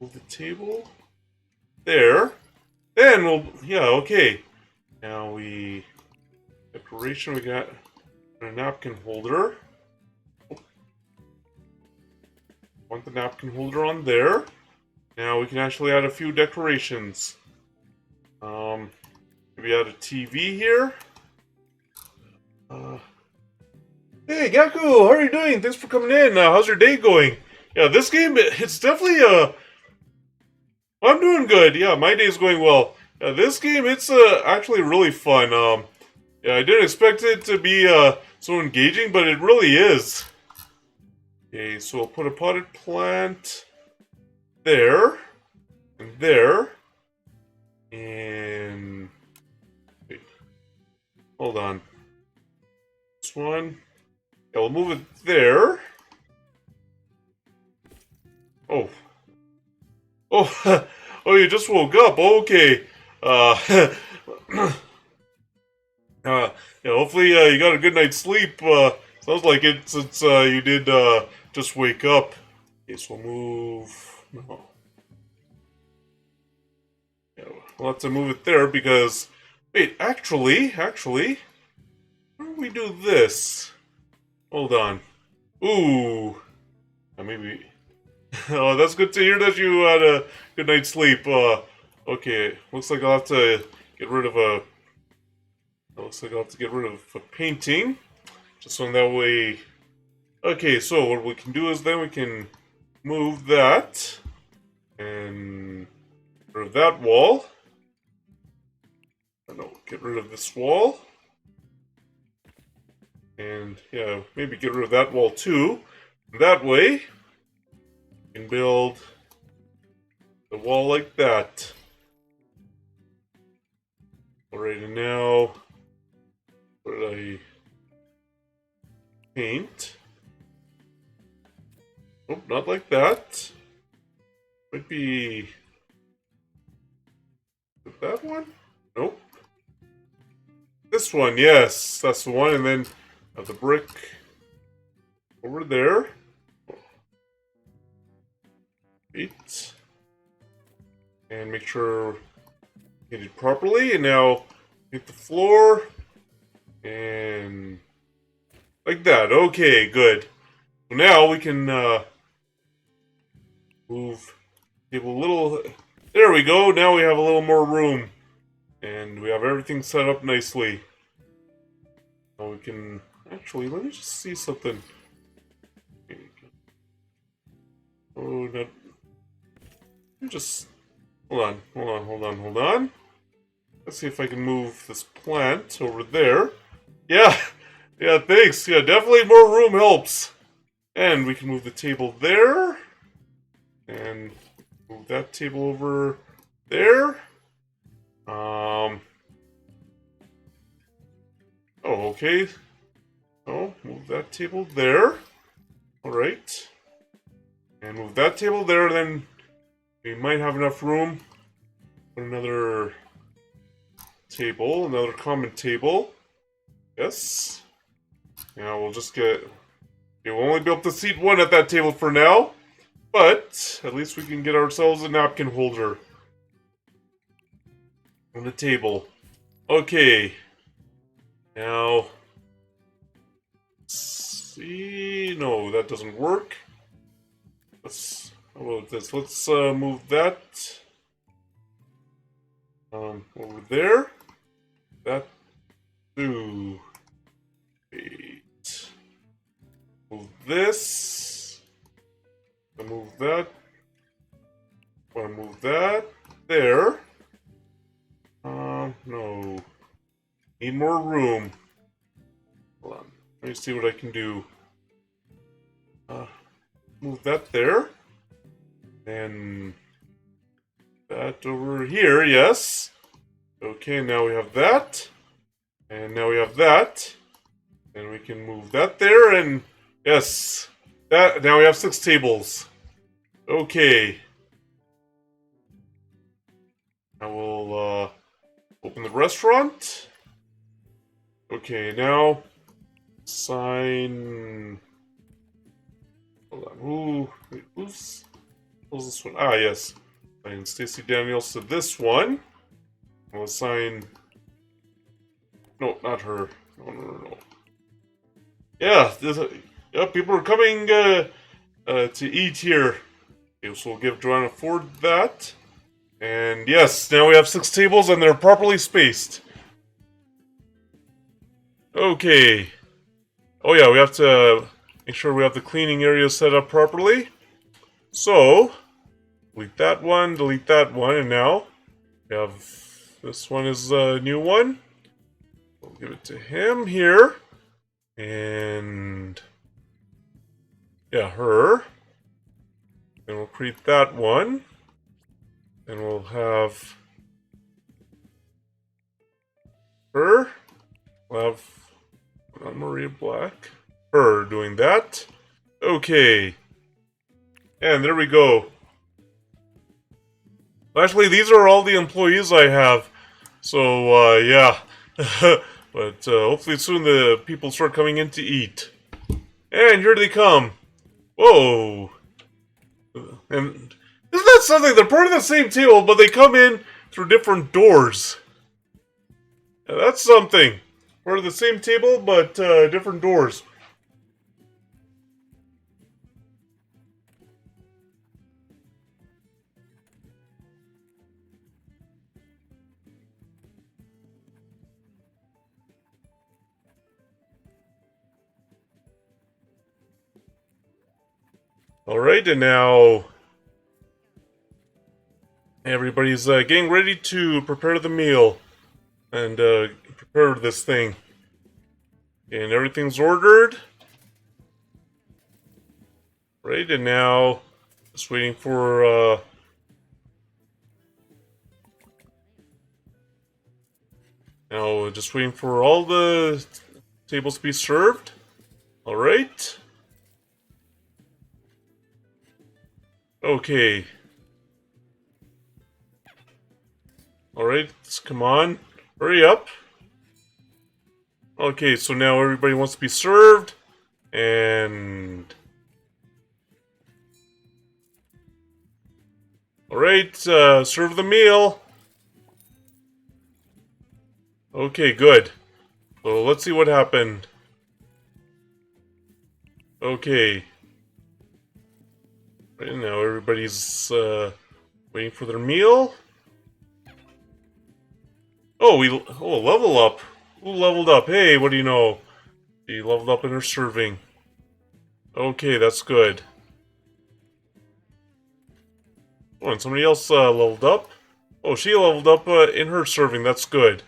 move the table there. Then we'll, yeah, okay. Now decoration, we got a napkin holder. Oh, want the napkin holder on there. Now we can actually add a few decorations. Maybe add a TV here. Hey, Gaku, how are you doing? Thanks for coming in. How's your day going? Yeah, this game, it's definitely, I'm doing good. Yeah, my day's going well. This game, it's, actually really fun. Yeah, I didn't expect it to be, so engaging, but it really is. Okay, so I'll put a potted plant there, and there, and, wait, hold on. This one, yeah, we'll move it there. Oh. Oh, oh, you just woke up. Okay. Yeah, hopefully you got a good night's sleep. Sounds like it since you did just wake up. Okay, so we'll move. No. Yeah, we'll have to move it there because. Wait, actually, how do we do this? Hold on. Ooh. Maybe. Oh, that's good to hear that you had a good night's sleep. Okay, looks like I'll have to get rid of a. Looks like I'll have to get rid of a painting, just so that way. Okay, so what we can do is then we can move that and get rid of that wall. No, get rid of this wall, and yeah, maybe get rid of that wall too. That way, we can build the wall like that. Alright, and now, what did I paint? Nope, not like that. Might be that one? Nope. This one, yes, that's the one, and then have the brick over there. Wait. And make sure get it properly, and now hit the floor, and like that. Okay, good. So now we can move a little. There we go. Now we have a little more room, and we have everything set up nicely. Now we can actually let me just see something. Oh, not. Just hold on. Let's see if I can move this plant over there. Yeah, yeah, thanks. Yeah, definitely more room helps. And we can move the table there. And move that table over there. Oh, okay. Oh, move that table there. Alright. And move that table there, then we might have enough room for another table, another common table. Yes. Now we'll just get. We'll only be able to seat one at that table for now, but at least we can get ourselves a napkin holder on the table. Okay. Now. Let's see. No, that doesn't work. Let's. How about this? Let's move that over there. That. Ooh. Wait. Move this. Move that. Want to move that there. No. Need more room. Hold on. Let me see what I can do. Move that there. And that over here, yes. Okay, now we have that. And now we have that. And we can move that there, and yes. That now we have 6 tables. Okay. Now we'll open the restaurant. Okay, now sign. Hold on. Who's this one? Ah, yes. Sign Stacy Daniels to this one. We'll assign No, not her. No, no, no, no. Yeah, yeah, people are coming to eat here. Okay, so we'll give Joanna Ford that. And yes, now we have 6 tables and they're properly spaced. Okay. Oh yeah, we have to make sure we have the cleaning area set up properly. So, delete that one, and now we have this one is a new one. We'll give it to him here. And yeah, her. Then we'll create that one. And we'll have her. We'll have Maria Black. Her doing that. Okay. And there we go. Actually, these are all the employees I have. So, yeah. But hopefully soon the people start coming in to eat. And here they come. Whoa. And isn't that something? They're part of the same table, but they come in through different doors. Yeah, that's something. Part of the same table, but different doors. Alright, and now everybody's getting ready to prepare the meal and prepare this thing. And everything's ordered. Right, and now just waiting for now just waiting for all the tables to be served. Alright. Okay. Alright, come on. Hurry up. Okay, so now everybody wants to be served. And... Alright, serve the meal. Okay, good. So let's see what happened. Okay. Right now everybody's waiting for their meal. Oh, level up. Who leveled up? Hey, what do you know? She leveled up in her serving. Okay, that's good. Oh, and somebody else leveled up. Oh, she leveled up in her serving. That's good.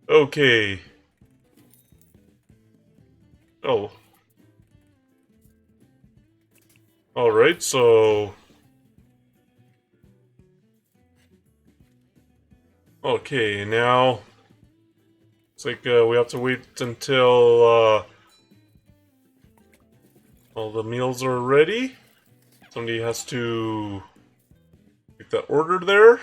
Okay. Oh. Alright, so... Okay, now... It's like we have to wait until all the meals are ready. Somebody has to make that order there.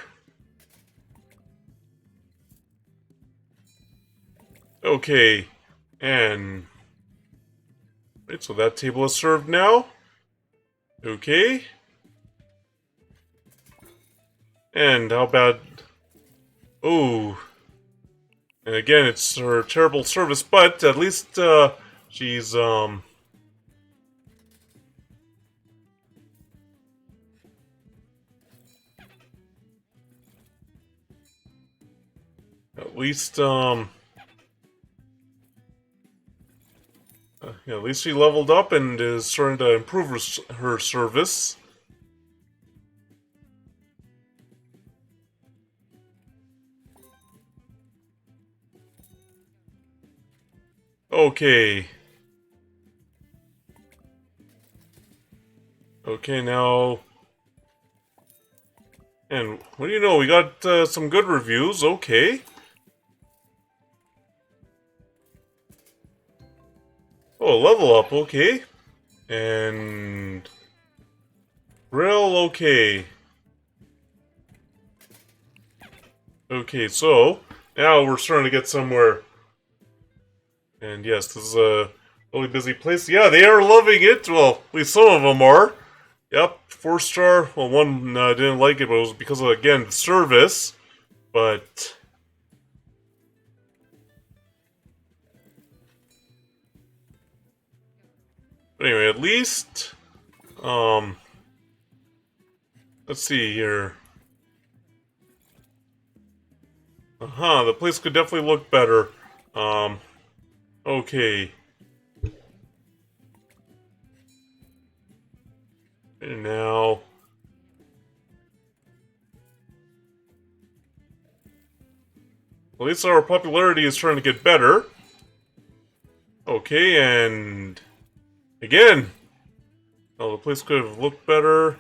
Okay, and... Right, so that table is served now. Okay. And how bad... Oh. And again, it's her terrible service, but at least she's at least yeah, at least she leveled up and is starting to improve her service. Okay. Okay, now... And what do you know? We got some good reviews. Okay. Oh, level up. Okay. And... Grill. Okay. Okay, so... Now we're starting to get somewhere. And yes, this is a really busy place. Yeah, they are loving it. Well, at least some of them are. Yep, 4-star. Well, one didn't like it, but it was because of, again, the service. But... But anyway, at least, um, let's see here. The place could definitely look better. Um, okay. And now, at least our popularity is trying to get better. Okay, and again. Oh, the place could have looked better.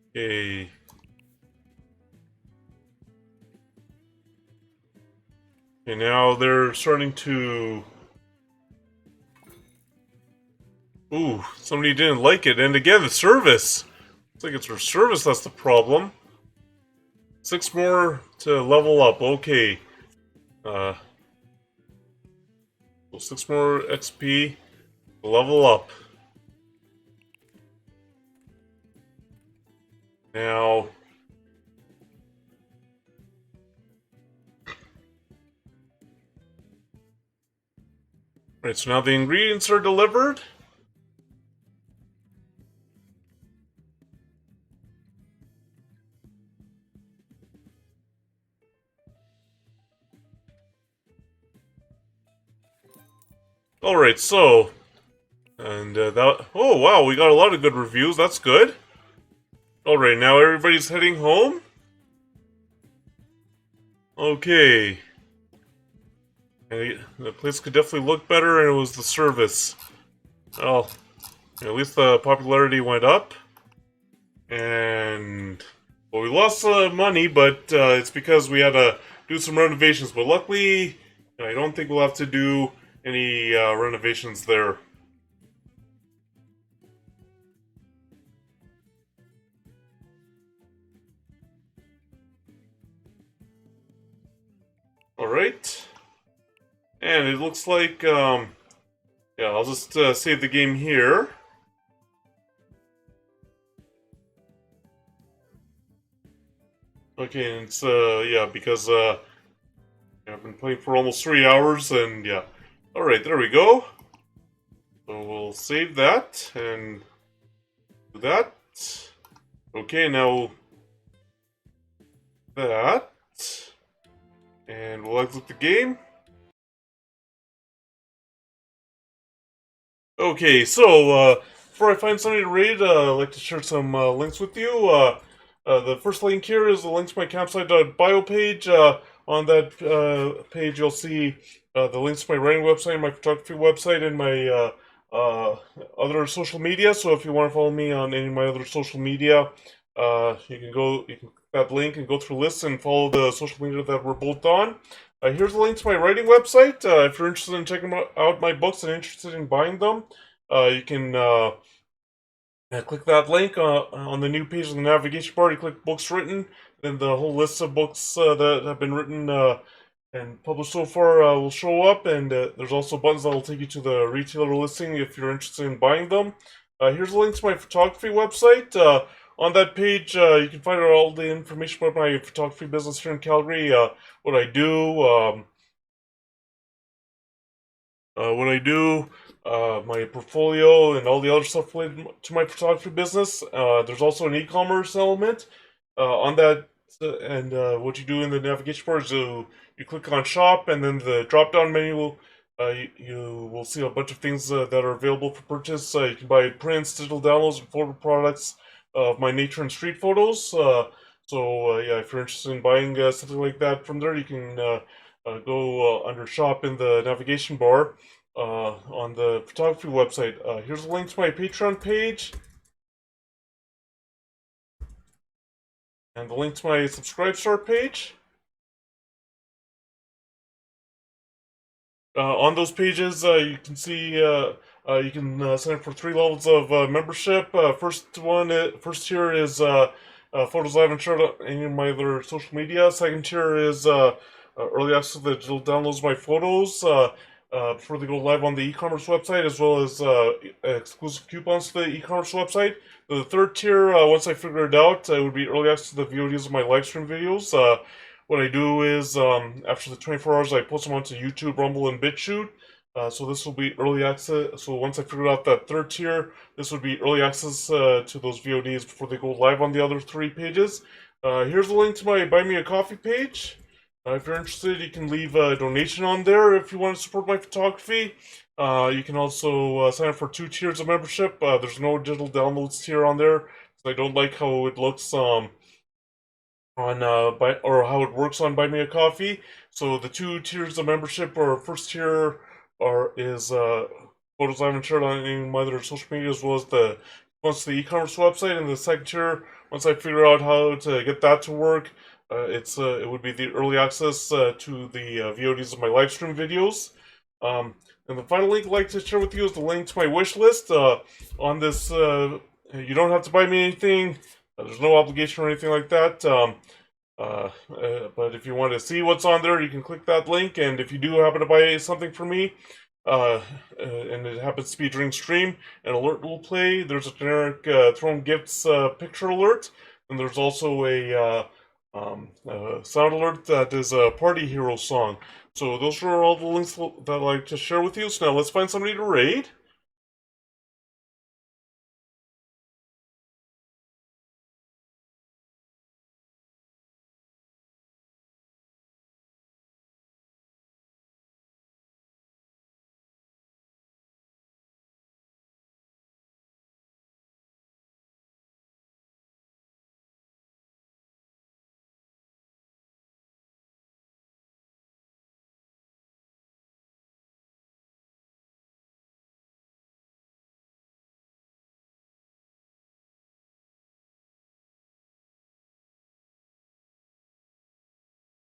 Okay. And now they're starting to... Ooh, somebody didn't like it. And again, the service. It's like it's for service that's the problem. 6 more to level up. Okay. So 6 more XP to level up. Now... Right, so now the ingredients are delivered. Alright, so... And that... Oh, wow, we got a lot of good reviews. That's good. Alright, now everybody's heading home? Okay. And the place could definitely look better, and it was the service. Well, at least the popularity went up. And... Well, we lost money, but it's because we had to do some renovations. But luckily, I don't think we'll have to do any renovations there. Alright. And it looks like, yeah, I'll just save the game here. Okay, and it's, yeah, because, I've been playing for almost 3 hours, and yeah. Alright, there we go. So we'll save that, and do that. Okay, now that. And we'll exit the game. Okay, so before I find something to read, I'd like to share some links with you. The first link here is the link to my campsite.bio page. On that page, you'll see the links to my writing website, my photography website, and my other social media. So if you want to follow me on any of my other social media, you can click that link and go through lists and follow the social media that we're both on. Here's a link to my writing website. If you're interested in checking out my books and interested in buying them, you can click that link on the new page on the navigation bar. You click books written, then the whole list of books that have been written and published so far will show up, and there's also buttons that will take you to the retailer listing if you're interested in buying them. Here's a link to my photography website. On that page, you can find out all the information about my photography business here in Calgary, what I do, my portfolio, and all the other stuff related to my photography business. There's also an e-commerce element on that, and what you do in the navigation bar is you click on shop, and then the drop-down menu. You will see a bunch of things that are available for purchase. You can buy prints, digital downloads, and photo products of my nature and street photos. Yeah, if you're interested in buying something like that from there, you can go under shop in the navigation bar on the photography website. Here's a link to my Patreon page, and the link to my Subscribestar page. On those pages, you can see you can sign up for 3 levels of membership. First tier is photos I haven't shared on any of my other social media. Second tier is early access to the digital downloads of my photos before they go live on the e-commerce website, as well as exclusive coupons to the e-commerce website. The third tier, once I figure it out, would be early access to the VODs of my live stream videos. What I do is, after the 24 hours, I post them onto YouTube, Rumble, and BitChute. So this will be early access. So once I figure out that third tier, this would be early access to those VODs before they go live on the other three pages. Here's a link to my Buy Me a Coffee page. If you're interested, you can leave a donation on there if you want to support my photography. You can also sign up for 2 tiers of membership. There's no digital downloads tier on there because I don't like how it looks on or how it works on Buy Me a Coffee. So the 2 tiers of membership, or first tier, are is photos I haven't shared on any of my other social media, as well as the once the e-commerce website, and the second tier, once I figure out how to get that to work, it would be the early access to the VODs of my live stream videos. And the final link I'd like to share with you is the link to my wish list. On this, you don't have to buy me anything. There's no obligation or anything like that. But if you want to see what's on there, you can click that link. And if you do happen to buy something for me, and it happens to be during stream, an alert will play. There's a generic Throne Gifts picture alert, and there's also a sound alert that is a Party Hero song. So those are all the links that I'd like to share with you. So now let's find somebody to raid.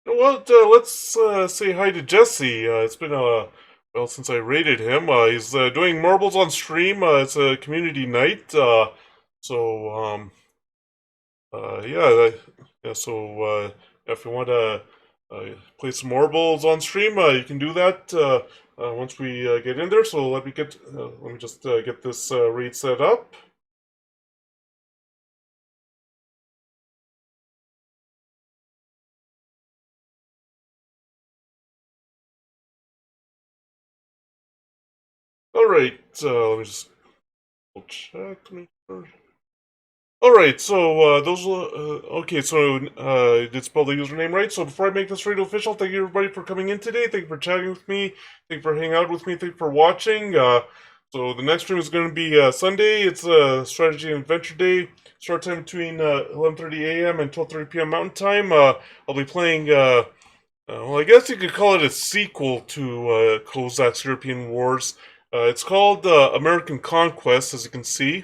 Well, let's say hi to Jesse. It's been well since I raided him. He's doing marbles on stream. It's a community night. Yeah, yeah. So if you want to play some marbles on stream, you can do that once we get in there. So let me just get this raid set up. All right. Let me just check. Make sure. All right, so okay, so I did spell the username right. So before I make this radio official, thank you everybody for coming in today. Thank you for chatting with me. Thank you for hanging out with me. Thank you for watching. So the next stream is going to be Sunday. It's Strategy and Adventure Day. Start time between 11:30 a.m. and 12:30 p.m. Mountain Time. I'll be playing. Well, I guess you could call it a sequel to Kozak's European Wars. It's called American Conquest, as you can see.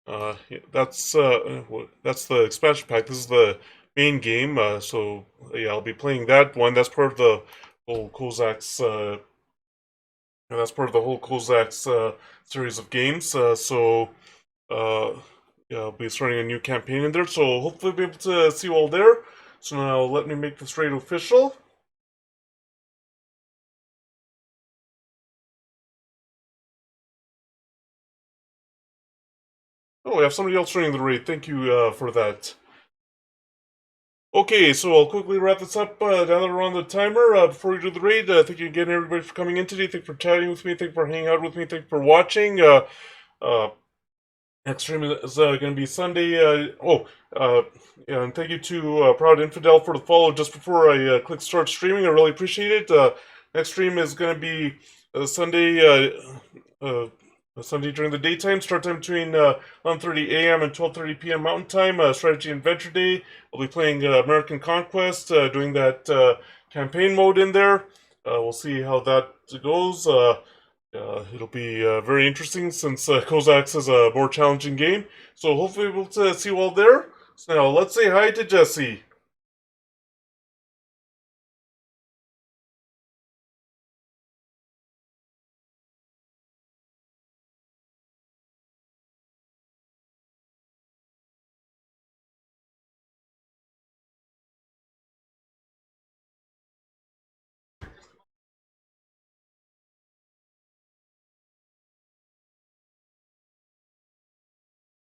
Yeah, that's the expansion pack. This is the main game. So yeah, I'll be playing that one. That's part of the whole Kozaks. That's part of the whole Kozaks series of games. Uh, yeah, I'll be starting a new campaign in there. So hopefully, I'll be able to see you all there. So now let me make this raid official. Oh, we have somebody else joining the raid. Thank you for that. Okay, so I'll quickly wrap this up now that we're on the timer. Before we do the raid, thank you again, everybody, for coming in today. Thank you for chatting with me. Thank you for hanging out with me. Thank you for watching. Uh, Next stream is going to be Sunday. Yeah, and thank you to Proud Infidel for the follow just before I click start streaming. I really appreciate it. Next stream is going to be Sunday. Sunday during the daytime, start time between 11:30 a.m. and 12:30 p.m. Mountain Time. Strategy and Adventure Day. I'll be playing American Conquest, doing that campaign mode in there. We'll see how that goes. It'll be very interesting since Kozaks is a more challenging game. So hopefully we'll see you all there. So now let's say hi to Jesse.